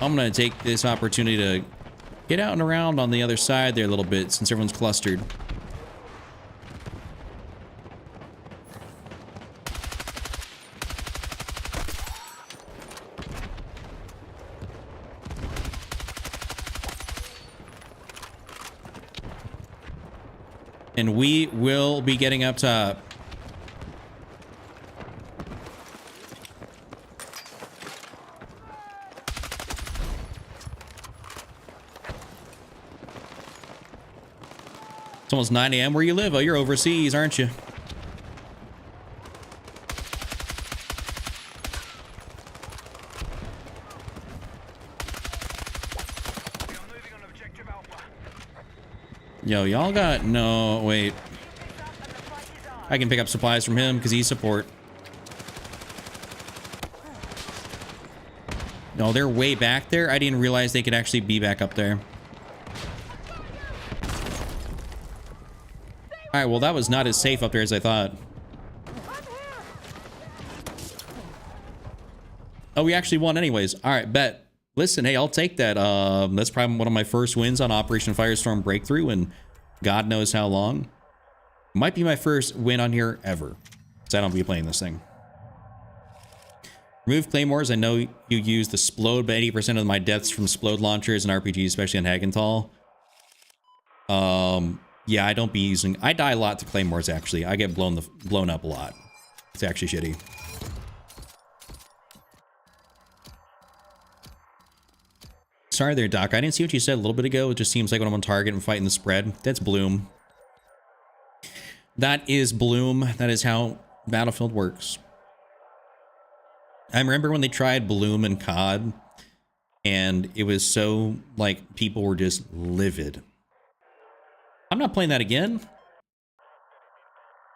I'm gonna take this opportunity to get out and around on the other side there a little bit since everyone's clustered. And we will be getting up top. It's almost 9 a.m. where you live. Oh, you're overseas, aren't you? Yo, y'all got... No, wait. I can pick up supplies from him because he's support. No, they're way back there. I didn't realize they could actually be back up there. Alright, well, that was not as safe up there as I thought. Oh, we actually won anyways. Alright, bet. Listen, hey, I'll take that. That's probably one of my first wins on Operation Firestorm Breakthrough in God knows how long. Might be my first win on here ever, because I don't be playing this thing. Remove claymores. I know you use the Splode, but 80% of my deaths from Splode launchers and RPGs, especially on Hagenthal. Yeah, I don't be using... I die a lot to claymores, actually. I get blown up a lot. It's actually shitty. Sorry there, Doc. I didn't see what you said a little bit ago. It just seems like when I'm on target and fighting the spread. That's Bloom. That is Bloom. That is how Battlefield works. I remember when they tried Bloom and COD, and it was so, like, people were just livid. I'm not playing that again.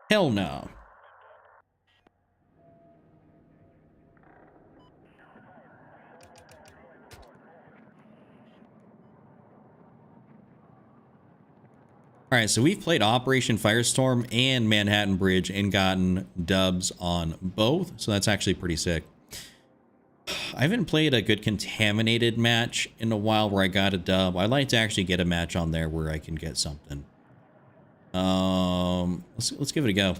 Hell no. All right, so we've played Operation Firestorm and Manhattan Bridge and gotten dubs on both, so that's actually pretty sick. I haven't played a good contaminated match in a while where I got a dub. I'd like to actually get a match on there where I can get something. Let's give it a go.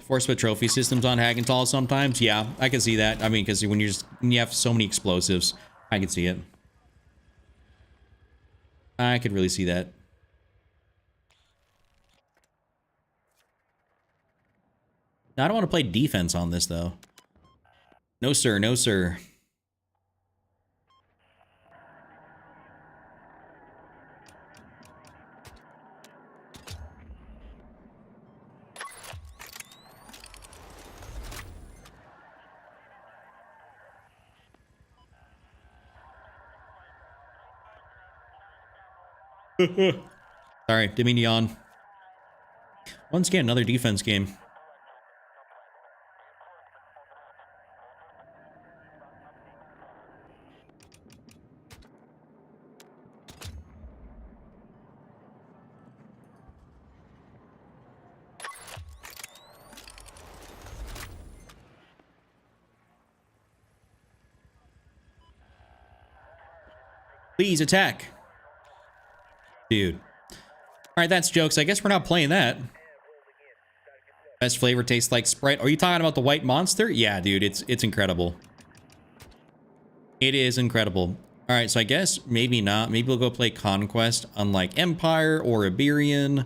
Force fit trophy systems on Hagenthal sometimes. Yeah, I can see that. I mean, because when you have so many explosives, I can see it. I could really see that. I don't want to play defense on this, though. No, sir. No, sir. Sorry, didn't mean to yawn. Once again, another defense game. Please attack. Dude. Alright, that's jokes. I guess we're not playing that. Best flavor tastes like Sprite. Are you talking about the white monster? Yeah, dude, it's incredible. It is incredible. Alright, so I guess maybe not. Maybe we'll go play Conquest on like Empire or Iberian.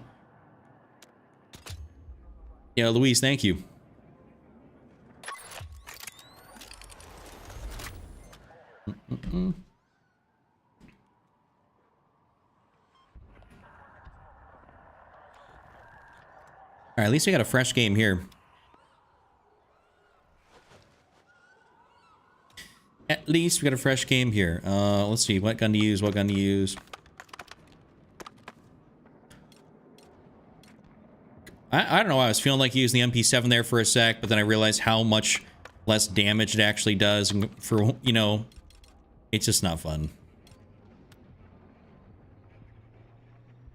Yeah, Luis, thank you. All right, at least we got a fresh game here. At least we got a fresh game here. Let's see, what gun to use, what gun to use. I don't know, I was feeling like using the MP7 there for a sec, but then I realized how much less damage it actually does. And for, you know, it's just not fun.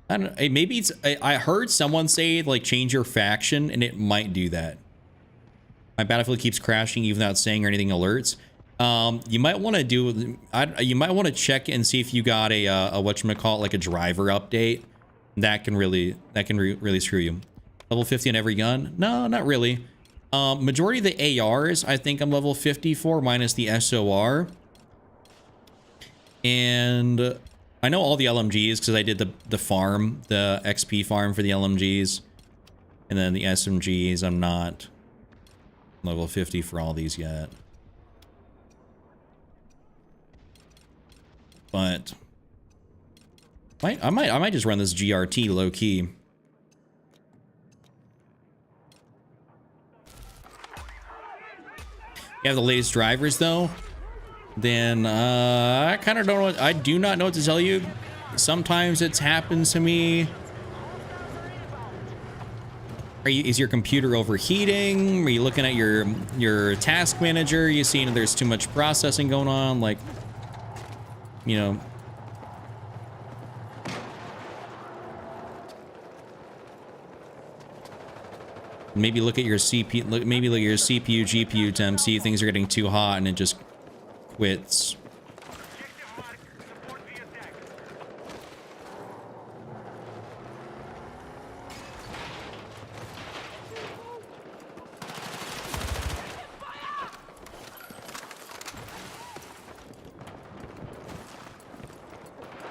I don't know, maybe it's, I heard someone say, like, change your faction, and it might do that. My Battlefield keeps crashing even without saying or anything alerts. You might want to do, you might want to check and see if you got a whatchamacallit, like a driver update. That can really screw you. Level 50 on every gun? No, not really. Majority of the ARs, I think I'm level 50 for, minus the SOR. And I know all the LMGs because I did the farm, the XP farm for the LMGs. And then the SMGs, I'm not level 50 for all these yet. But I might just run this GRT low key. You have the latest drivers though, then I kind of don't know. I do not know what to tell you. Sometimes it's happened to me. Is your computer overheating? Are you looking at your task manager? You seeing there's too much processing going on? Like, you know. Maybe look at your CPU. Maybe look at your CPU, GPU temp. See if things are getting too hot and it just quits.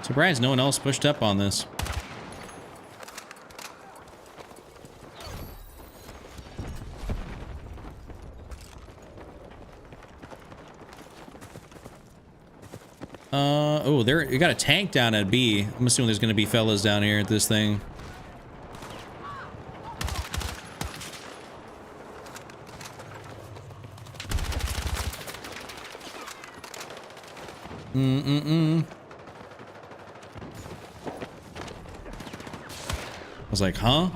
Surprised no one else pushed up on this. Oh, you got a tank down at B. I'm assuming there's gonna be fellas down here at this thing. I was like, huh?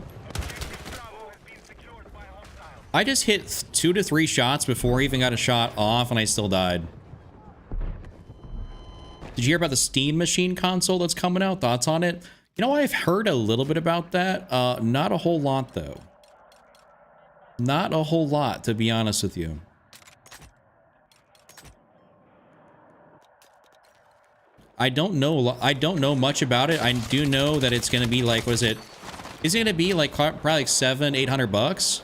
I just hit 2 to 3 shots before I even got a shot off and I still died. Did you hear about the Steam Machine console that's coming out? Thoughts on it? You know, I've heard a little bit about that. Not a whole lot, though. Not a whole lot, to be honest with you. I don't know much about it. I do know that it's going to be like, what is it? Is it going to be like probably like $700-800?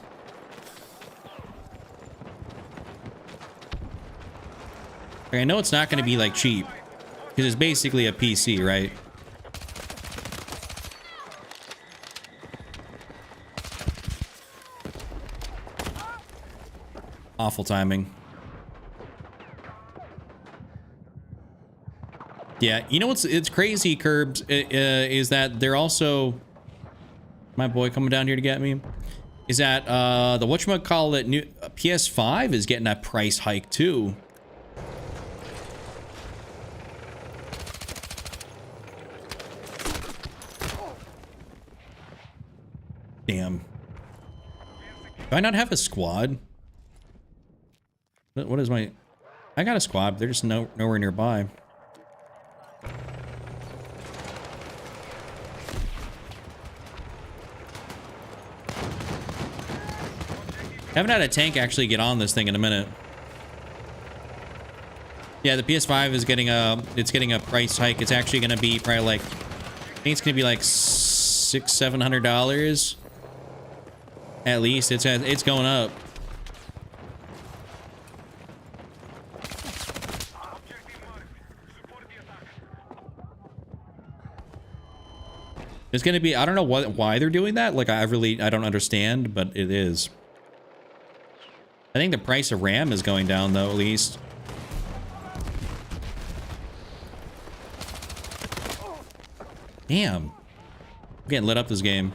I know it's not going to be like cheap. Because it's basically a PC, right? Awful timing. Yeah, you know what's it's crazy, Curbs, is that they're also my boy coming down here to get me. Is that the whatchamacallit new PS5 is getting a price hike too. Damn. Do I not have a squad? What is my... I got a squad, they're just nowhere nearby. Haven't had a tank actually get on this thing in a minute. Yeah, the PS5 is getting a price hike. It's actually gonna be probably like, I think it's gonna be like $600-700 at least. It's going up. It's gonna be, I don't know why they're doing that. Like I don't understand, but it is. I think the price of RAM is going down though, at least. Damn. I'm getting lit up this game.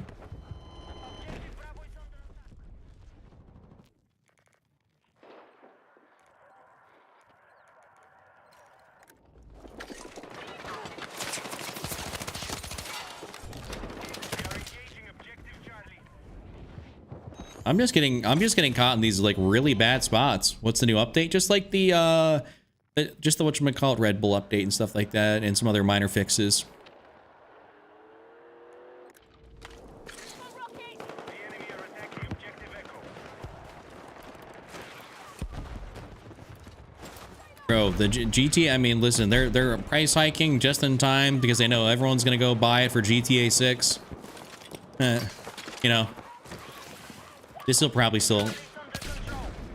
I'm just getting caught in these like really bad spots. What's the new update? Just like the whatchamacallit Red Bull update and stuff like that, and some other minor fixes. Bro, the GTA, I mean, listen, they're price hiking just in time because they know everyone's gonna go buy it for GTA 6. You know. This will probably still...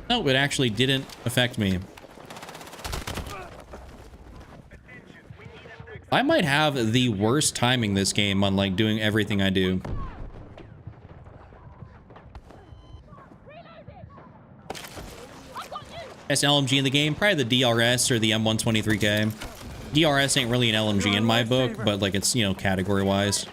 No, it actually didn't affect me. I might have the worst timing this game on like doing everything I do. Best LMG in the game? Probably the DRS or the M123K. DRS ain't really an LMG in my book, but like it's, you know, category-wise.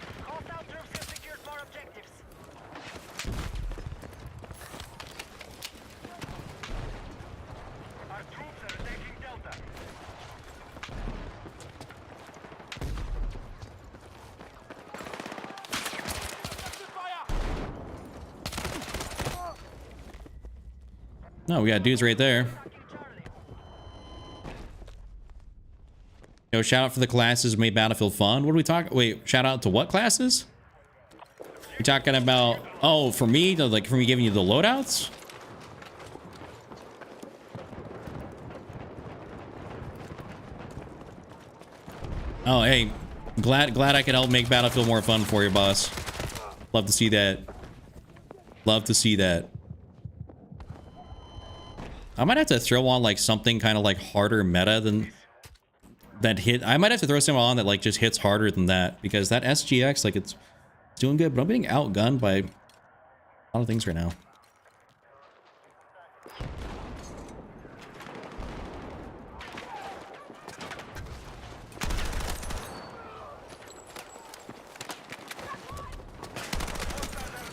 No, we got dudes right there. Yo, shout out for the classes made Battlefield fun. What are we talking? Wait, shout out to what classes? You talking about? Oh, for me, like for me giving you the loadouts? Oh, hey, glad I could help make Battlefield more fun for you, boss. Love to see that. Love to see that. I might have to throw on like something kind of like harder meta than that hit. I might have to throw something on that like just hits harder than that, because that SGX, like it's doing good, but I'm being outgunned by a lot of things right now.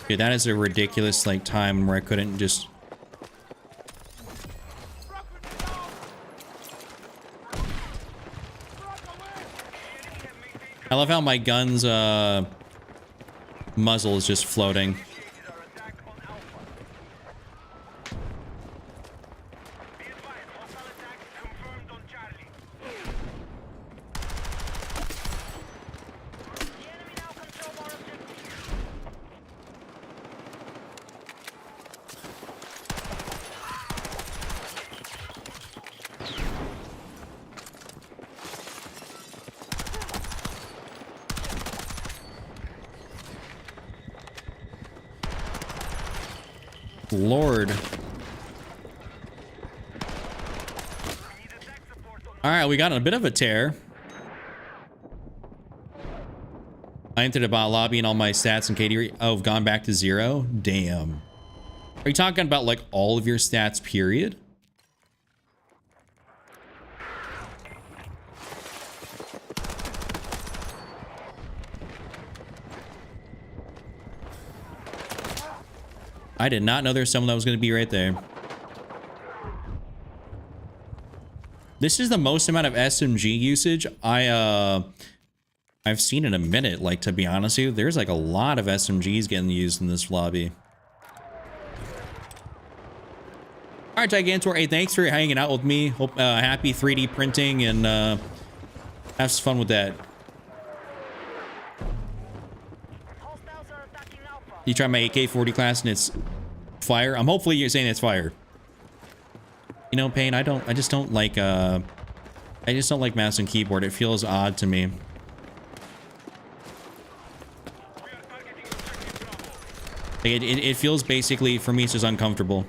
Dude, that is a ridiculous like time where I couldn't just... I love how my gun's muzzle is just floating. Lord. All right, we got a bit of a tear. I entered a bot lobby and all my stats and KD have gone back to 0. Damn. Are you talking about like all of your stats, period? I did not know there's someone that was going to be right there. This is the most amount of SMG usage I've seen in a minute. Like, to be honest with you, there's like a lot of SMGs getting used in this lobby. All right, Gigantor, hey, thanks for hanging out with me. Hope happy 3D printing and have some fun with that. Hostiles are attacking Alpha. You try my AK-40 class and it's fire. Hopefully you're saying it's fire. You know, Payne, I just don't like mouse and keyboard. It feels odd to me. Like, it feels basically, for me, it's just uncomfortable.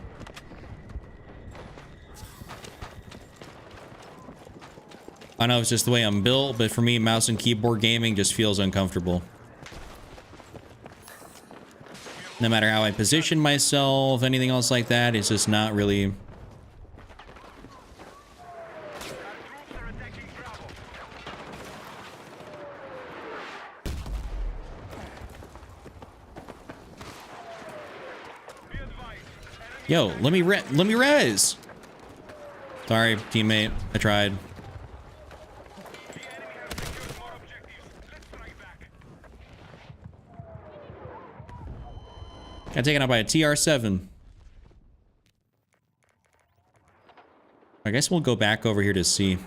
I know it's just the way I'm built, but for me, mouse and keyboard gaming just feels uncomfortable. No matter how I position myself, anything else like that, it's just not really... Yo, let me res. Sorry, teammate. I tried. Got taken out by a TR7. I guess we'll go back over here to see.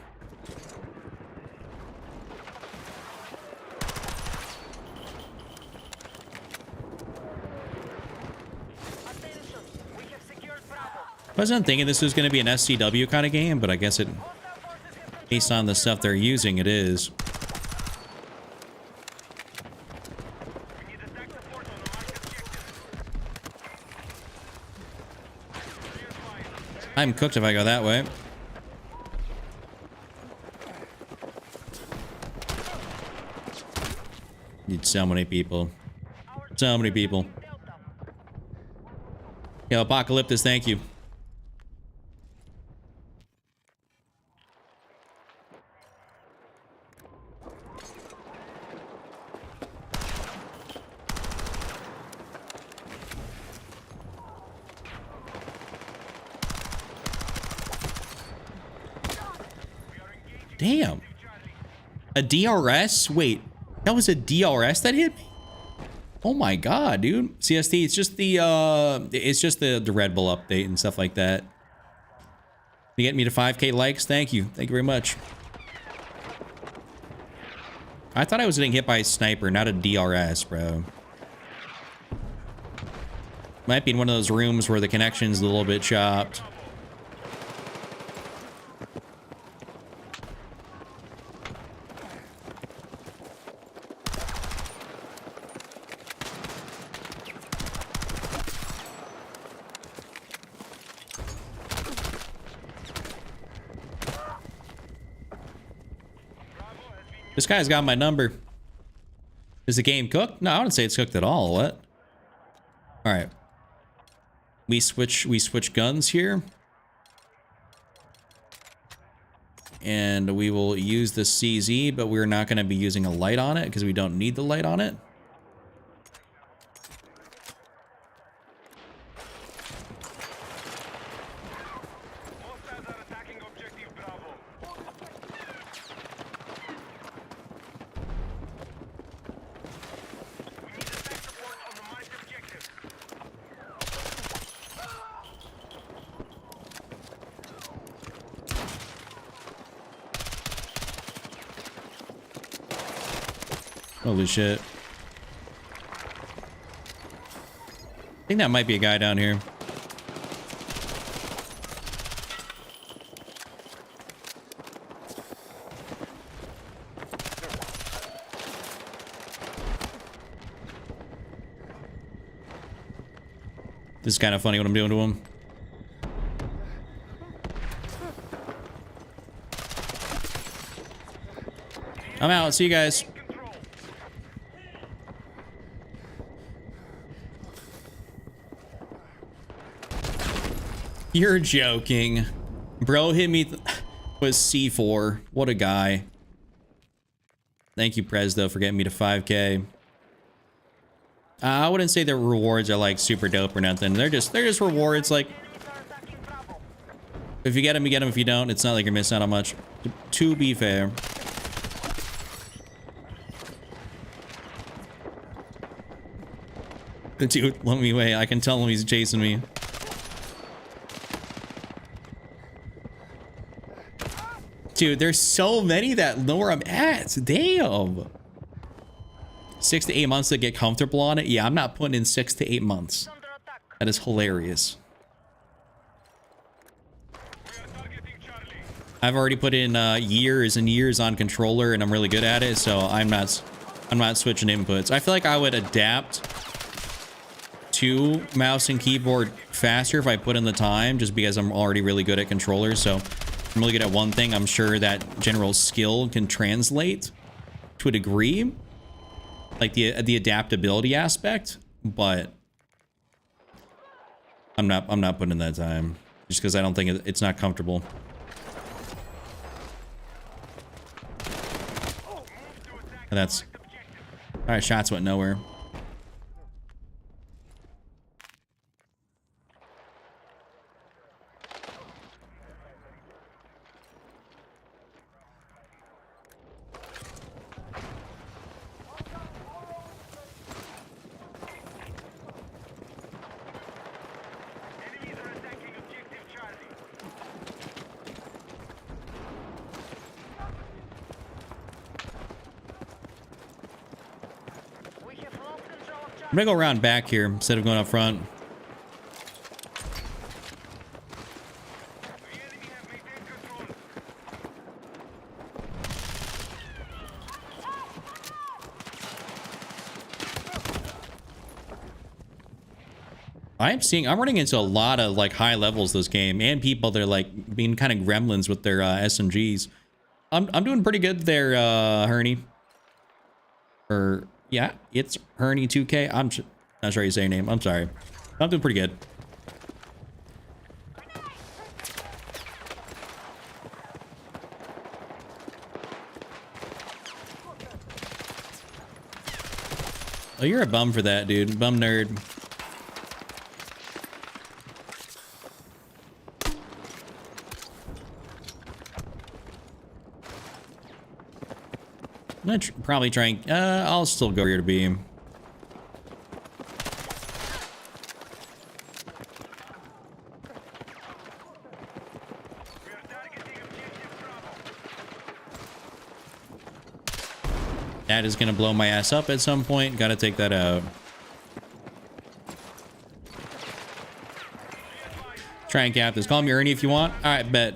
I wasn't thinking this was going to be an SCW kind of game, but I guess it, based on the stuff they're using, it is. I'm cooked if I go that way. Need so many people. So many people. Yo, Apocalyptus, thank you. Damn. A DRS? Wait, that was a DRS that hit me? Oh my god, dude. CST, it's just the Red Bull update and stuff like that. You get me to 5K likes? Thank you. Thank you very much. I thought I was getting hit by a sniper, not a DRS, bro. Might be in one of those rooms where the connection's a little bit chopped. This guy's got my number. Is the game cooked? No, I wouldn't say it's cooked at all. What? All right. We switch guns here. And we will use the CZ, but we're not going to be using a light on it because we don't need the light on it. Holy shit. I think that might be a guy down here. This is kind of funny what I'm doing to him. I'm out. See you guys. You're joking. Bro hit me with C4. What a guy. Thank you, Prez, though, for getting me to 5K. I wouldn't say the rewards are like super dope or nothing. They're just rewards. Like, if you get them, you get them. If you don't, it's not like you're missing out on much. To be fair. Dude, let me wait. I can tell him he's chasing me. Dude, there's so many that know where I'm at. Damn. 6 to 8 months to get comfortable on it. Yeah, I'm not putting in 6 to 8 months. That is hilarious. I've already put in years and years on controller, and I'm really good at it. So I'm not switching inputs. I feel like I would adapt to mouse and keyboard faster if I put in the time, just because I'm already really good at controllers. So I'm really good at one thing. I'm sure that general skill can translate to a degree, like the adaptability aspect, but I'm not putting in that time just because I don't think it's not comfortable. And that's all right. Shots went nowhere. I'm gonna go around back here instead of going up front. I'm running into a lot of like high levels this game, and people that are like being kind of gremlins with their SMGs. I'm doing pretty good there, Herney. Or yeah, it's Herney 2K. I'm not sure how you say your name. I'm sorry. I'm doing pretty good. Oh, you're a bum for that, dude. Bum nerd. I'm gonna probably try and I'll still go here to beam. That is gonna blow my ass up at some point. Gotta take that out. Try and cap this. Call me Ernie if you want. All right, bet.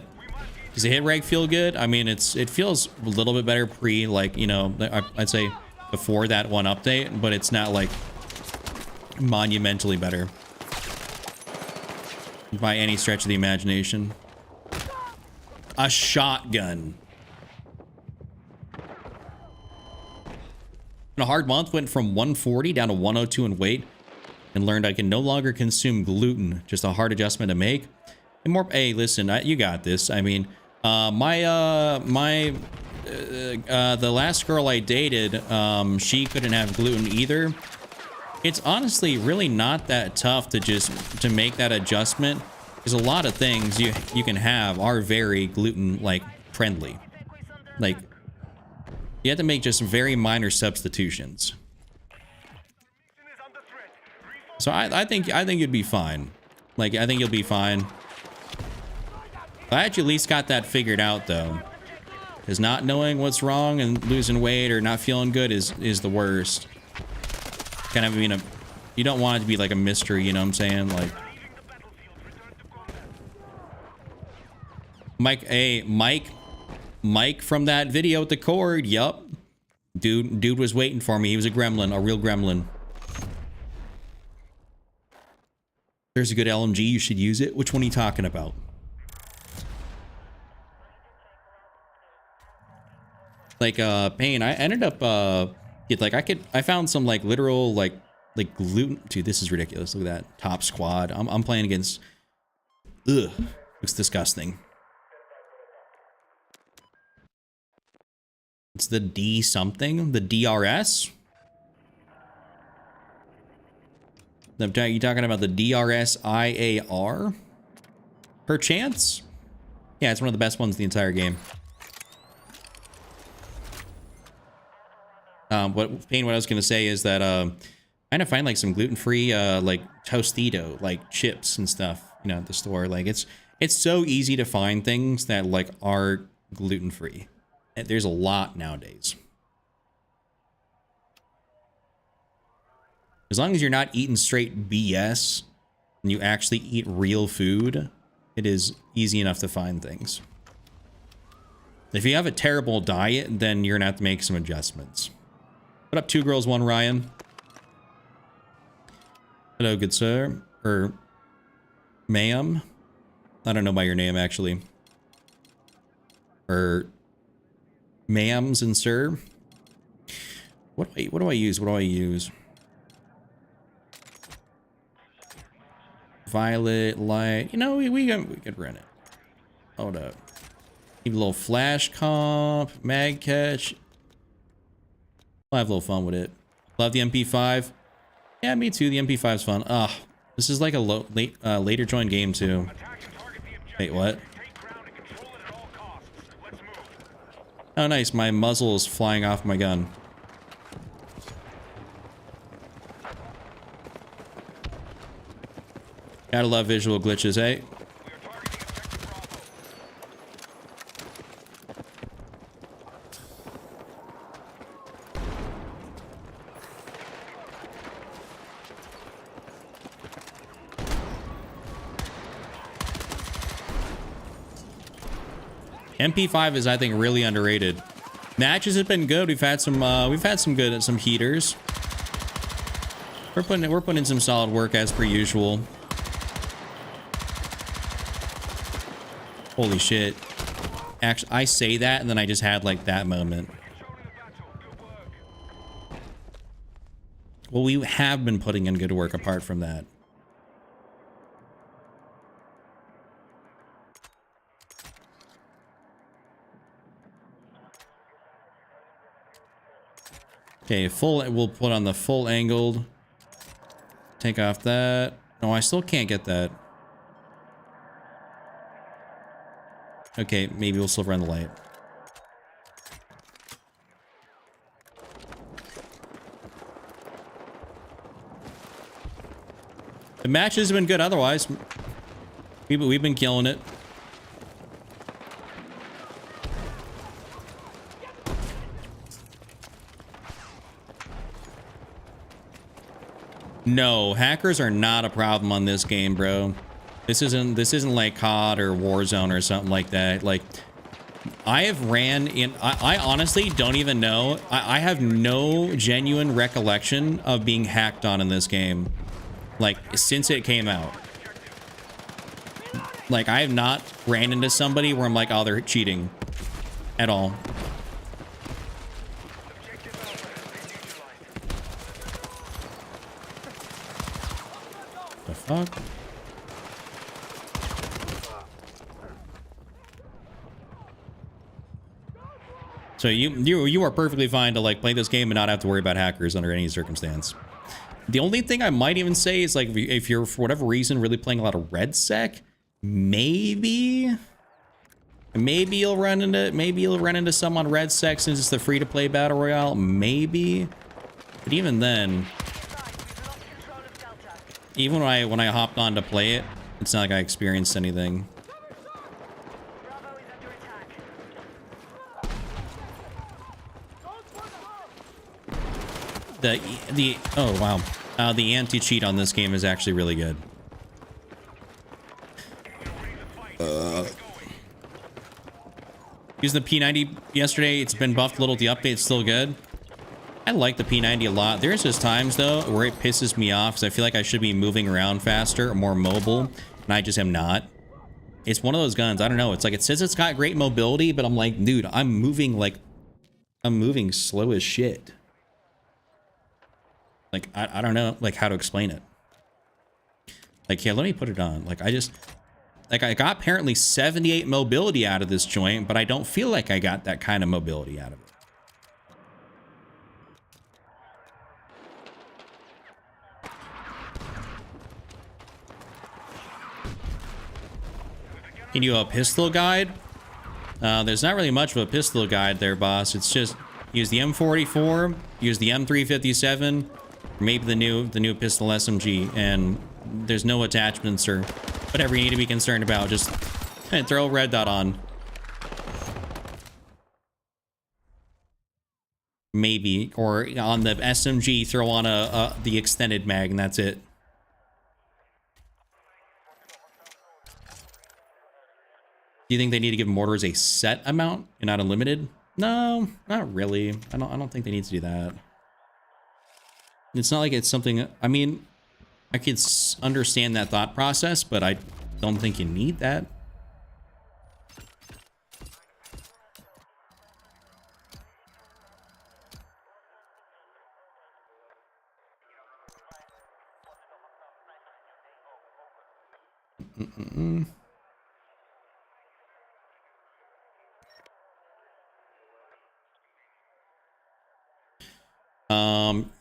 Does the hit reg feel good? I mean, it feels a little bit better pre, like, you know, I'd say before that one update, but it's not like monumentally better by any stretch of the imagination. A shotgun. In a hard month, went from 140 down to 102 in weight, and learned I can no longer consume gluten. Just a hard adjustment to make. And more, hey, listen, you got this. I mean, the last girl I dated, she couldn't have gluten either. It's honestly really not that tough to make that adjustment, because a lot of things you can have are very gluten like friendly. Like, you have to make just very minor substitutions. So I think you'd be fine. Like, I think you'll be fine. Glad you at least got that figured out, though. Because not knowing what's wrong and losing weight or not feeling good is the worst. Kind of, you don't want it to be like a mystery, you know what I'm saying? Like, Mike from that video with the cord. Yup. Dude was waiting for me. He was a gremlin, a real gremlin. There's a good LMG. You should use it. Which one are you talking about? Like, Pain, I ended up, I found some, like, literal, like gluten. Dude, this is ridiculous. Look at that. Top squad. I'm playing against Ugh. Looks disgusting. It's the D something? The DRS? You talking about the DRS IAR? Perchance? Yeah, it's one of the best ones in the entire game. What I was gonna say is that trying to find like some gluten-free like Tostito, like chips and stuff, you know, at the store. Like it's so easy to find things that like are gluten-free. There's a lot nowadays. As long as you're not eating straight BS and you actually eat real food, it is easy enough to find things. If you have a terrible diet, then you're gonna have to make some adjustments. What up, 2 girls, 1 Ryan? Hello, good sir. Or ma'am. I don't know by your name, actually. Or ma'ams and sir. What do I use? What do I use? Violet, light. You know, we could run it. Hold up. Give a little flash comp, mag catch. I'll have a little fun with it. Love the MP5. Yeah, me too. The MP5's fun. Ugh. This is like a later join game too. Wait, what? Oh, nice. My muzzle is flying off my gun. Gotta love visual glitches, eh? MP5 is, I think, really underrated. Matches have been good. We've had some heaters. We're putting in some solid work as per usual. Holy shit. Actually, I say that and then I just had like that moment. Well, we have been putting in good work apart from that. Okay, we'll put on the full angled. Take off that. No, I still can't get that. Okay, maybe we'll still run the light. The matches have been good otherwise. We've been killing it. No, hackers are not a problem on this game, bro. This isn't like COD or Warzone or something like that. Like, I have ran in... I honestly don't even know. I have no genuine recollection of being hacked on in this game. Like, since it came out. Like, I have not ran into somebody where I'm like, oh, they're cheating. At all. The fuck? So you are perfectly fine to like play this game and not have to worry about hackers under any circumstance. The only thing I might even say is like if you're for whatever reason really playing a lot of red sec, maybe you'll run into someone red sec since it's the free to play battle royale, maybe. But even then, even when I hopped on to play it, it's not like I experienced anything. Oh wow, the anti-cheat on this game is actually really good. Using the P90 yesterday, it's been buffed a little. The update's still good. I like the P90 a lot. There's just times though where it pisses me off because I feel like I should be moving around faster or more mobile, and I just am not. It's one of those guns. I don't know. It's like it says it's got great mobility, but I'm like, dude, I'm moving slow as shit. Like, I don't know, like, how to explain it. Like, here, let me put it on. Like, Like, I got apparently 78 mobility out of this joint, but I don't feel like I got that kind of mobility out of it. Can you do a pistol guide? There's not really much of a pistol guide there, boss. It's just use the M44, use the M357, maybe the new pistol SMG, and there's no attachments or whatever you need to be concerned about. Just throw a red dot on. Maybe, or on the SMG, throw on the extended mag, and that's it. Do you think they need to give mortars a set amount and not unlimited? No, not really. I don't think they need to do that. It's not like it's something. I mean, I could understand that thought process, but I don't think you need that.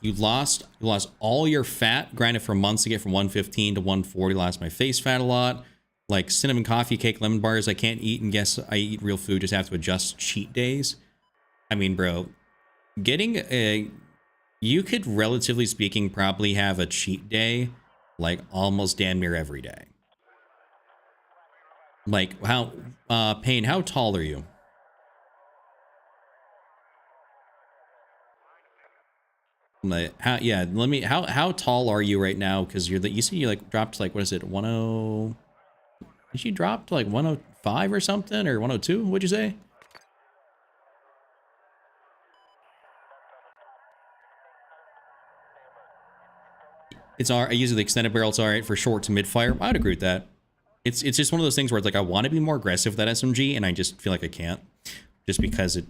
You lost all your fat, grinded for months to get from 115 to 140. Lost my face fat a lot. Like cinnamon coffee cake, lemon bars I can't eat, and guess I eat real food, just have to adjust cheat days. I mean, bro, you could, relatively speaking, probably have a cheat day like almost damn near every day. Like, Payne, how tall are you? Like, how tall are you right now? Because you see you like dropped like, what is it, 10? Did you drop to like 105 or something, or 102? What'd you say? It's all right. Usually the extended barrel, it's all right for short to mid fire. I'd agree with that. It's just one of those things where it's like I want to be more aggressive with that SMG, and I just feel like I can't, just because it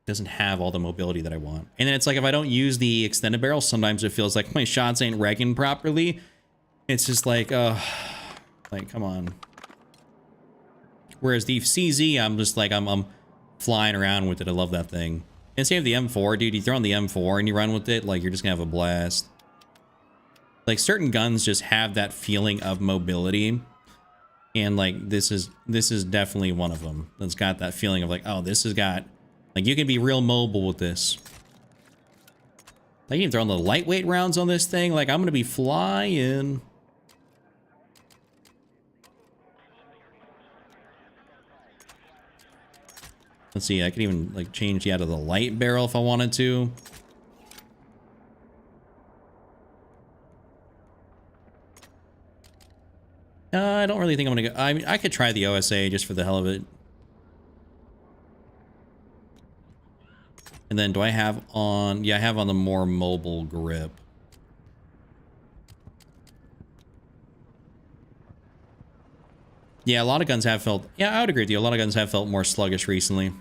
doesn't have all the mobility that I want. And then it's like if I don't use the extended barrel, sometimes it feels like my shots ain't regging properly. It's just like, like, come on. Whereas the CZ, I'm just like, I'm flying around with it. I love that thing. And same with the M4, dude. You throw on the M4 and you run with it, like, you're just gonna have a blast. Like, certain guns just have that feeling of mobility. And like, this is definitely one of them that's got that feeling of like, oh, this has got, like, you can be real mobile with this. Like, you can throw in the lightweight rounds on this thing. Like, I'm gonna be flying. Let's see, I could even like change the out of the light barrel if I wanted to. I don't really think I'm gonna go. I mean, I could try the OSA just for the hell of it. And then do I have on... Yeah, I have on the more mobile grip. Yeah, a lot of guns have felt... Yeah, I would agree with you. A lot of guns have felt more sluggish recently.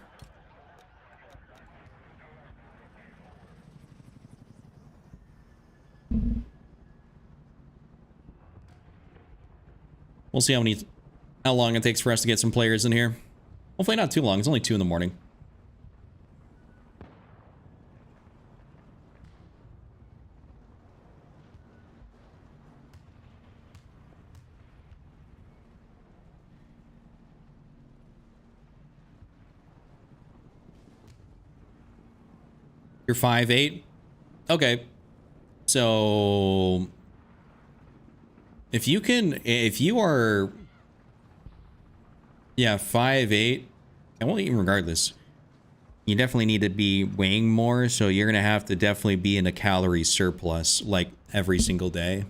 We'll see how long it takes for us to get some players in here. Hopefully not too long. It's only 2 in the morning. You're 5'8". Okay. So if you are, yeah, 5'8", and well, even regardless, you definitely need to be weighing more. So you're going to have to definitely be in a calorie surplus like every single day.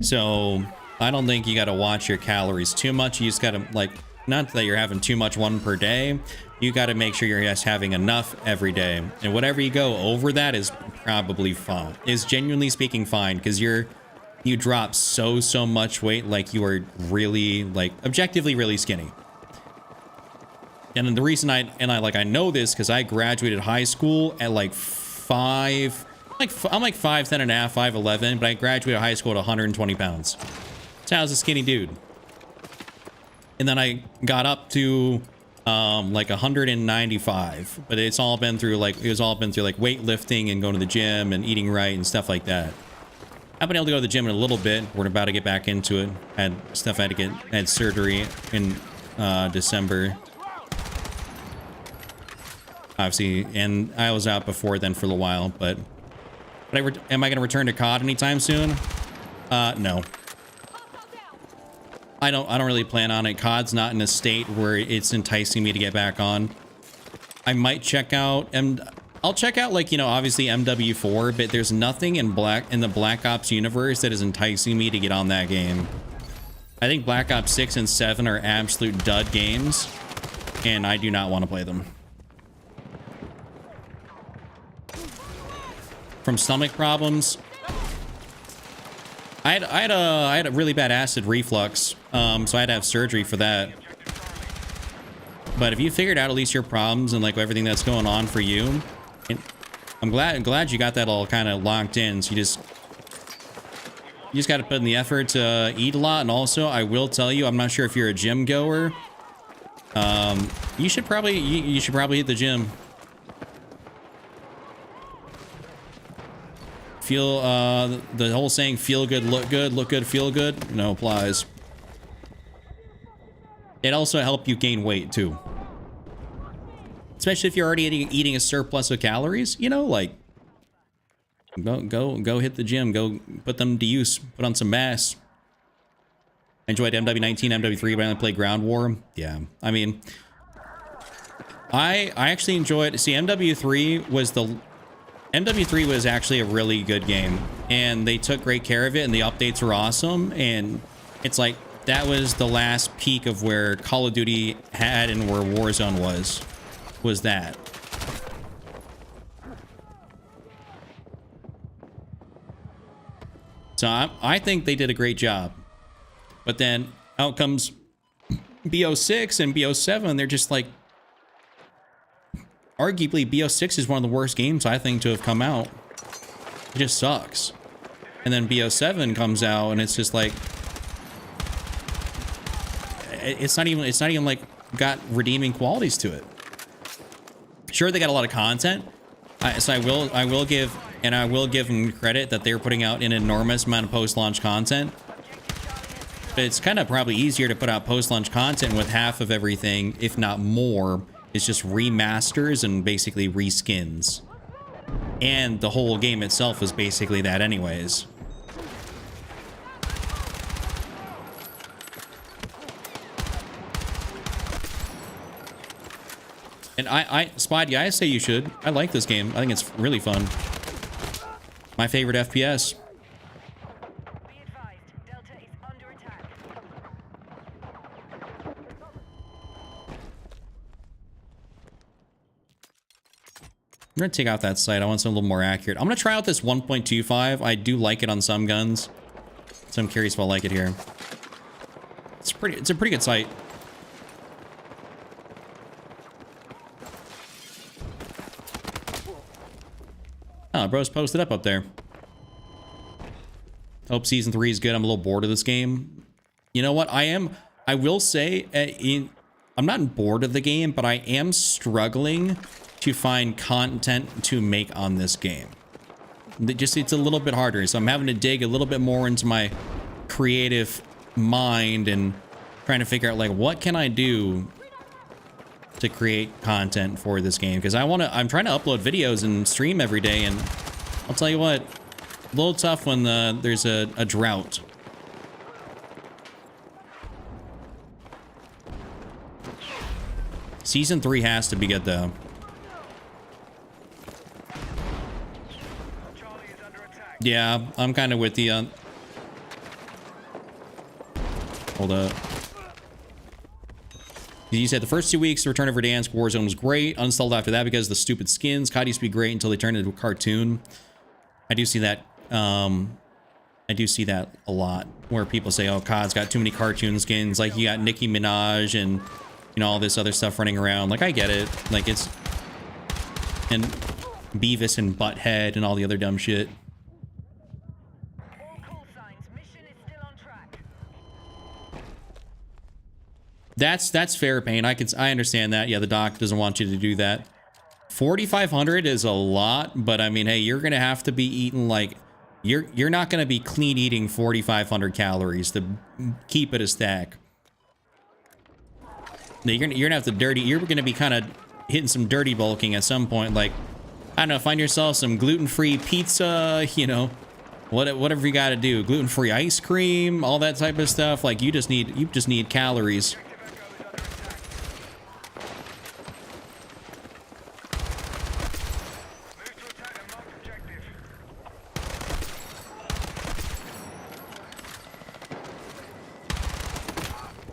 So I don't think you got to watch your calories too much. You just got to, like, not that you're having too much one per day. You got to make sure you're just having enough every day. And whatever you go over that is probably fine. Is genuinely speaking fine, because you drop so much weight, like you are really, like, objectively really skinny. And the reason I know this because I graduated high school at like I'm like 5'10 and a half, 5'11, but I graduated high school at 120 pounds. So I was a skinny dude. and then I got up to like 195, but it's all been through like weightlifting and going to the gym and eating right and stuff like that. I've been able to go to the gym in a little bit. We're about to get back into it. I had surgery in December. Obviously, and I was out before then for a little while, but am I going to return to COD anytime soon? No. I don't really plan on it. COD's not in a state where it's enticing me to get back on. I might check out, and I'll check out, like, you know, obviously MW4, but there's nothing in the Black Ops universe that is enticing me to get on that game. I think Black Ops 6 and 7 are absolute dud games, and I do not want to play them. From stomach problems, I had a really bad acid reflux, so I had to have surgery for that. But if you figured out at least your problems and like everything that's going on for you, I'm glad you got that all kind of locked in. So you just got to put in the effort to eat a lot. And also, I will tell you, I'm not sure if you're a gym goer. You should probably hit the gym. Feel the whole saying feel good, look good, feel good, no applies. It also helps you gain weight too, especially if you're already eating a surplus of calories, you know, like go hit the gym, go put them to use, put on some mass. I enjoyed MW19, MW3, but I only played Ground War. Yeah, I mean, I actually enjoyed, see, MW3 was actually a really good game, and they took great care of it, and the updates were awesome. And it's like that was the last peak of where Call of Duty had and where Warzone was that. So I think they did a great job. But then out comes BO6 and BO7. They're just like, arguably, BO6 is one of the worst games I think to have come out. It just sucks. And then BO7 comes out, and it's just like, it's not even like got redeeming qualities to it. Sure, they got a lot of content, so I will give them credit that they're putting out an enormous amount of post-launch content. But it's kind of probably easier to put out post-launch content with half of everything, if not more. It's just remasters and basically reskins. And the whole game itself is basically that anyways. And Spidey, I say you should. I like this game. I think it's really fun. My favorite FPS. I'm gonna take out that sight. I want something a little more accurate. I'm gonna try out this 1.25. I do like it on some guns, so I'm curious if I'll like it here. It's a pretty good sight. Oh, bro's posted up there. Hope season 3 is good. I'm a little bored of this game. You know what? I will say, I'm not bored of the game, but I am struggling to find content to make on this game. It's a little bit harder, so I'm having to dig a little bit more into my creative mind and trying to figure out, like, what can I do to create content for this game, because I'm trying to upload videos and stream every day, and I'll tell you what, a little tough when there's a drought. Season 3 has to be good though. Yeah, I'm kind of with you. Hold up. You said the first 2 weeks, Return of Verdansk Warzone was great. Uninstalled after that because of the stupid skins. COD used to be great until they turned into a cartoon. I do see that. I do see that a lot, where people say, "Oh, COD's got too many cartoon skins." Like you got Nicki Minaj and all this other stuff running around. Like I get it. Like it's and Beavis and Butthead and all the other dumb shit. That's fair, Pain. I understand that. Yeah, the doc doesn't want you to do that. 4,500 is a lot, but I mean, hey, you're gonna have to be eating like you're not gonna be clean eating 4,500 calories to keep it a stack. Now, you're gonna have to you're gonna be kind of hitting some dirty bulking at some point. Like, I don't know, find yourself some gluten-free pizza, you know, whatever you got to do, gluten-free ice cream, all that type of stuff. Like, you just need calories.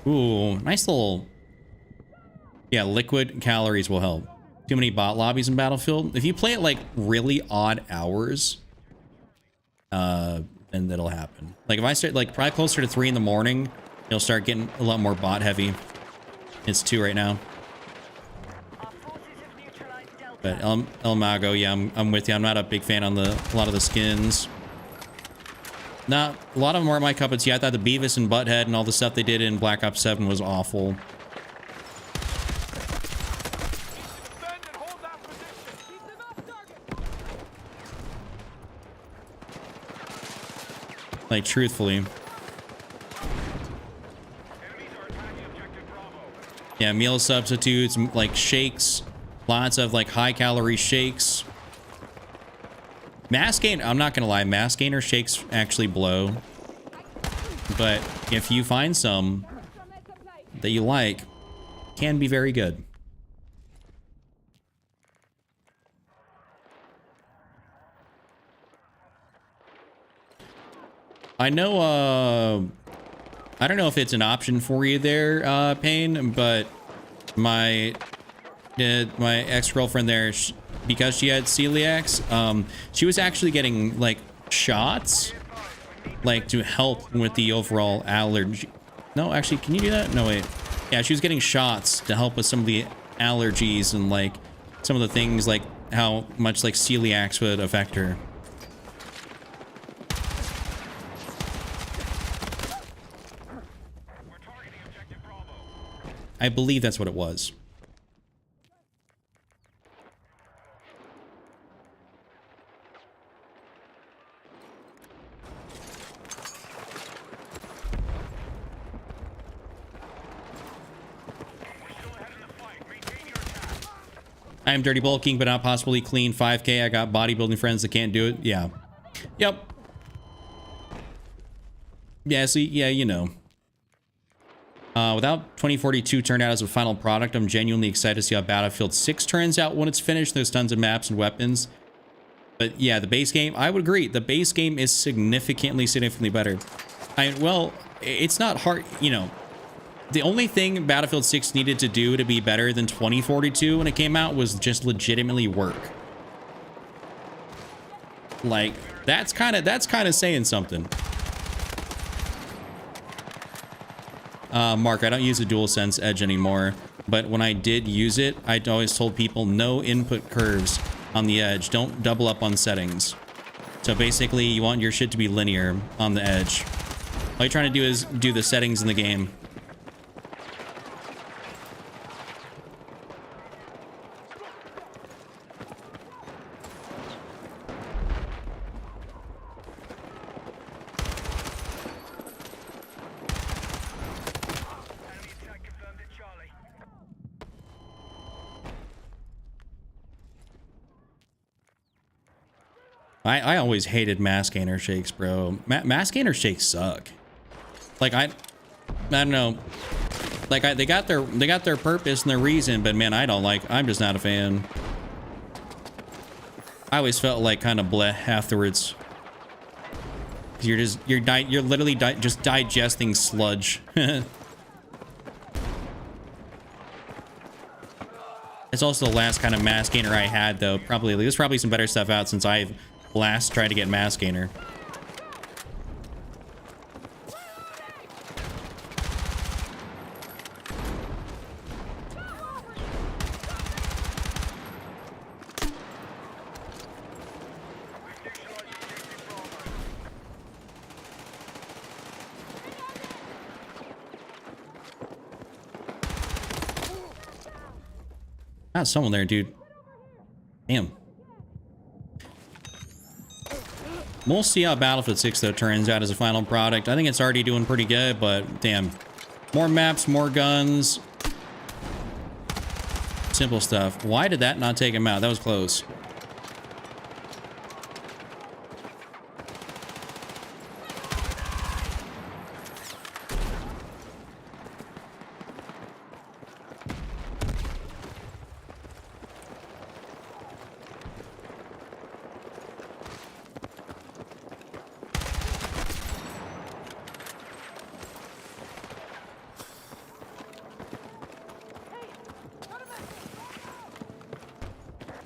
Ooh, nice little... Yeah, liquid calories will help. Too many bot lobbies in Battlefield. If you play it, like, really odd hours, then that'll happen. Like, if I start, like, probably closer to 3 in the morning, you'll start getting a lot more bot heavy. It's 2 right now. But El Mago, yeah, I'm with you. I'm not a big fan on a lot of the skins. A lot of them weren't my cup of tea. I thought the Beavis and Butthead and all the stuff they did in Black Ops 7 was awful. Like, truthfully. Yeah, meal substitutes, like shakes. Lots of, like, high-calorie shakes. Mass gain, I'm not gonna lie, mass gainer shakes actually blow. But if you find some that you like, can be very good. I know, I don't know if it's an option for you there, Payne, but my ex-girlfriend there, because she had celiacs, she was actually getting, like, shots, like, to help with the overall allergy. No, actually, can you do that? No, wait. Yeah, she was getting shots to help with some of the allergies and, like, some of the things, like, how much, like, celiacs would affect her. I believe that's what it was. I am dirty bulking, but not possibly clean 5K. I got bodybuilding friends that can't do it. Yeah. Yep. Yeah, see, yeah, you know. Without 2042 turned out as a final product, I'm genuinely excited to see how Battlefield 6 turns out when it's finished. There's tons of maps and weapons. But yeah, the base game, I would agree. The base game is significantly better. Well, it's not hard, you know. The only thing Battlefield 6 needed to do to be better than 2042 when it came out was just legitimately work. Like, that's kind of saying something. Mark, I don't use a DualSense Edge anymore, but when I did use it, I always told people no input curves on the Edge. Don't double up on settings. So basically, you want your shit to be linear on the Edge. All you're trying to do is do the settings in the game. I always hated mass gainer shakes, bro. Mass gainer shakes suck. Like, I don't know. Like, they got their purpose and their reason, but man, I'm just not a fan. I always felt like kind of bleh afterwards. You're literally just digesting sludge. It's also the last kind of mass gainer I had, though. There's probably some better stuff out since I've last tried to get mass gainer. Not someone there, dude. Damn. We'll see how Battlefield 6, though, turns out as a final product. I think it's already doing pretty good, but damn. More maps, more guns. Simple stuff. Why did that not take him out? That was close.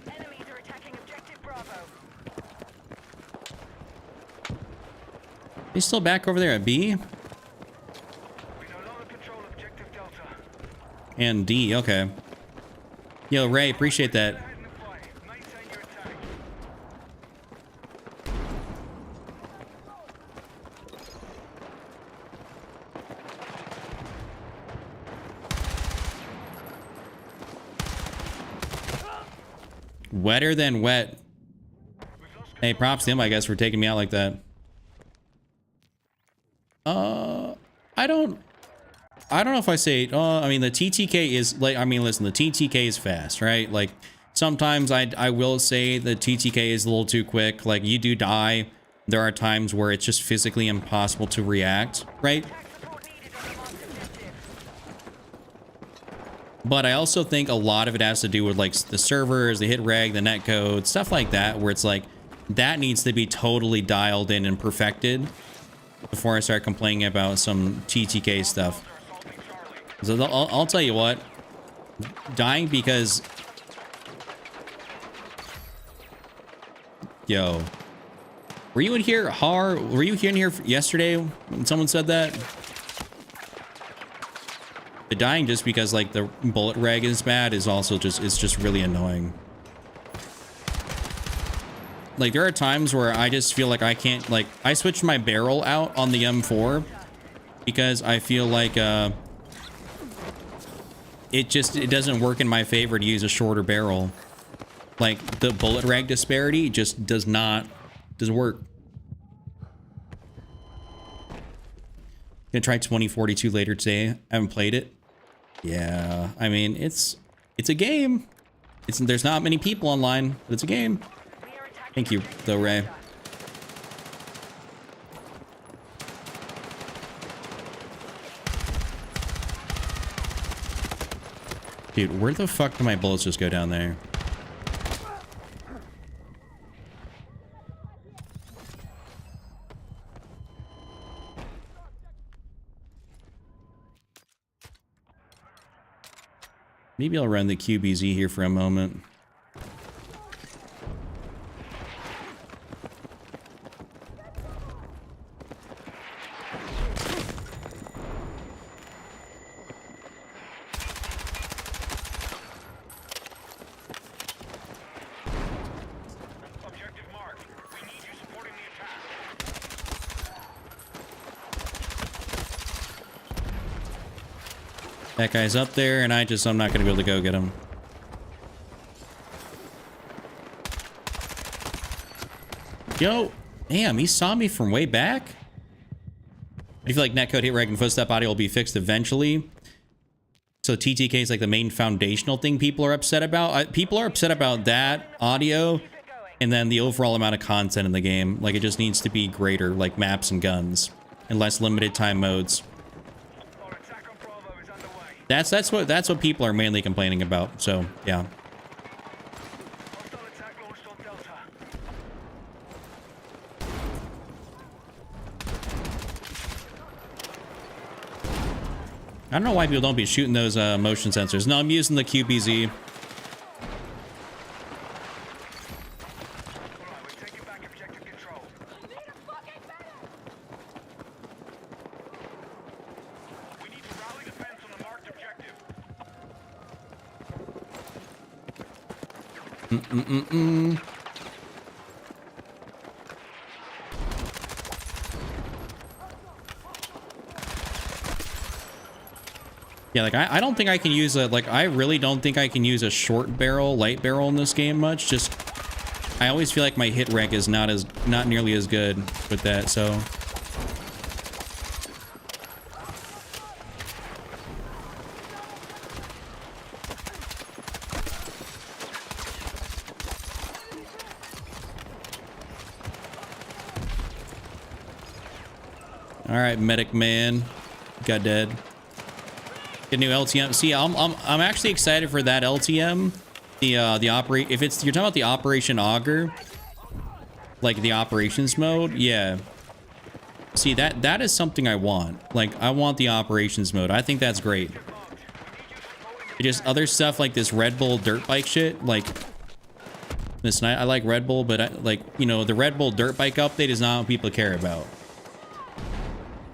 Enemies are attacking objective Bravo. He's still back over there at B We no longer control objective Delta. and D. Okay. Yo, Ray, appreciate that. Ahead in the fight. Maintain your attack. Wetter than wet. Hey, props to him, I guess, for taking me out like that. I don't know if I say, I mean, the TTK is like, I mean, listen, the TTK is fast, right? Like, sometimes I will say the TTK is a little too quick. Like, you do die. There are times where it's just physically impossible to react, right? Attack support needed on the marked objective. But I also think a lot of it has to do with like the servers, the hit reg, the netcode, stuff like that, where it's like that needs to be totally dialed in and perfected before I start complaining about some TTK stuff. So I'll tell you what, dying because, yo, were you in here, Har? Were you in here yesterday when someone said that? The dying just because like the bullet reg is bad is also just really annoying. Like there are times where I just feel like I can't, like I switched my barrel out on the M4 because I feel like it doesn't work in my favor to use a shorter barrel. Like the bullet reg disparity just doesn't work. Gonna try 2042 later today. I haven't played it. Yeah, I mean it's a game. There's not many people online, but it's a game. Thank you, though, Ray. Dude, where the fuck do my bullets just go down there? Maybe I'll run the QBZ here for a moment. Objective marked. We need you supporting the attack. That guy's up there, and I'm not gonna be able to go get him. Yo, damn, he saw me from way back. I feel like netcode, hit reg, and footstep audio will be fixed eventually. So TTK is like the main foundational thing people are upset about. People are upset about that audio, and then the overall amount of content in the game. Like it just needs to be greater, like maps and guns, and less limited time modes. Our attack on Bravo is underway. That's what people are mainly complaining about. So yeah. Hostile attack launched on Delta. I don't know why people don't be shooting those motion sensors. No, I'm using the QBZ. Alright, we're taking back objective control. We need to rally defense on the marked objective. Yeah, like I don't think I can use a, like, I really don't think I can use a short barrel, light barrel in this game much. Just, I always feel like my hit rec is not nearly as good with that, so. All right, medic man, got dead. Get new LTM. See, I'm actually excited for that LTM. The operate. If it's, you're talking about the Operation Auger, like the operations mode, yeah. See, that is something I want. Like, I want the operations mode. I think that's great. It just other stuff like this Red Bull dirt bike shit. Like, listen, I like Red Bull, but I like, you know, the Red Bull dirt bike update is not what people care about.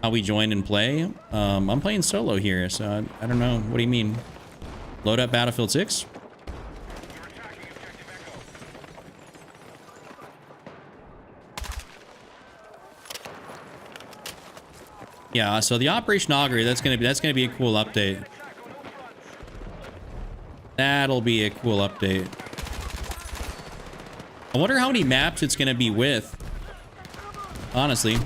How we join and play. I'm playing solo here, so I don't know. What do you mean? Load up Battlefield 6? Yeah, so the Operation Augury, that's gonna be a cool update. That'll be a cool update. I wonder how many maps it's gonna be with. Honestly.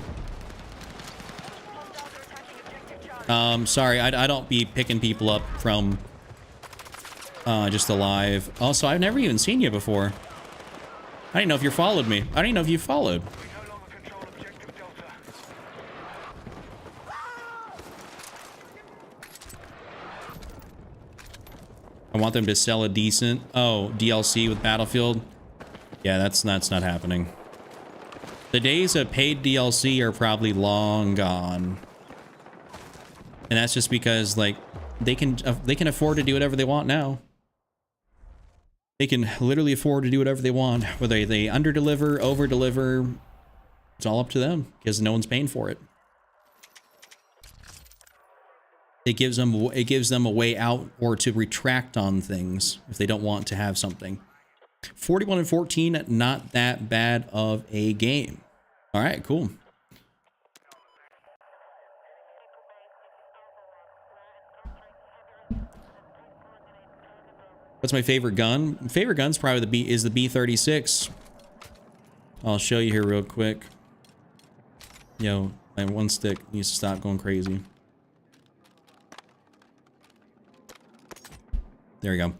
Sorry, I don't be picking people up from just alive. Also, I've never even seen you before. I didn't know if you followed me. I didn't know if you followed. I want them to sell a decent, DLC with Battlefield. Yeah, that's not happening. The days of paid DLC are probably long gone. And that's just because, like, they can afford to do whatever they want now. They can literally afford to do whatever they want. Whether they under-deliver, over-deliver, it's all up to them because no one's paying for it. It gives them a way out or to retract on things if they don't want to have something. 41 and 14, not that bad of a game. All right, cool. What's my favorite gun? Favorite gun's probably the B36. I'll show you here real quick. Yo, my one stick needs to stop going crazy. There we go.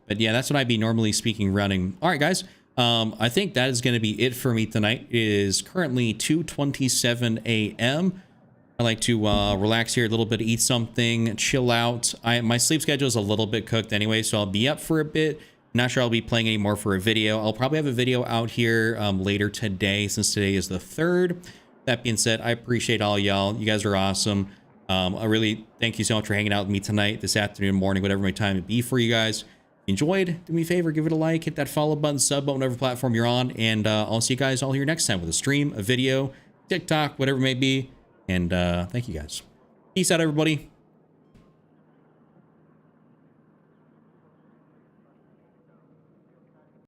But yeah, that's what I'd be normally speaking running. All right, guys. I think that is going to be it for me tonight. It is currently 2:27 a.m. I like to relax here a little bit, eat something, chill out. My sleep schedule is a little bit cooked anyway, so I'll be up for a bit. Not sure I'll be playing anymore for a video. I'll probably have a video out here later today, since today is the 3rd. That being said, I appreciate all y'all. You guys are awesome. I really thank you so much for hanging out with me tonight, this afternoon, morning, whatever my time would be for you guys. If you enjoyed, do me a favor, give it a like, hit that follow button, sub button, whatever platform you're on, and I'll see you guys all here next time with a stream, a video, TikTok, whatever it may be. And thank you guys. Peace out, everybody.